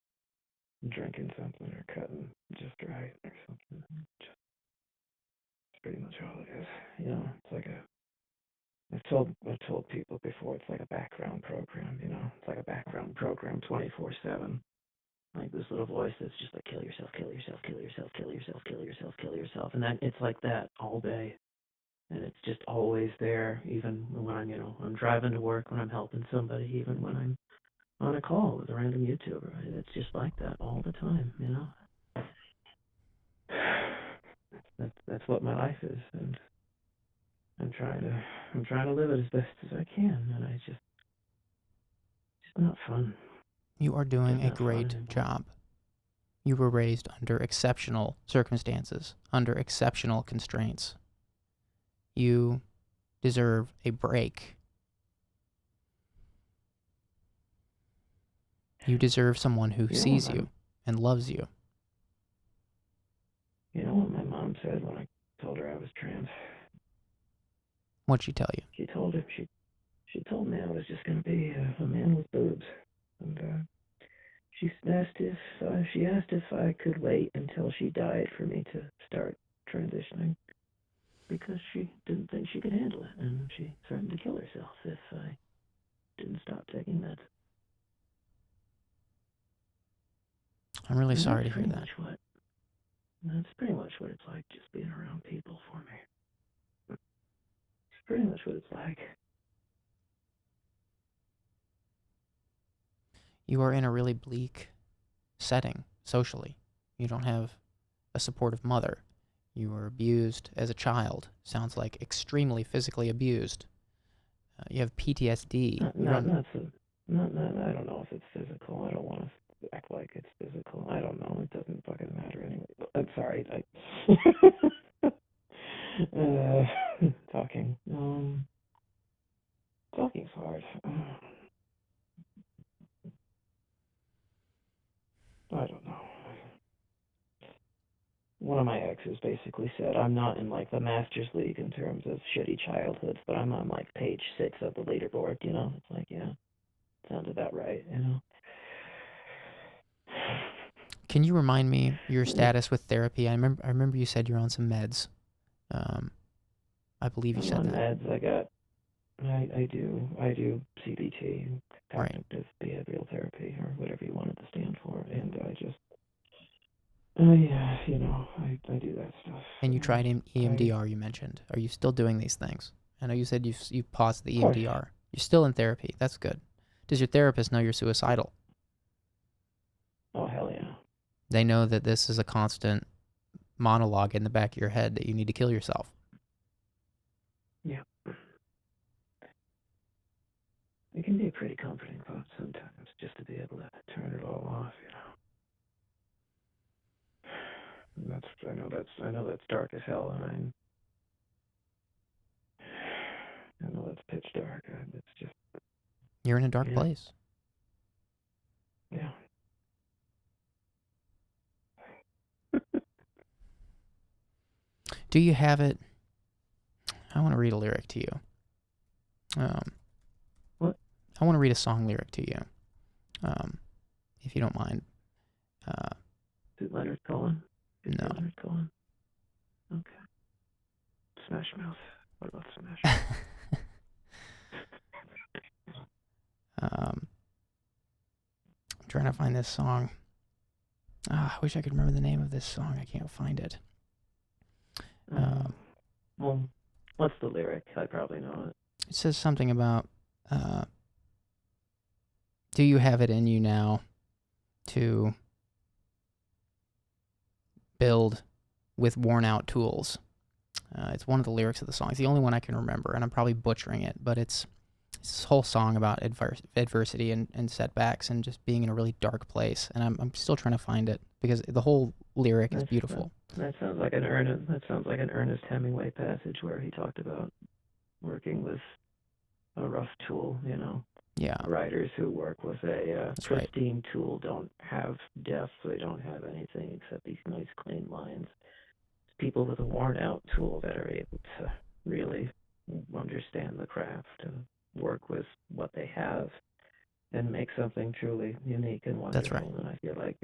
drinking something or cutting just right or something. It's pretty much all it is. It's like I've told people before, it's like a background program, It's like a background program 24/7. Like this little voice that's just like kill yourself, kill yourself, kill yourself, kill yourself, kill yourself, kill yourself. And then it's like that all day. And it's just always there, even when I'm driving to work, when I'm helping somebody, even when I'm on a call with a random YouTuber. Right? It's just like that all the time, That's what my life is, and I'm trying to live it as best as I can, and it's just not fun. You are doing a great job. You were raised under exceptional circumstances, under exceptional constraints. You deserve a break. You deserve someone who sees you and loves you. You know what my mom said when I told her I was trans? What'd she tell you? She told me I was just going to be a man with boobs. And she asked if I could wait until she died for me to start transitioning, because she didn't think she could handle it, and she threatened to kill herself if I didn't stop taking meds. I'm really sorry to hear that. That's pretty much what it's like, just being around people for me. It's pretty much what it's like. You are in a really bleak setting socially. You don't have a supportive mother. You were abused as a child. Sounds like extremely physically abused. You have PTSD. I don't know if it's physical. I don't want to act like it's physical. I don't know. It doesn't fucking matter anyway. I'm sorry. Talking. Talking's hard. I don't know. One of my exes basically said I'm not in like the Masters League in terms of shitty childhoods, but I'm on like page 6 of the leaderboard. You know, it's like, yeah, sounds about right. You know. Can you remind me your status with therapy? I remember you said you're on some meds. I believe you said on that. Meds. I do CBT, cognitive behavioral therapy, or whatever you want it to stand for, and I just, yeah, you know, I do that stuff. And you tried EMDR, you mentioned. Are you still doing these things? I know you said you paused the EMDR. You're still in therapy. That's good. Does your therapist know you're suicidal? Oh, hell yeah. They know that this is a constant monologue in the back of your head that you need to kill yourself. Yeah. It can be a pretty comforting thought sometimes, just to be able to turn it all off, you know. I know that's dark as hell, and I know that's pitch dark. It's just, you're in a dark place. Yeah. Do you have it? I want to read a lyric to you. What? I want to read a song lyric to you, if you don't mind. Is it Leonard Cohen? No. Leonard Cohen? Okay. Smash Mouth. What about Smash Mouth? I'm trying to find this song. I wish I could remember the name of this song. I can't find it. Well, what's the lyric? I probably know it. It says something about, do you have it in you now to build with worn-out tools? It's one of the lyrics of the song. It's the only one I can remember, and I'm probably butchering it, but it's this whole song about adversity and setbacks and just being in a really dark place, and I'm still trying to find it because the whole lyric is beautiful. That sounds like an Ernest Hemingway passage where he talked about working with a rough tool, you know. Yeah. Writers who work with a pristine tool don't have depth. They don't have anything except these nice, clean lines. People with a worn-out tool that are able to really understand the craft and work with what they have and make something truly unique and wonderful. That's right. And I feel like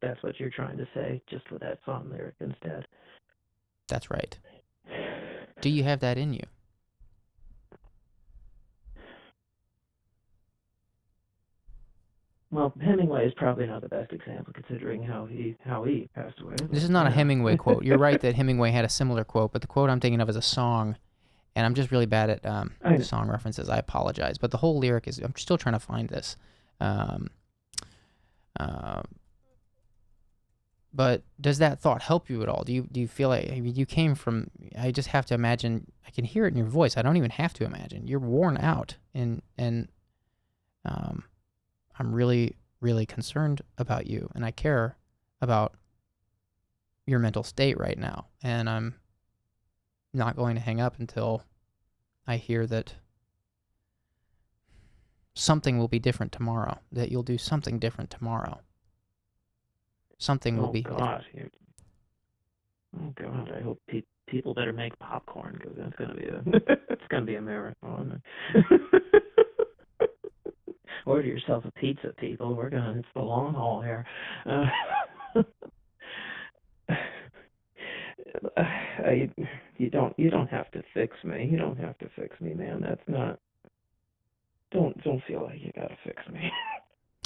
that's what you're trying to say, just with that song lyric instead. That's right. Do you have that in you? Well, Hemingway is probably not the best example considering how he passed away. This is not a Hemingway quote. You're right that Hemingway had a similar quote, but the quote I'm thinking of is a song, and I'm just really bad at the song references. I apologize, but the whole lyric is, I'm still trying to find this. But does that thought help you at all? Do you feel like, I mean, you came from, I just have to imagine, I can hear it in your voice. I don't even have to imagine. You're worn out, and I'm really, really concerned about you, and I care about your mental state right now, and I'm not going to hang up until I hear that something will be different tomorrow, that you'll do something different tomorrow. Something will be different. Oh God, I hope people better make popcorn, because that's gonna be it's gonna be a marathon. Order yourself a pizza, people. It's the long haul here. You don't have to fix me. You don't have to fix me, man. That's not. Don't feel like you gotta fix me.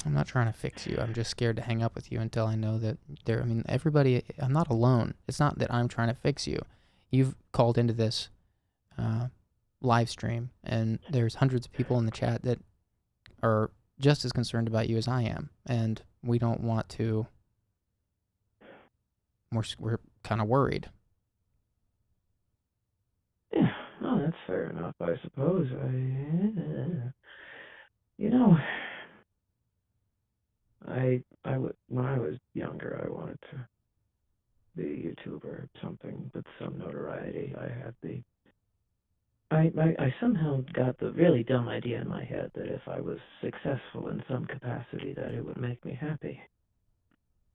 I'm not trying to fix you. I'm just scared to hang up with you until I know that everybody, I'm not alone. It's not that I'm trying to fix you. You've called into this live stream, and there's hundreds of people in the chat that are just as concerned about you as I am, and we don't want to, we're kind of worried. Yeah, no, that's fair enough, I suppose. You know, when I was younger, I wanted to be a YouTuber or something with some notoriety. I somehow got the really dumb idea in my head that if I was successful in some capacity, that it would make me happy.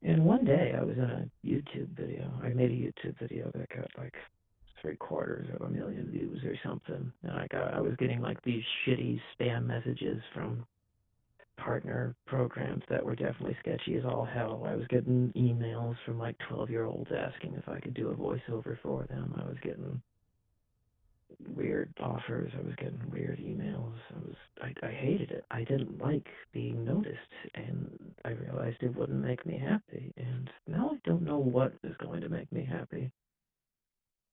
And one day I was in a YouTube video. I made a YouTube video that got like 750,000 views or something. And I was getting like these shitty spam messages from partner programs that were definitely sketchy as all hell. I was getting emails from like 12-year-olds asking if I could do a voiceover for them. I was getting weird offers. I was getting weird emails. I hated it. I didn't like being noticed, and I realized it wouldn't make me happy. And now I don't know what is going to make me happy.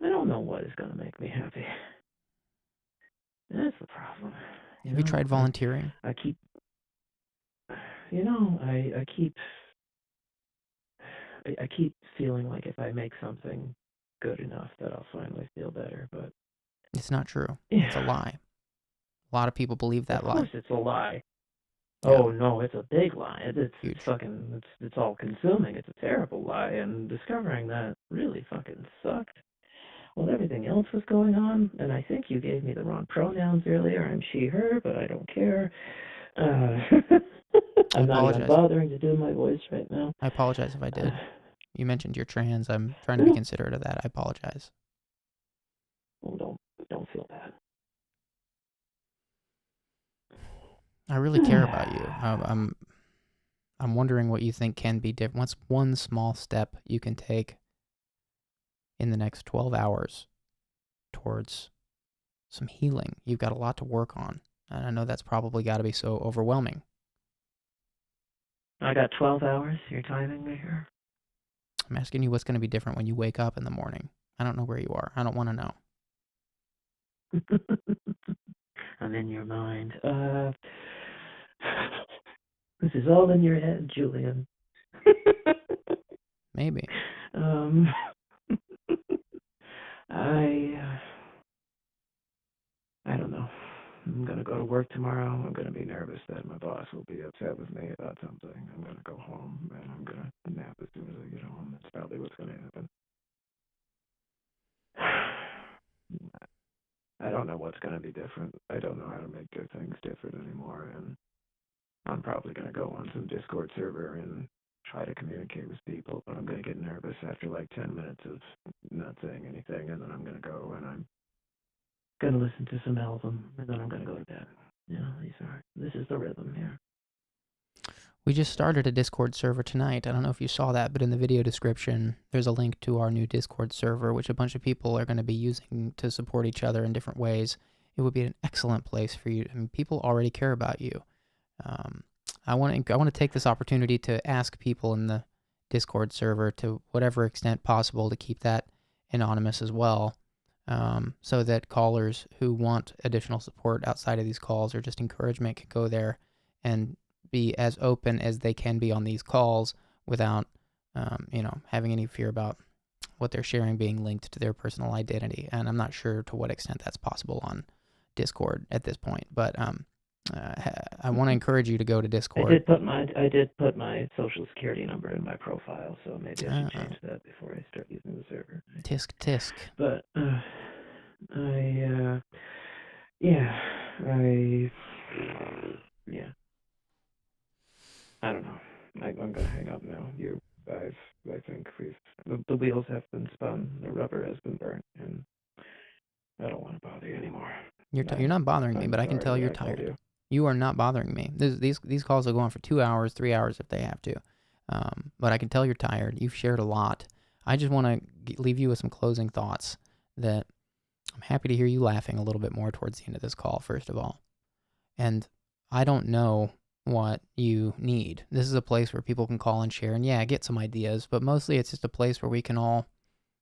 I don't know what is going to make me happy. That's the problem. Have you tried volunteering? I keep, I keep feeling like if I make something good enough that I'll finally feel better, but it's not true. Yeah. It's a lie. A lot of people believe that lie. Of course it's a lie. Yeah. Oh no, it's a big lie. It's fucking, it's all consuming. It's a terrible lie, and discovering that really fucking sucked. Well, everything else was going on, and I think you gave me the wrong pronouns earlier. I'm she, her, but I don't care. I'm not even bothering to do my voice right now. I apologize if I did. You mentioned you're trans. I'm trying to be considerate of that. I apologize. Well, don't feel bad. I really care about you. I'm wondering what you think can be different. What's one small step you can take in the next 12 hours towards some healing? You've got a lot to work on, and I know that's probably got to be so overwhelming. I got 12 hours. You're timing me here? I'm asking you what's going to be different when you wake up in the morning. I don't know where you are. I don't want to know. I'm in your mind. This is all in your head, Julian. Maybe. I don't know. I'm going to go to work tomorrow. I'm going to be nervous that my boss will be upset with me about something. I'm going to go home, and I'm going to nap as soon as I get home. That's probably what's going to happen. I don't know what's going to be different. I don't know how to make good things different anymore, and I'm probably going to go on some Discord server and try to communicate with people, but I'm going to get nervous after like 10 minutes of not saying anything, and then I'm going to go and I'm going to listen to some album, and then I'm going to go to bed. This is the rhythm here. We just started a Discord server tonight. I don't know if you saw that, but in the video description, there's a link to our new Discord server, which a bunch of people are going to be using to support each other in different ways. It would be an excellent place for you. I mean, people already care about you. I want to take this opportunity to ask people in the Discord server, to whatever extent possible, to keep that anonymous as well, so that callers who want additional support outside of these calls or just encouragement can go there and be as open as they can be on these calls without, having any fear about what they're sharing being linked to their personal identity. And I'm not sure to what extent that's possible on Discord at this point, but I want to encourage you to go to Discord. I did put my social security number in my profile, so maybe I should change that before I start using the server. Tisk. But I don't know. I'm gonna hang up now. I think the wheels have been spun, the rubber has been burnt, and I don't want to bother you anymore. You're not bothering me, but I can tell you're tired. You are not bothering me. These calls will go on for 2 hours, 3 hours if they have to. But I can tell you're tired. You've shared a lot. I just want to leave you with some closing thoughts that I'm happy to hear you laughing a little bit more towards the end of this call, first of all. And I don't know what you need. This is a place where people can call and share and get some ideas, but mostly it's just a place where we can all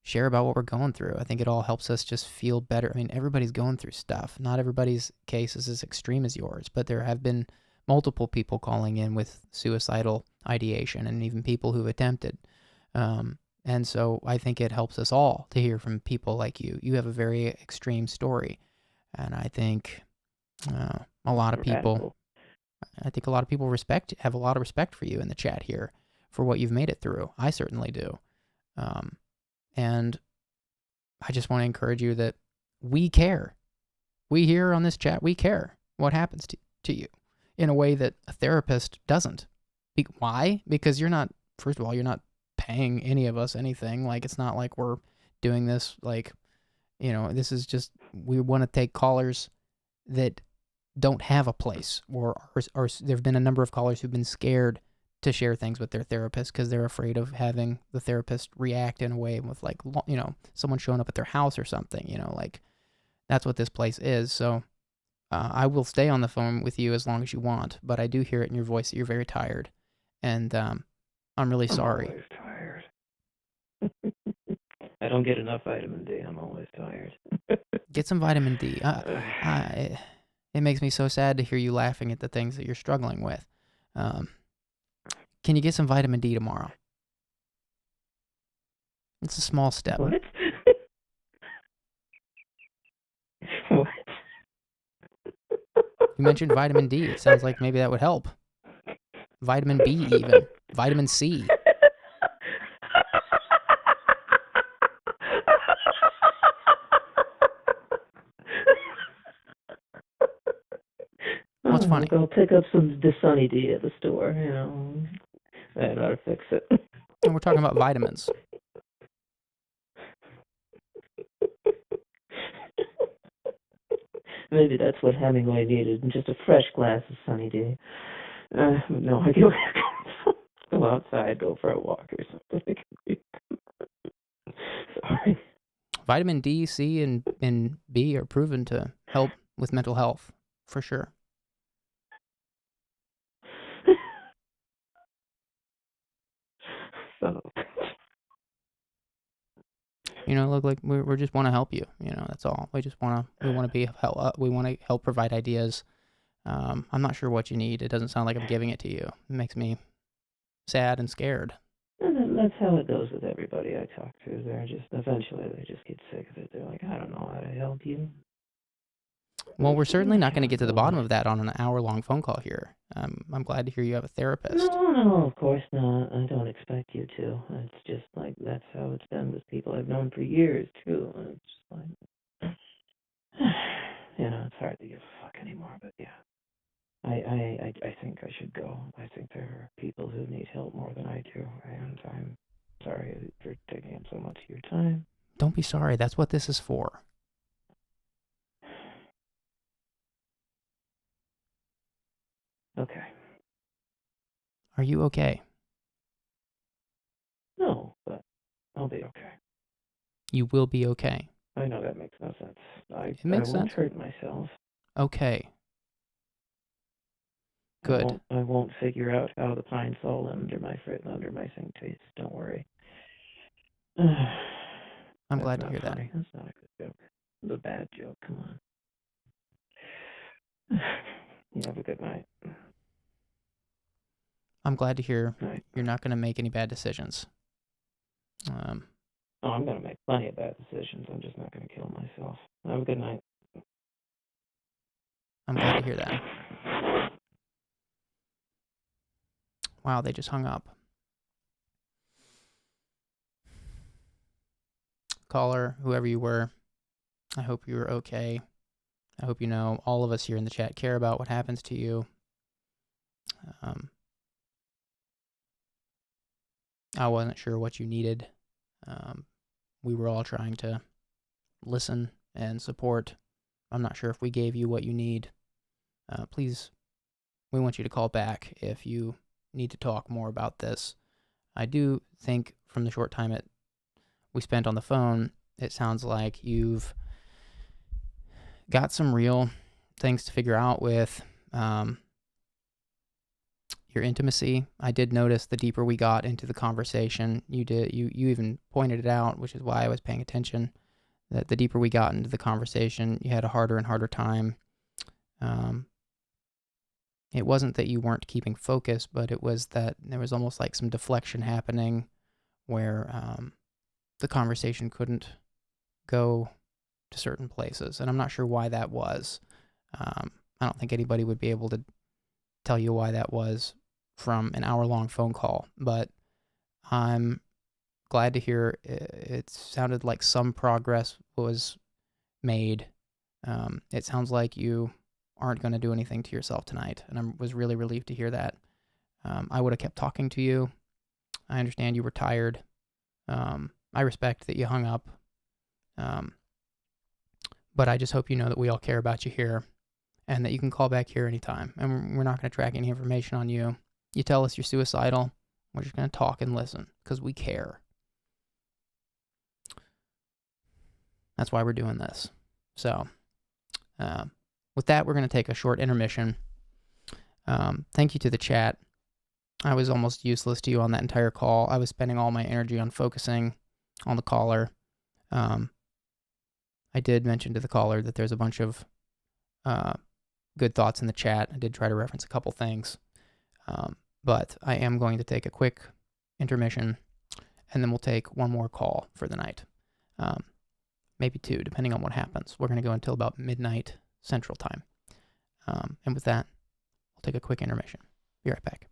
share about what we're going through. I think it all helps us just feel better. I mean, everybody's going through stuff. Not everybody's case is as extreme as yours, but there have been multiple people calling in with suicidal ideation, and even people who've attempted. And so I think it helps us all to hear from people like you. You have a very extreme story, and I think a lot of people... I think a lot of people have a lot of respect for you in the chat here for what you've made it through. I certainly do. And I just want to encourage you that we care. We here on this chat, we care what happens to you in a way that a therapist doesn't. Why? Because first of all, you're not paying any of us anything. Like, it's not like we're doing this, like, this is just, we want to take callers that don't have a place, or there have been a number of callers who've been scared to share things with their therapist because they're afraid of having the therapist react in a way with, like, someone showing up at their house or something, like, that's what this place is. So I will stay on the phone with you as long as you want, but I do hear it in your voice that you're very tired, and I'm really sorry. I'm always tired. I don't get enough vitamin D. I'm always tired. Get some vitamin D. It makes me so sad to hear you laughing at the things that you're struggling with. Can you get some vitamin D tomorrow? It's a small step. What? What? You mentioned vitamin D. It sounds like maybe that would help. Vitamin B even. Vitamin C. What's funny? I'll pick up the Sunny D at the store, That ought to fix it. And we're talking about vitamins. Maybe that's what Hemingway needed, just a fresh glass of Sunny D. No, I go outside, go for a walk or something. Sorry. Vitamin D, C, and B are proven to help with mental health, for sure. Look, like we just want to help you. That's all. We want to help provide ideas. I'm not sure what you need. It doesn't sound like I'm giving it to you. It makes me sad and scared. And that's how it goes with everybody I talk to. Eventually they just get sick of it. They're like, I don't know how to help you. Well, we're certainly not going to get to the bottom of that on an hour-long phone call here. I'm glad to hear you have a therapist. No, of course not. I don't expect you to. It's just like, that's how it's been with people I've known for years, too. And it's just like, it's hard to give a fuck anymore, but yeah. I think I should go. I think there are people who need help more than I do, and I'm sorry for taking up so much of your time. Don't be sorry. That's what this is for. Okay. Are you okay? No, but I'll be okay. You will be okay. I know that makes no sense. It makes sense. I won't hurt myself. Okay. Good. I won't figure out how the pine fall under my sink tastes. Don't worry. I'm glad to hear that. That's not a good joke. It's a bad joke. Come on. You have a good night. I'm glad to hear you're not going to make any bad decisions. I'm going to make plenty of bad decisions. I'm just not going to kill myself. Have a good night. I'm glad to hear that. Wow, they just hung up. Caller, whoever you were, I hope you were okay. I hope you know all of us here in the chat care about what happens to you. I wasn't sure what you needed. We were all trying to listen and support. I'm not sure if we gave you what you need. Please, we want you to call back if you need to talk more about this. I do think from the short time we spent on the phone, it sounds like you've got some real things to figure out with your intimacy. I did notice the deeper we got into the conversation, you even pointed it out, which is why I was paying attention, that the deeper we got into the conversation, you had a harder and harder time. It wasn't that you weren't keeping focus, but it was that there was almost like some deflection happening where the conversation couldn't go to certain places. And I'm not sure why that was. I don't think anybody would be able to tell you why that was from an hour-long phone call, but I'm glad to hear it sounded like some progress was made. It sounds like you aren't going to do anything to yourself tonight, and I was really relieved to hear that. I would have kept talking to you. I understand you were tired. I respect that you hung up. But I just hope you know that we all care about you here and that you can call back here anytime. And we're not going to track any information on you. You tell us you're suicidal, we're just going to talk and listen because we care. That's why we're doing this. So, with that, we're going to take a short intermission. Thank you to the chat. I was almost useless to you on that entire call. I was spending all my energy on focusing on the caller. I did mention to the caller that there's a bunch of good thoughts in the chat. I did try to reference a couple things. But I am going to take a quick intermission, and then we'll take one more call for the night. Maybe two, depending on what happens. We're going to go until about midnight Central Time. And with that, we'll take a quick intermission. Be right back.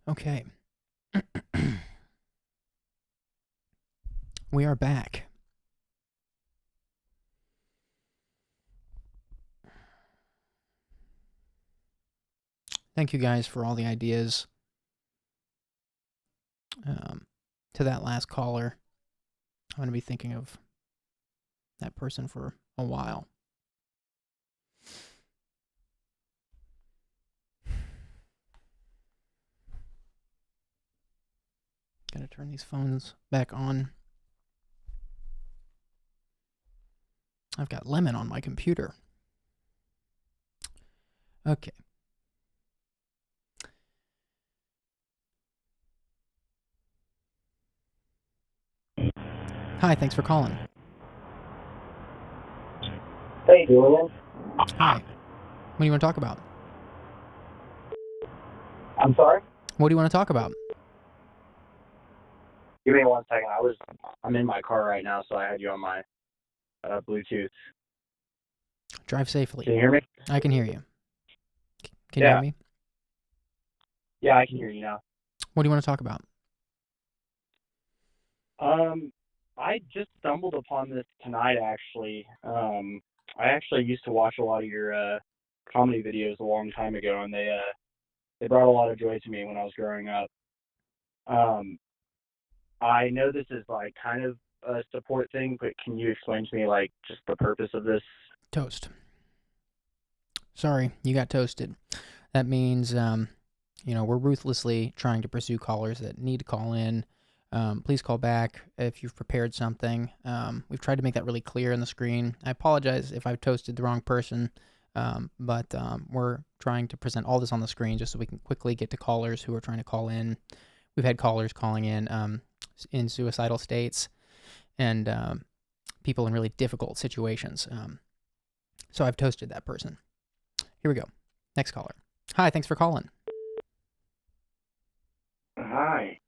Okay. We are back. Thank you guys for all the ideas. To that last caller, I'm going to be thinking of that person for a while. Gotta turn these phones back on. I've got Lemon on my computer. Okay. Hi, thanks for calling. Hey, Julian. Hi. What do you want to talk about? I'm sorry? What do you want to talk about? Give me 1 second. I'm in my car right now, so I had you on my Bluetooth. Drive safely. Can you hear me? I can hear you. Can you hear me? Yeah, I can hear you now. What do you want to talk about? I just stumbled upon this tonight, actually. I actually used to watch a lot of your comedy videos a long time ago, and they brought a lot of joy to me when I was growing up. I know this is like kind of a support thing, but can you explain to me like just the purpose of this? Toast. Sorry, you got toasted. That means, we're ruthlessly trying to pursue callers that need to call in. Please call back if you've prepared something. We've tried to make that really clear on the screen. I apologize if I've toasted the wrong person, but we're trying to present all this on the screen just so we can quickly get to callers who are trying to call in. We've had callers calling in suicidal states and people in really difficult situations. So I've toasted that person. Here we go. Next caller. Hi, thanks for calling. Hi,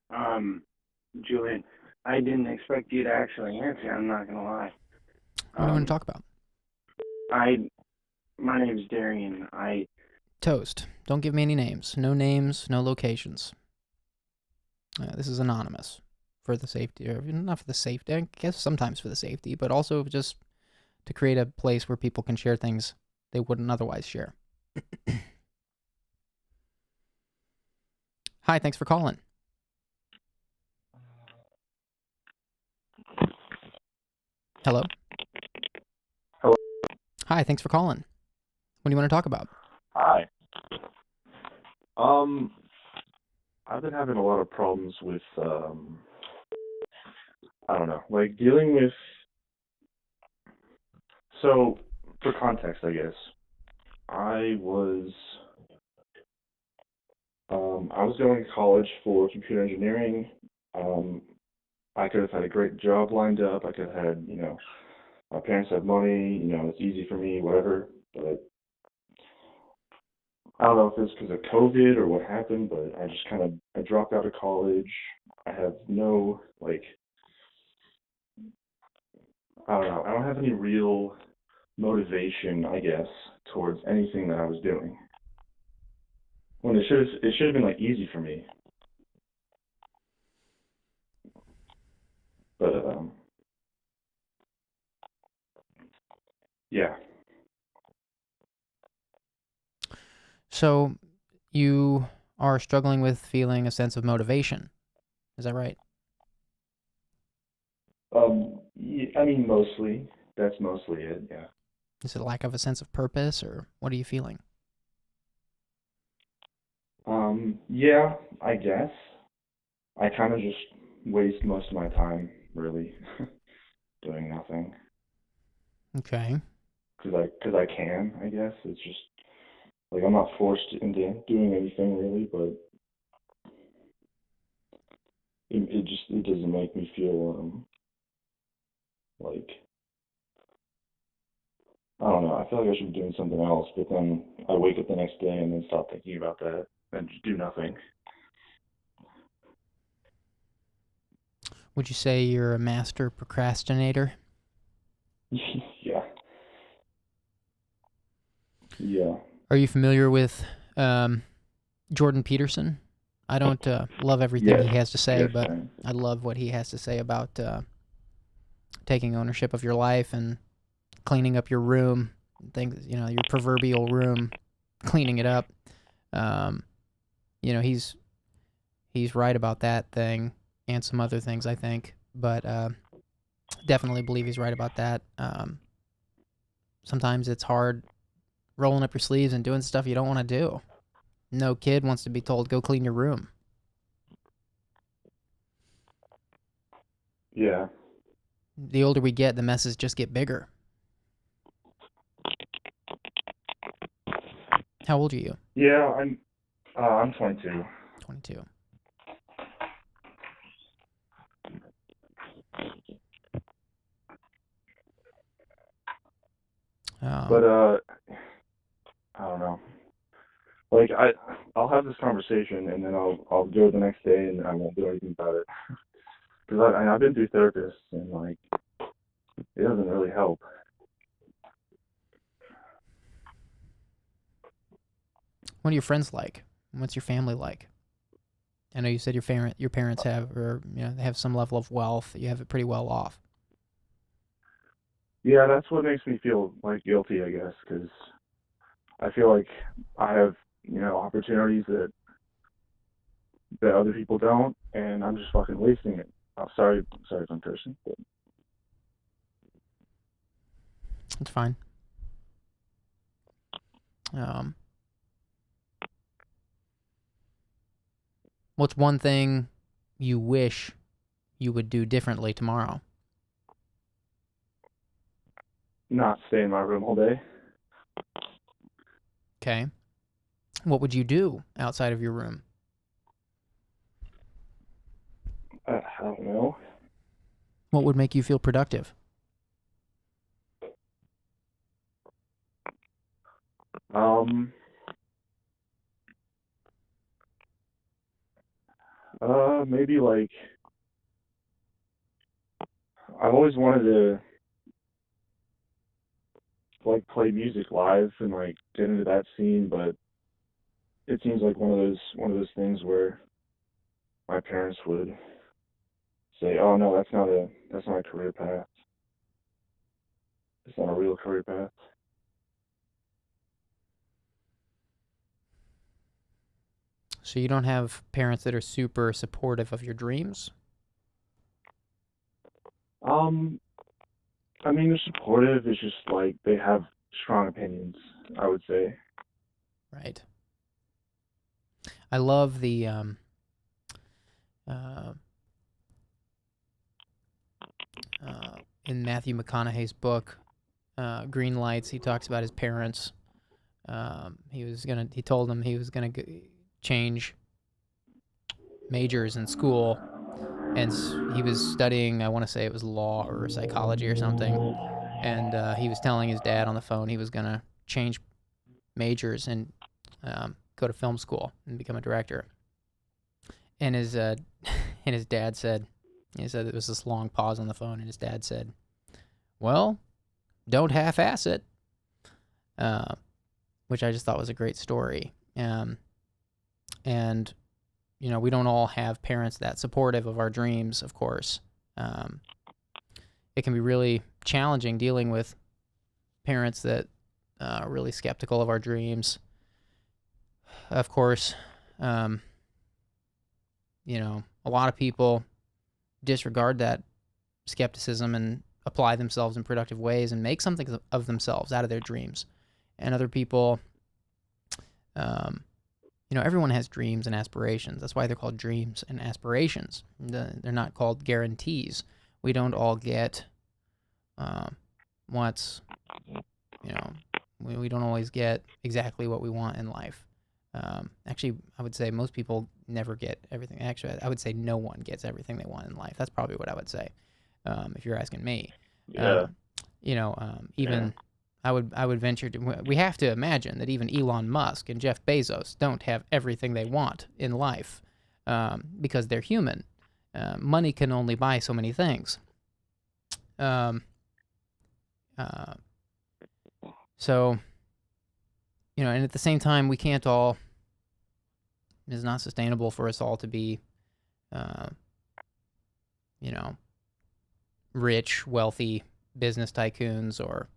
Julian. I didn't expect you to actually answer. I'm not gonna lie. What do you want to talk about? My name's Darian. Toast. Don't give me any names. No names, no locations. This is anonymous for the safety, or not for the safety, I guess sometimes for the safety, but also just to create a place where people can share things they wouldn't otherwise share. Hi, thanks for calling. Hello? Hello? Hi, thanks for calling. What do you want to talk about? Hi. I've been having a lot of problems with, I don't know, like dealing with, so for context, I guess, I was going to college for computer engineering. I could have had a great job lined up. I could have had, my parents have money, it's easy for me, whatever, but I don't know if it's because of COVID or what happened, but I dropped out of college. I have no, I don't know, I don't have any real motivation, I guess, towards anything that I was doing. When it should have been, easy for me. But, yeah. So you are struggling with feeling a sense of motivation. Is that right? I mean, mostly. That's mostly it, yeah. Is it a lack of a sense of purpose, or what are you feeling? Yeah, I guess. I kind of just waste most of my time, really, doing nothing. Okay. Because I can, I guess. It's just, I'm not forced into doing anything, really, but it doesn't make me feel, I don't know, I feel like I should be doing something else, but then I wake up the next day and then stop thinking about that and just do nothing. Would you say you're a master procrastinator? Yeah. Yeah. Are you familiar with Jordan Peterson? I don't love everything Yes, he has to say, yes, but same. I love what he has to say about taking ownership of your life and cleaning up your room, things, your proverbial room, cleaning it up. He's right about that thing and some other things, I think, but definitely believe he's right about that. Sometimes it's hard rolling up your sleeves and doing stuff you don't want to do. No kid wants to be told, go clean your room. Yeah. The older we get, the messes just get bigger. How old are you? Yeah, I'm 22. 22. But I don't know. Like I'll have this conversation and then I'll go the next day and I won't do anything about it. Because I've been through therapists and like it doesn't really help. What are your friends like? What's your family like? I know you said your parents have, or they have some level of wealth. You have it pretty well off. Yeah, that's what makes me feel like guilty, I guess, because I feel like I have opportunities that other people don't, and I'm just fucking wasting it. I'm sorry if I'm cursing, but It's fine. What's one thing you wish you would do differently tomorrow? not stay in my room all day. Okay. What would you do outside of your room? I don't know. What would make you feel productive? Maybe like I've always wanted to like play music live and like get into that scene, but it seems like one of those things where my parents would say, "Oh no, that's not a career path. It's not a real career path." So you don't have parents that are super supportive of your dreams? I mean, they're supportive. It's just like they have strong opinions, I would say. Right. I love the in Matthew McConaughey's book, Green Lights, he talks about his parents. He told them he was gonna change majors in school, and he was studying, I want to say it was law or psychology or something, and he was telling his dad on the phone he was gonna change majors and go to film school and become a director. And his dad said, there was this long pause on the phone, and his dad said, "Well, don't half-ass it," which I just thought was a great story. And we don't all have parents that supportive of our dreams, of course. It can be really challenging dealing with parents that are really skeptical of our dreams. Of course, a lot of people disregard that skepticism and apply themselves in productive ways and make something of themselves out of their dreams. And other people, everyone has dreams and aspirations. That's why they're called dreams and aspirations. They're not called guarantees. We don't all get what's, we don't always get exactly what we want in life. Actually, I would say most people never get everything. Actually, I would say no one gets everything they want in life. That's probably what I would say, if you're asking me. Yeah. I would venture to. We have to imagine that even Elon Musk and Jeff Bezos don't have everything they want in life, because they're human. Money can only buy so many things. So, and at the same time, we can't all is not sustainable for us all to be, rich, wealthy business tycoons or,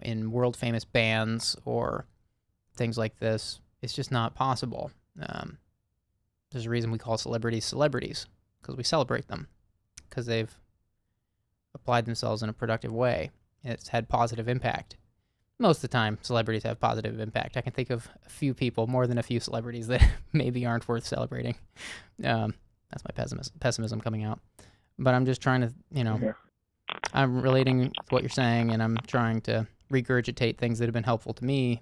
in world famous bands or things like this. It's just not possible. There's a reason we call celebrities celebrities, because we celebrate them, because they've applied themselves in a productive way. It's had positive impact. Most of the time, celebrities have positive impact. I can think of a few people, more than a few celebrities, that maybe aren't worth celebrating. That's my pessimism coming out. But I'm just trying to, I'm relating to what you're saying, and I'm trying to regurgitate things that have been helpful to me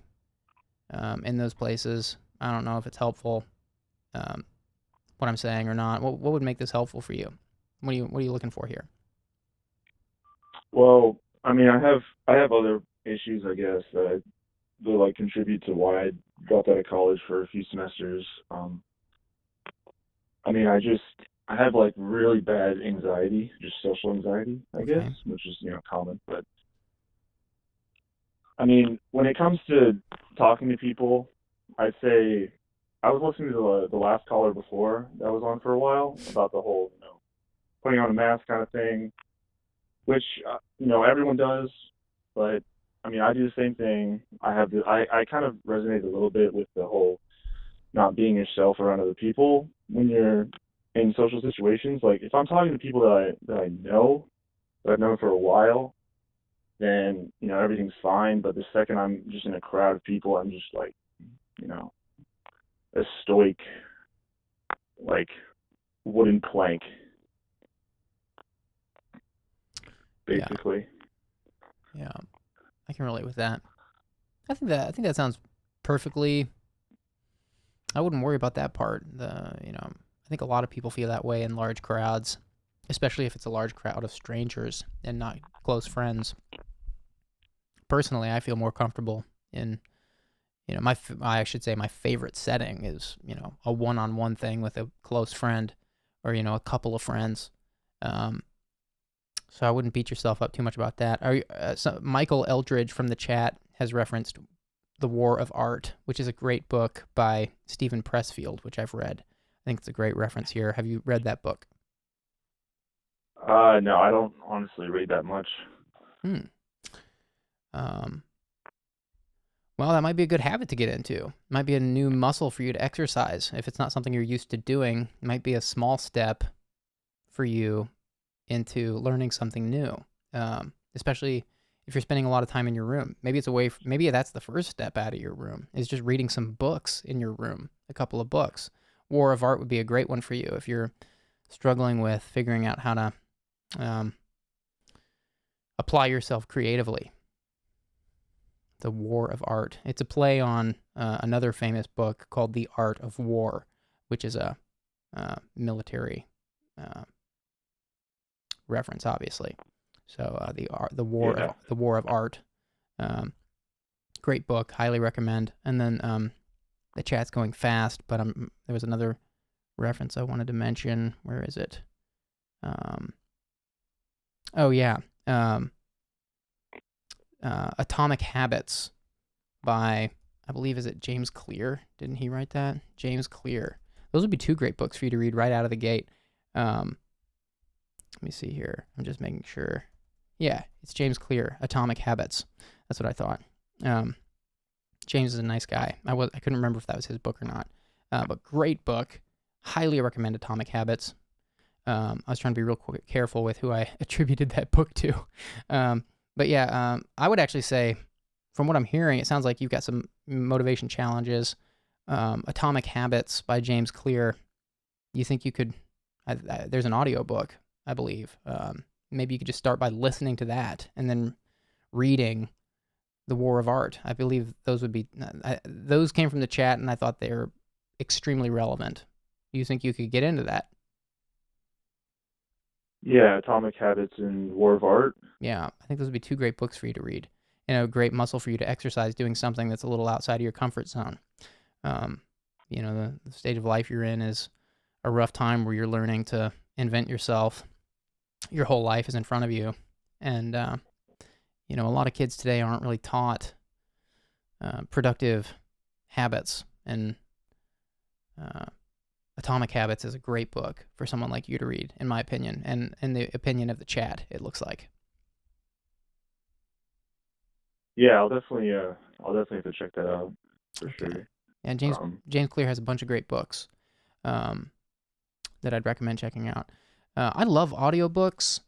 in those places. I don't know if it's helpful, what I'm saying or not. What would make this helpful for you? What are you looking for here? Well, I mean, I have other issues, I guess, that like contribute to why I dropped out of college for a few semesters. I mean, I have like really bad anxiety, just social anxiety, I guess, which is, common. But I mean, when it comes to talking to people, I'd say I was listening to the last caller before that was on for a while about the whole, putting on a mask kind of thing, which, everyone does. But I mean, I do the same thing. I kind of resonate a little bit with the whole not being yourself around other people when you're in social situations. Like if I'm talking to people that I know, that I've known for a while, then, everything's fine. But the second I'm just in a crowd of people, I'm just like, a stoic, like wooden plank, basically. Yeah, I can relate with that. I think that sounds perfectly. I wouldn't worry about that part. I think a lot of people feel that way in large crowds, especially if it's a large crowd of strangers and not close friends. Personally, I feel more comfortable in, I should say my favorite setting is, a one-on-one thing with a close friend or, a couple of friends. So I wouldn't beat yourself up too much about that. Michael Eldridge from the chat has referenced The War of Art, which is a great book by Stephen Pressfield, which I've read. I think it's a great reference here. Have you read that book? No, I don't honestly read that much. Well, that might be a good habit to get into. It might be a new muscle for you to exercise. If it's not something you're used to doing, it might be a small step for you into learning something new, especially if you're spending a lot of time in your room. Maybe maybe that's the first step out of your room, is just reading some books in your room, a couple of books. War of Art would be a great one for you if you're struggling with figuring out how to apply yourself creatively. The War of Art. It's a play on another famous book called The Art of War, which is a military reference, obviously. So the War of Art. Great book, highly recommend. And then the chat's going fast, but there was another reference I wanted to mention. Where is it? Atomic Habits by, I believe, is it James Clear? Didn't he write that? James Clear. Those would be two great books for you to read right out of the gate. Let me see here. I'm just making sure. Yeah, it's James Clear, Atomic Habits. That's what I thought. James is a nice guy. I couldn't remember if that was his book or not. But great book. Highly recommend Atomic Habits. I was trying to be real careful with who I attributed that book to. But yeah, I would actually say, from what I'm hearing, it sounds like you've got some motivation challenges. Atomic Habits by James Clear. You think you could, there's an audio book, I believe. Maybe you could just start by listening to that and then reading The War of Art. I believe those came from the chat, and I thought they were extremely relevant. You think you could get into that? Yeah, Atomic Habits and War of Art. Yeah, I think those would be two great books for you to read, and a great muscle for you to exercise doing something that's a little outside of your comfort zone. The stage of life you're in is a rough time where you're learning to invent yourself. Your whole life is in front of you, and a lot of kids today aren't really taught productive habits And Atomic Habits is a great book for someone like you to read, in my opinion, and in the opinion of the chat, it looks like. Yeah, I'll definitely have to check that out for sure. And James Clear has a bunch of great books that I'd recommend checking out. I love audiobooks.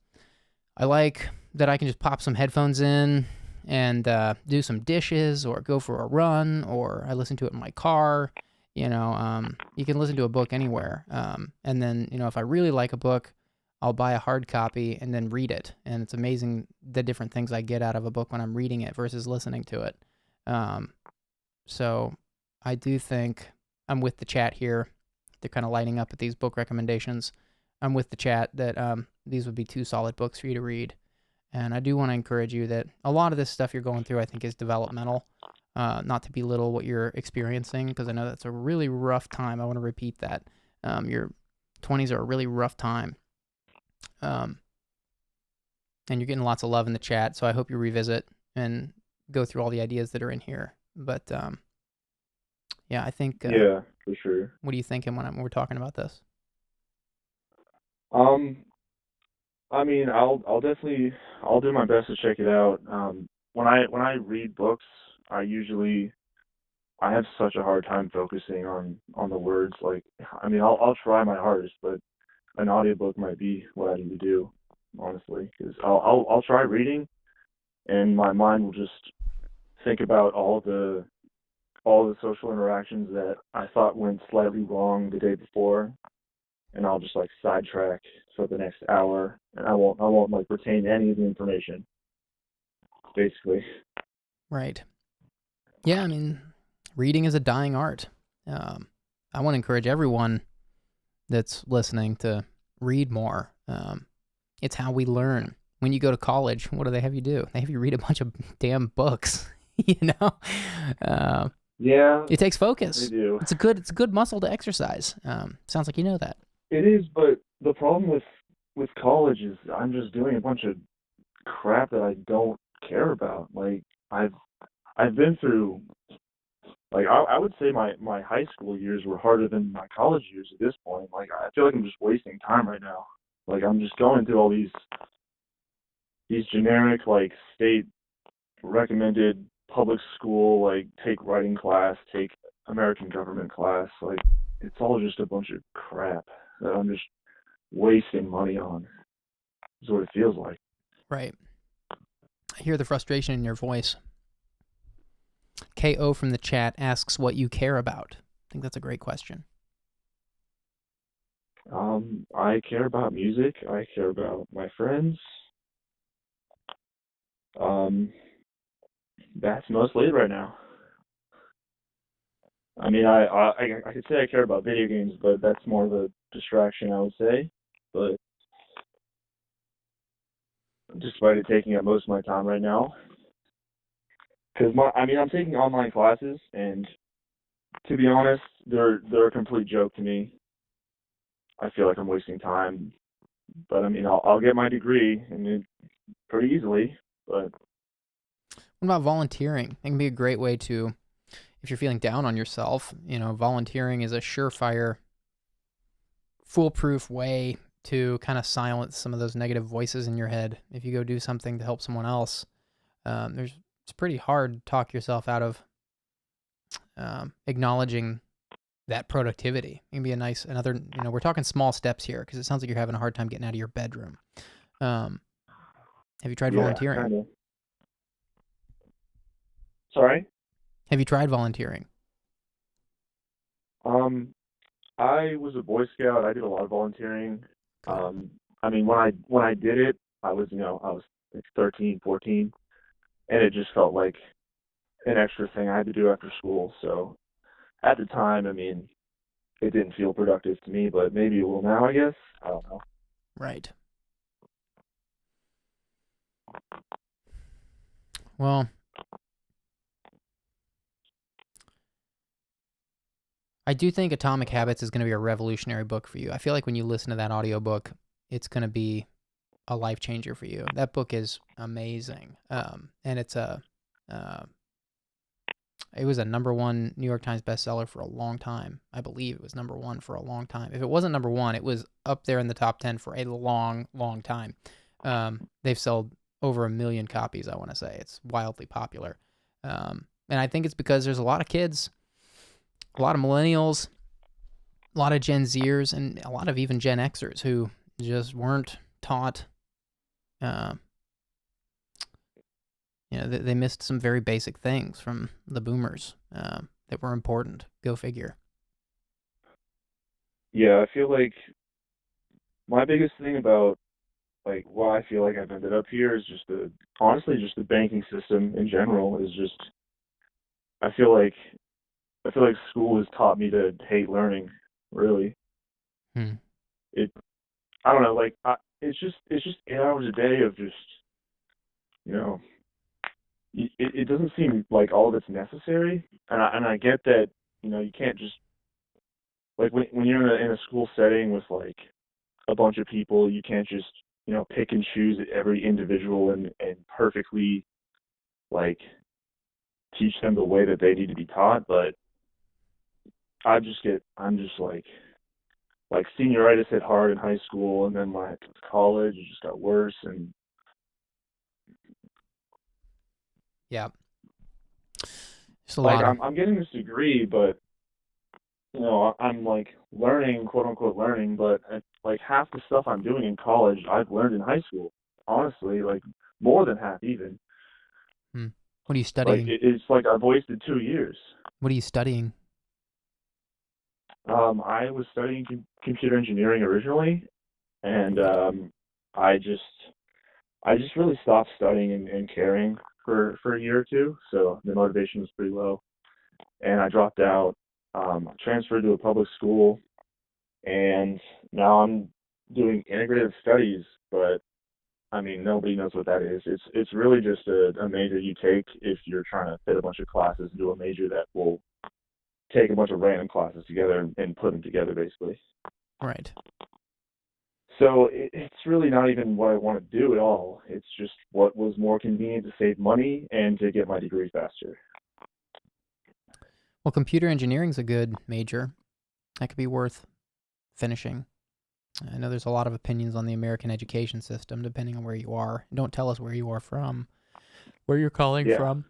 I like that I can just pop some headphones in and do some dishes or go for a run, or I listen to it in my car. You can listen to a book anywhere. And then, if I really like a book, I'll buy a hard copy and then read it. And it's amazing the different things I get out of a book when I'm reading it versus listening to it. So I do think I'm with the chat here. They're kind of lighting up at these book recommendations. I'm with the chat that these would be 2 solid books for you to read. And I do want to encourage you that a lot of this stuff you're going through, I think, is developmental. Not to belittle what you're experiencing, because I know that's a really rough time. I want to repeat that. Your 20s are a really rough time. And you're getting lots of love in the chat, so I hope you revisit and go through all the ideas that are in here. But, yeah, I think... yeah, for sure. What are you thinking when we're talking about this? I mean, I'll do my best to check it out. When I read books, I have such a hard time focusing on the words. Like, I mean, I'll try my hardest, but an audiobook might be what I need to do, honestly, because I'll try reading, and my mind will just think about all the social interactions that I thought went slightly wrong the day before, and I'll just like sidetrack for the next hour, and I won't like retain any of the information, basically. Right. Yeah, I mean, reading is a dying art. I want to encourage everyone that's listening to read more. It's how we learn. When you go to college, what do they have you do? They have you read a bunch of damn books, Yeah. It takes focus. They do. It's a good muscle to exercise. Sounds like you know that. It is, but the problem with college is I'm just doing a bunch of crap that I don't care about. Like, I've been through, like, I would say my high school years were harder than my college years at this point. Like, I feel like I'm just wasting time right now. Like, I'm just going through all these generic, like, state recommended public school, like, take writing class, take American government class. Like, it's all just a bunch of crap that I'm just wasting money on, is what it feels like. Right. I hear the frustration in your voice. KO from the chat asks what you care about. I think that's a great question. I care about music. I care about my friends. That's mostly it right now. I mean, I could say I care about video games, but that's more of a distraction, I would say. But despite it taking up most of my time right now, because I'm taking online classes, and to be honest, they're a complete joke to me. I feel like I'm wasting time, but I mean, I'll get my degree pretty easily. But what about volunteering? It can be a great way to, if you're feeling down on yourself, volunteering is a surefire, foolproof way to kind of silence some of those negative voices in your head. If you go do something to help someone else, it's pretty hard to talk yourself out of acknowledging that productivity. It can be another, we're talking small steps here because it sounds like you're having a hard time getting out of your bedroom. Have you tried volunteering? Kinda. Sorry? Have you tried volunteering? I was a Boy Scout. I did a lot of volunteering. I mean, when I did it, I was like 13, 14, and it just felt like an extra thing I had to do after school. So at the time, I mean, it didn't feel productive to me, but maybe it will now, I guess. I don't know. Right. Well, I do think Atomic Habits is going to be a revolutionary book for you. I feel like when you listen to that audiobook, it's going to be a life changer for you. That book is amazing. And it's It was a #1 New York Times bestseller for a long time. I believe it was #1 for a long time. If it wasn't #1, it was up there in the top 10 for a long, long time. They've sold over 1 million copies, I want to say. It's wildly popular. And I think it's because there's a lot of kids, a lot of millennials, a lot of Gen Zers, and a lot of even Gen Xers who just weren't taught. They missed some very basic things from the boomers that were important. Go figure. Yeah, I feel like my biggest thing about like why I feel like I've ended up here is just honestly just the banking system in general is just I feel like school has taught me to hate learning, really. I don't know, like it's just 8 hours a day of just, you know, it doesn't seem like all that's necessary, and I get that, you can't just like when you're in a school setting with like a bunch of people, you can't just pick and choose every individual and perfectly like teach them the way that they need to be taught. But I'm just like senioritis hit hard in high school, and then like college it just got worse. And yeah, just a like lot of... I'm getting this degree, but I'm like learning, quote unquote learning, but like half the stuff I'm doing in college I've learned in high school. Honestly, like more than half even. What are you studying? Like it's like I've wasted 2 years. What are you studying? I was studying computer engineering originally, and I just really stopped studying and caring for a year or two. So the motivation was pretty low, and I dropped out. I transferred to a public school, and now I'm doing integrative studies. But I mean, nobody knows what that is. It's really just a major you take if you're trying to fit a bunch of classes into a major that will take a bunch of random classes together and put them together, basically. Right. So it's really not even what I want to do at all. It's just what was more convenient to save money and to get my degree faster. Well, computer engineering's a good major. That could be worth finishing. I know there's a lot of opinions on the American education system, depending on where you are. Don't tell us where you are from, where you're calling from.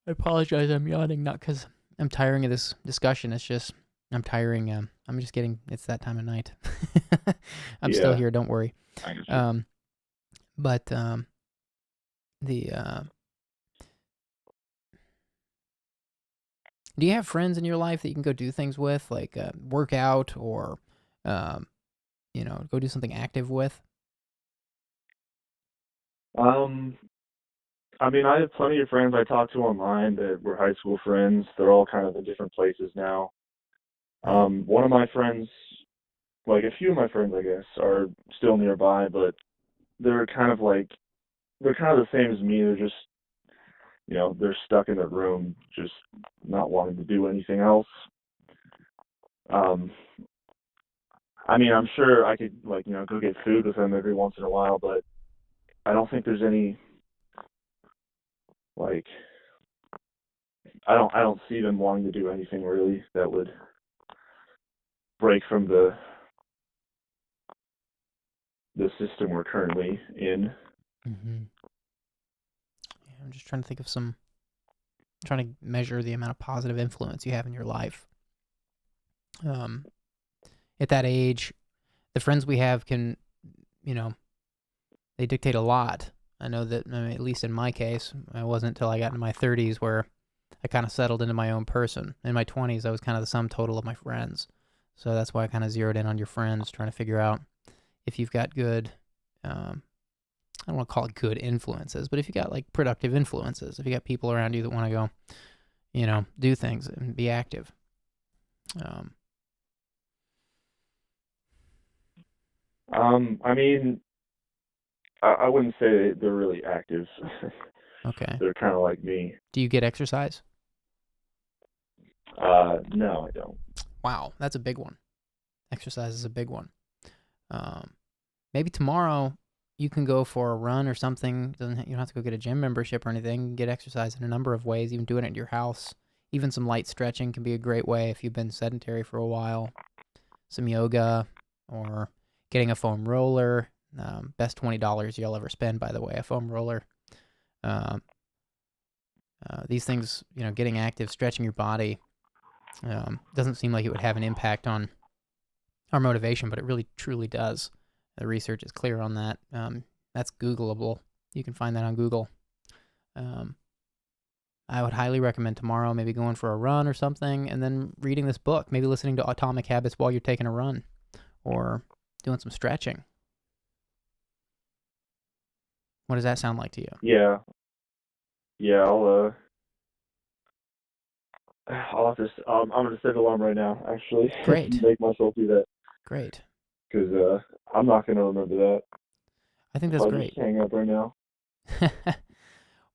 I apologize, I'm yawning, not because I'm tiring of this discussion. It's just, I'm tiring. I'm just getting, it's that time of night. I'm still here, don't worry. But do you have friends in your life that you can go do things with, like work out or, go do something active with? I mean, I have plenty of friends I talk to online that were high school friends. They're all kind of in different places now. One of my friends, like a few of my friends, I guess, are still nearby, but they're kind of the same as me. They're just, they're stuck in their room, just not wanting to do anything else. I mean, I'm sure I could, go get food with them every once in a while, but I don't think there's any, I don't see them wanting to do anything really that would break from the system we're currently in. Mm-hmm. Yeah, I'm just trying to think of trying to measure the amount of positive influence you have in your life. At that age, the friends we have can, they dictate a lot. I know that, at least in my case, it wasn't until I got into my 30s where I kind of settled into my own person. In my 20s, I was kind of the sum total of my friends. So that's why I kind of zeroed in on your friends, trying to figure out if you've got good, I don't want to call it good influences, but if you got like productive influences, if you got people around you that want to go, do things and be active. I mean, I wouldn't say they're really active. Okay. They're kind of like me. Do you get exercise? No, I don't. Wow, that's a big one. Exercise is a big one. Maybe tomorrow you can go for a run or something. You don't have to go get a gym membership or anything. You can get exercise in a number of ways, even doing it at your house, Even some light stretching can be a great way if you've been sedentary for a while. Some yoga or getting a foam roller. Best $20 you'll ever spend, by the way, a foam roller. These things, getting active, stretching your body, doesn't seem like it would have an impact on our motivation, but it really truly does. The research is clear on that. That's Googleable. You can find that on Google. I would highly recommend tomorrow maybe going for a run or something, and then reading this book, maybe listening to Atomic Habits while you're taking a run, or doing some stretching. What does that sound like to you? Yeah. I'll have to. I'm gonna set an alarm right now. Actually, Great. Make myself do that. Great. Because I'm not gonna remember that. I think that's great. Just hang up right now.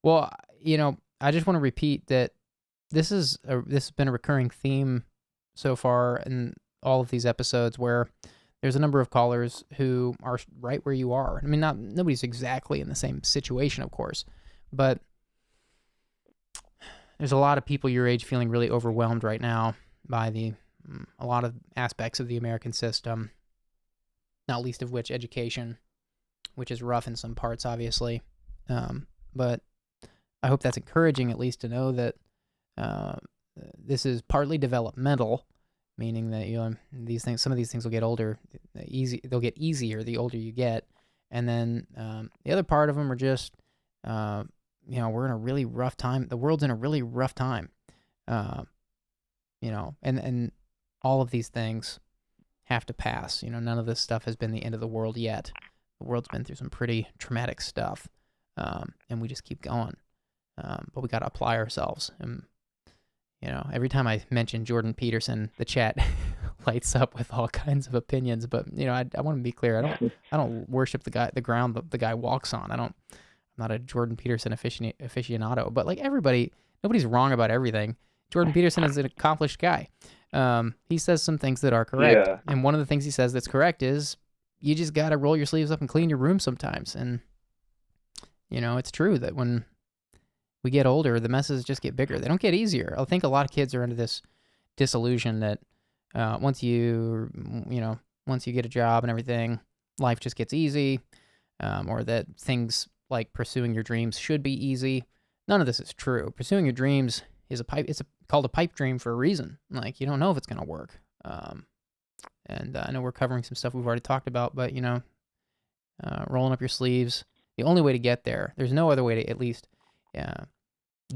Well, I just want to repeat that this has been a recurring theme so far in all of these episodes, where there's a number of callers who are right where you are. I mean, nobody's exactly in the same situation, of course, but there's a lot of people your age feeling really overwhelmed right now by a lot of aspects of the American system, not least of which education, which is rough in some parts, obviously. But I hope that's encouraging, at least, to know that this is partly developmental, meaning that some of these things will get older, they'll get easier the older you get, and then the other part of them are just we're in a really rough time. The world's in a really rough time, and all of these things have to pass. None of this stuff has been the end of the world yet. The world's been through some pretty traumatic stuff, and we just keep going. But we got to apply ourselves. And, every time I mention Jordan Peterson, the chat lights up with all kinds of opinions. But, I want to be clear. I don't worship the ground the guy walks on. I'm not a Jordan Peterson aficionado. But like nobody's wrong about everything. Jordan Peterson is an accomplished guy. He says some things that are correct. Yeah. And one of the things he says that's correct is you just got to roll your sleeves up and clean your room sometimes. And, it's true that when we get older, the messes just get bigger. They don't get easier. I think a lot of kids are under this disillusion that once you get a job and everything, life just gets easy, or that things like pursuing your dreams should be easy. None of this is true. Pursuing your dreams is called a pipe dream for a reason. Like, you don't know if it's going to work. And I know we're covering some stuff we've already talked about, but, rolling up your sleeves, the only way to get there, there's no other way to at least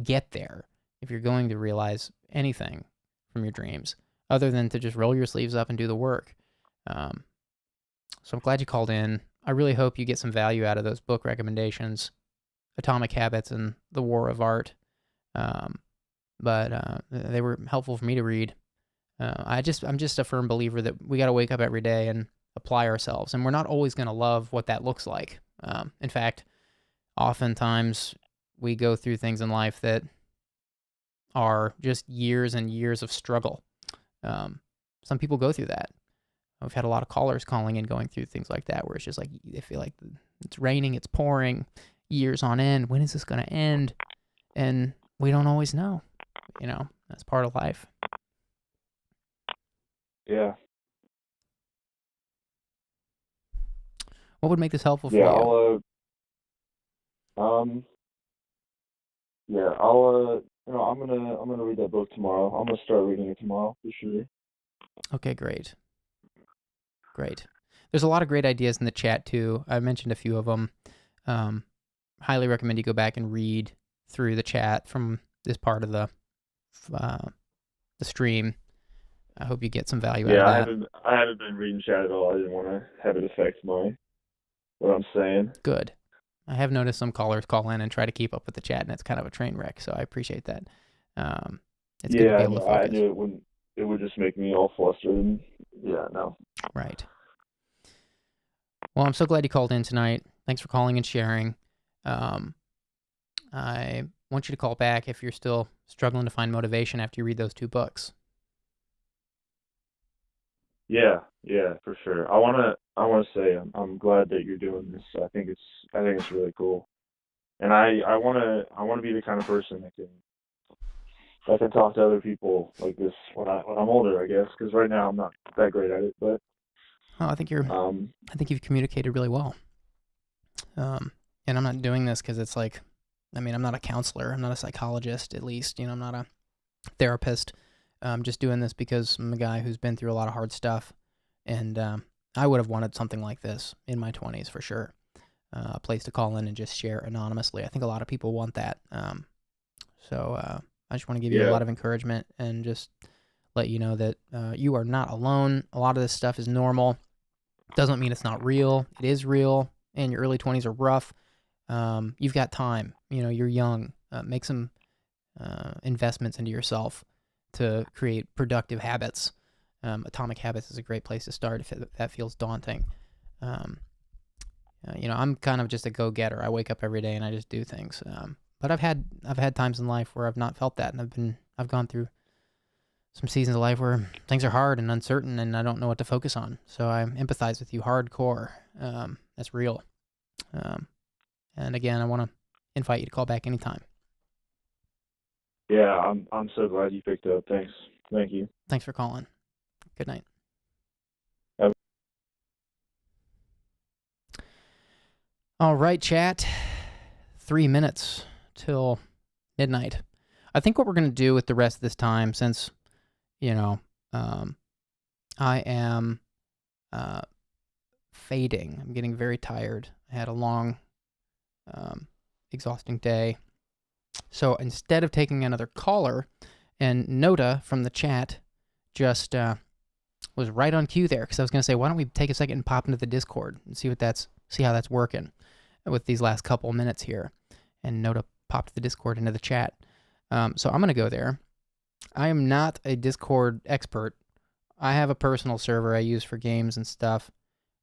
get there if you're going to realize anything from your dreams other than to just roll your sleeves up and do the work. So I'm glad you called in. I really hope you get some value out of those book recommendations, Atomic Habits and The War of Art. But they were helpful for me to read. I'm just a firm believer that we got to wake up every day and apply ourselves, and we're not always going to love what that looks like. In fact, oftentimes we go through things in life that are just years and years of struggle. Some people go through that. We've had a lot of callers calling in going through things like that, where it's just like they feel like it's raining, it's pouring, years on end. When is this going to end? And we don't always know. That's part of life. Yeah. What would make this helpful for you? I'm gonna read that book tomorrow. I'm gonna start reading it tomorrow for sure. Okay, great. There's a lot of great ideas in the chat too. I mentioned a few of them. Highly recommend you go back and read through the chat from this part of the stream. I hope you get some value out of that. I haven't been reading chat at all. I didn't want to have it affect what I'm saying. Good. I have noticed some callers call in and try to keep up with the chat, and it's kind of a train wreck, so I appreciate that. It's good to be able to focus. I knew it would just make me all flustered. And, no. Right. Well, I'm so glad you called in tonight. Thanks for calling and sharing. I want you to call back if you're still struggling to find motivation after you read those 2 books. Yeah, for sure. I want to say I'm glad that you're doing this. I think it's really cool, and I want to be the kind of person that can I can talk to other people like this when I'm older, I guess, because right now I'm not that great at it. But I think you've communicated really well. And I'm not doing this because it's like, I mean, I'm not a counselor. I'm not a psychologist, at least. You know, I'm not a therapist. I'm just doing this because I'm a guy who's been through a lot of hard stuff. And I would have wanted something like this in my 20s for sure. A place to call in and just share anonymously. I think a lot of people want that. So I just want to give you a lot of encouragement and just let you know that you are not alone. A lot of this stuff is normal. Doesn't mean it's not real. It is real. And your early 20s are rough. You've got time. You know, you're young. Make some investments into yourself to create productive habits. Atomic Habits is a great place to start if that feels daunting. You know, I'm kind of just a go-getter. I wake up every day and I just do things. But I've had times in life where I've not felt that, and I've gone through some seasons of life where things are hard and uncertain, and I don't know what to focus on. So I empathize with you hardcore. That's real. And again, I want to invite you to call back anytime. Yeah, I'm so glad you picked up. Thanks. Thank you. Thanks for calling. Good night. All right, chat. 3 minutes till midnight. I think what we're going to do with the rest of this time, since, you know, I am fading. I'm getting very tired. I had a long, exhausting day. So instead of taking another caller, and Nota from the chat just was right on cue there, because I was going to say, why don't we take a second and pop into the Discord and see how that's working with these last couple minutes here. And Nota popped the Discord into the chat. So I'm going to go there. I am not a Discord expert. I have a personal server I use for games and stuff.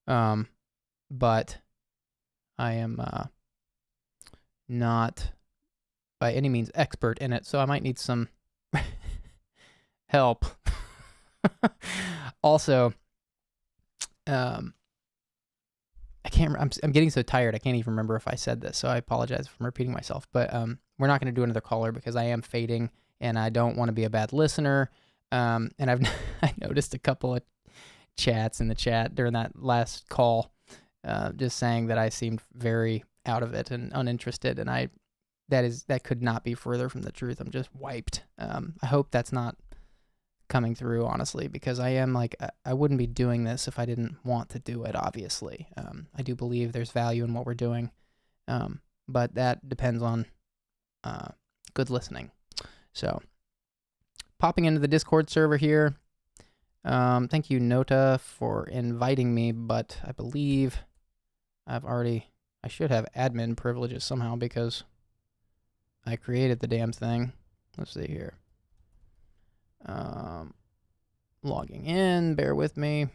But I am not by any means expert in it, so I might need some help. Also, I can't. I'm getting so tired. I can't even remember if I said this, so I apologize for repeating myself. But we're not going to do another caller because I am fading, and I don't want to be a bad listener. And I noticed a couple of chats in the chat during that last call, just saying that I seemed very out of it and uninterested, and that could not be further from the truth. I'm just wiped. I hope that's not coming through, honestly, because I am like, I wouldn't be doing this if I didn't want to do it, obviously. I do believe there's value in what we're doing, but that depends on good listening. So, popping into the Discord server here. Thank you, Nota, for inviting me, but I believe I should have admin privileges somehow because I created the damn thing. Let's see here. Logging in, bear with me.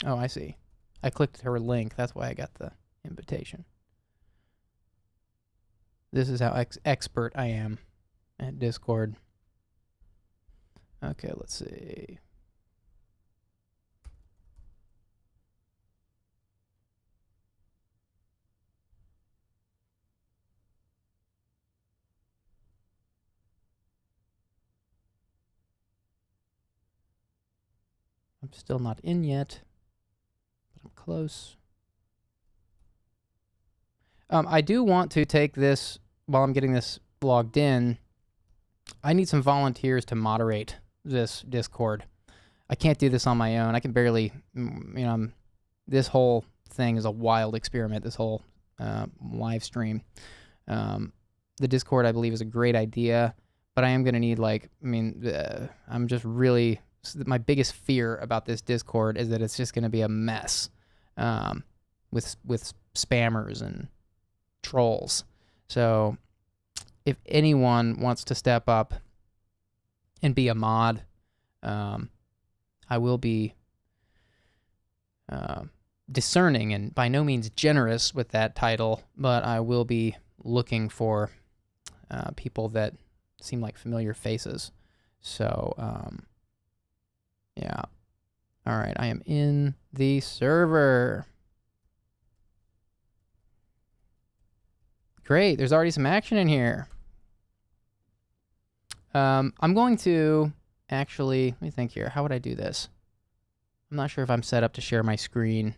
Oh, I see. I clicked her link. That's why I got the invitation. This is how expert I am at Discord. Okay, let's see. I'm still not in yet, but I'm close. I do want to take this, while I'm getting this logged in, I need some volunteers to moderate this Discord. I can't do this on my own. I can barely, this whole thing is a wild experiment, this whole live stream. The Discord, I believe, is a great idea, but I am going to need, I'm just really, my biggest fear about this Discord is that it's just going to be a mess with spammers and trolls. So if anyone wants to step up and be a mod, I will be discerning and by no means generous with that title, but I will be looking for people that seem like familiar faces. So, yeah. All right, I am in the server. Great, there's already some action in here. I'm going to actually, let me think here. How would I do this? I'm not sure if I'm set up to share my screen.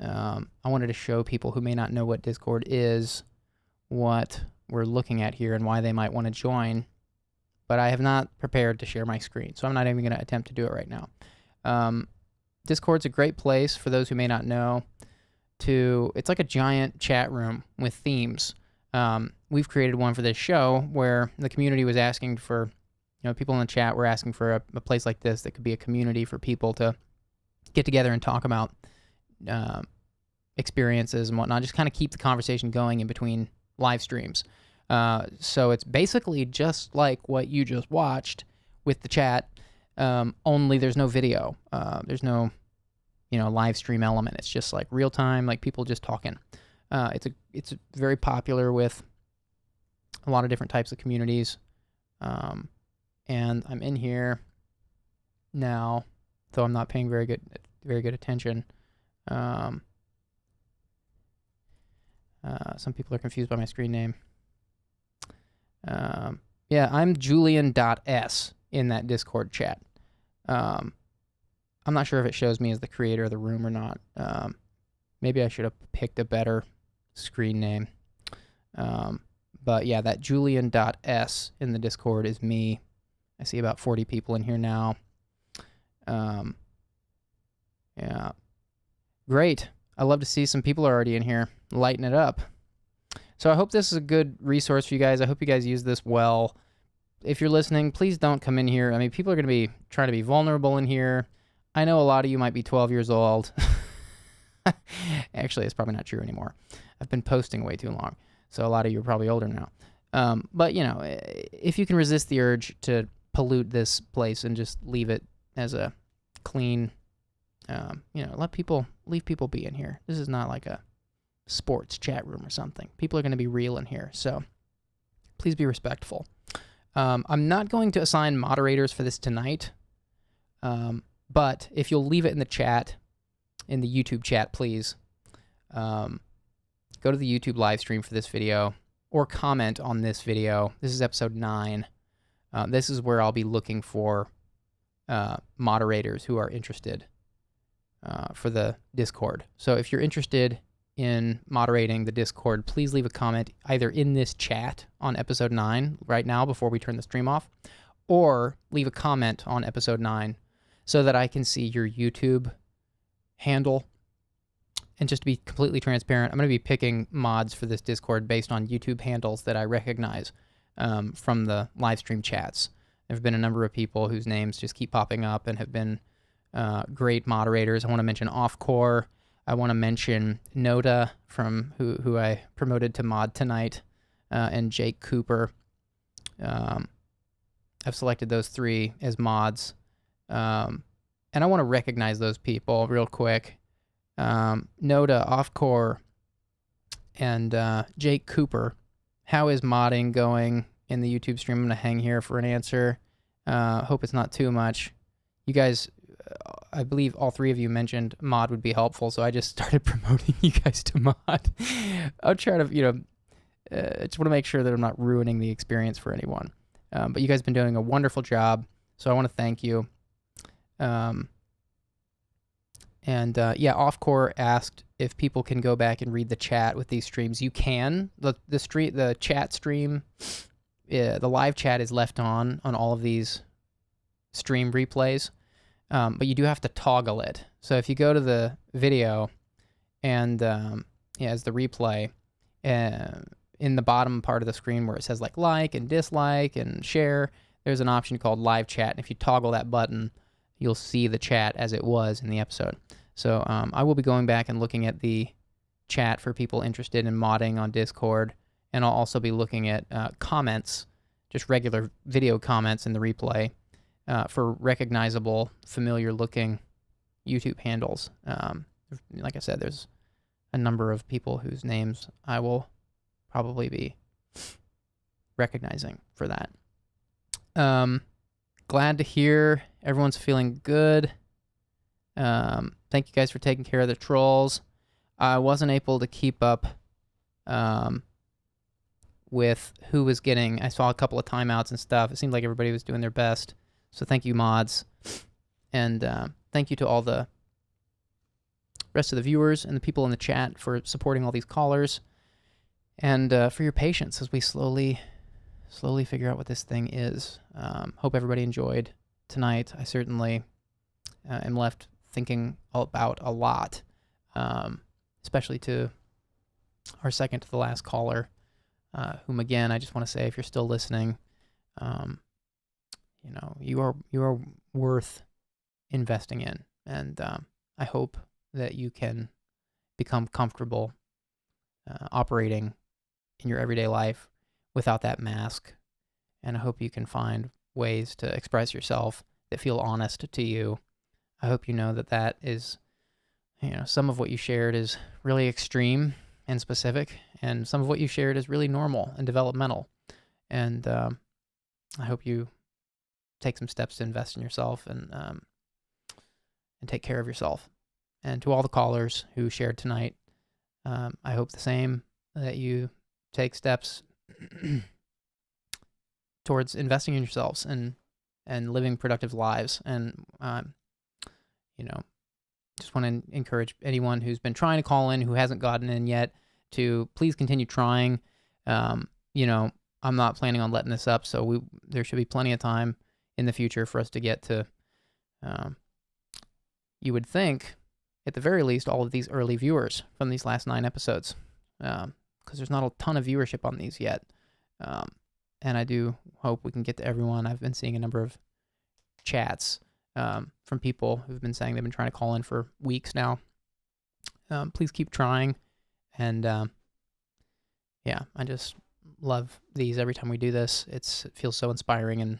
I wanted to show people who may not know what Discord is, what we're looking at here and why they might want to join, but I have not prepared to share my screen, so I'm not even going to attempt to do it right now. Discord's a great place for those who may not know it's like a giant chat room with themes. We've created one for this show where the community was asking for, people in the chat were asking for a place like this that could be a community for people to get together and talk about experiences and whatnot, just kind of keep the conversation going in between live streams. So it's basically just like what you just watched with the chat, only there's no video. There's no, live stream element. It's just like real time, like people just talking. It's very popular with a lot of different types of communities. And I'm in here now, though I'm not paying very good attention. Some people are confused by my screen name. Yeah, I'm Julian.s in that Discord chat. I'm not sure if it shows me as the creator of the room or not. Maybe I should have picked a better screen name. But yeah, that Julian.s in the Discord is me. I see about 40 people in here now. Yeah. Great. I love to see some people are already in here. Lighten it up. So I hope this is a good resource for you guys. I hope you guys use this well. If you're listening, please don't come in here. I mean, people are going to be trying to be vulnerable in here. I know a lot of you might be 12 years old. Actually, it's probably not true anymore. I've been posting way too long, so a lot of you are probably older now. But, if you can resist the urge to pollute this place and just leave it as a clean, leave people be in here. This is not like a sports chat room or something. People are going to be real in here, so please be respectful. I'm not going to assign moderators for this tonight, but if you'll leave it in the chat, in the YouTube chat, please, go to the YouTube live stream for this video or comment on this video. This is episode 9. This is where I'll be looking for moderators who are interested for the Discord. So if you're interested in moderating the Discord, please leave a comment either in this chat on episode 9 right now before we turn the stream off, or leave a comment on episode 9 so that I can see your YouTube handle. And just to be completely transparent, I'm going to be picking mods for this Discord based on YouTube handles that I recognize from the live stream chats. There have been a number of people whose names just keep popping up and have been great moderators. I want to mention Offcore. I want to mention Noda, from who I promoted to mod tonight, and Jake Cooper. I've selected those 3 as mods. And I want to recognize those people real quick. Noda, Offcore, and Jake Cooper. How is modding going in the YouTube stream? I'm going to hang here for an answer. Hope it's not too much. You guys, I believe all 3 of you mentioned mod would be helpful, so I just started promoting you guys to mod. I'll try to, just want to make sure that I'm not ruining the experience for anyone. But you guys have been doing a wonderful job, so I want to thank you. Offcore asked if people can go back and read the chat with these streams. You can. The chat stream, the live chat is left on all of these stream replays, but you do have to toggle it. So if you go to the video and as the replay, in the bottom part of the screen where it says like and dislike and share, there's an option called live chat. And if you toggle that button, you'll see the chat as it was in the episode. So I will be going back and looking at the chat for people interested in modding on Discord, and I'll also be looking at comments, just regular video comments in the replay for recognizable, familiar-looking YouTube handles. Like I said, there's a number of people whose names I will probably be recognizing for that. Glad to hear everyone's feeling good. Thank you guys for taking care of the trolls. I wasn't able to keep up with who was getting. I saw a couple of timeouts and stuff. It seemed like everybody was doing their best. So thank you, mods. And thank you to all the rest of the viewers and the people in the chat for supporting all these callers. And for your patience as we slowly figure out what this thing is. Hope everybody enjoyed tonight. I certainly am left thinking about a lot, especially to our second to the last caller, whom again, I just want to say, if you're still listening, you are worth investing in, and I hope that you can become comfortable operating in your everyday life without that mask, and I hope you can find ways to express yourself that feel honest to you. I hope you know that is, some of what you shared is really extreme and specific, and some of what you shared is really normal and developmental. And I hope you take some steps to invest in yourself and take care of yourself. And to all the callers who shared tonight, I hope the same, that you take steps towards investing in yourselves and living productive lives. And just want to encourage anyone who's been trying to call in who hasn't gotten in yet to please continue trying. I'm not planning on letting this up, so there should be plenty of time in the future for us to get to, you would think, at the very least, all of these early viewers from these last 9 episodes, because there's not a ton of viewership on these yet. And I do hope we can get to everyone. I've been seeing a number of chats from people who've been saying they've been trying to call in for weeks now. Please keep trying. And I just love these every time we do this. It feels so inspiring, and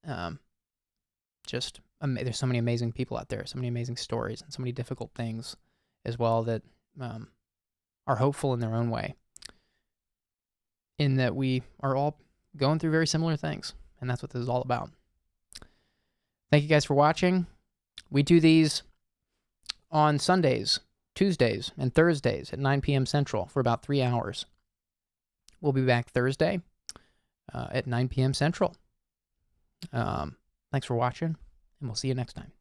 there's so many amazing people out there, so many amazing stories, and so many difficult things as well that are hopeful in their own way, in that we are all going through very similar things, and that's what this is all about. Thank you guys for watching. We do these on Sundays, Tuesdays, and Thursdays at 9 p.m. Central for about 3 hours. We'll be back Thursday at 9 p.m. Central. Thanks for watching, and we'll see you next time.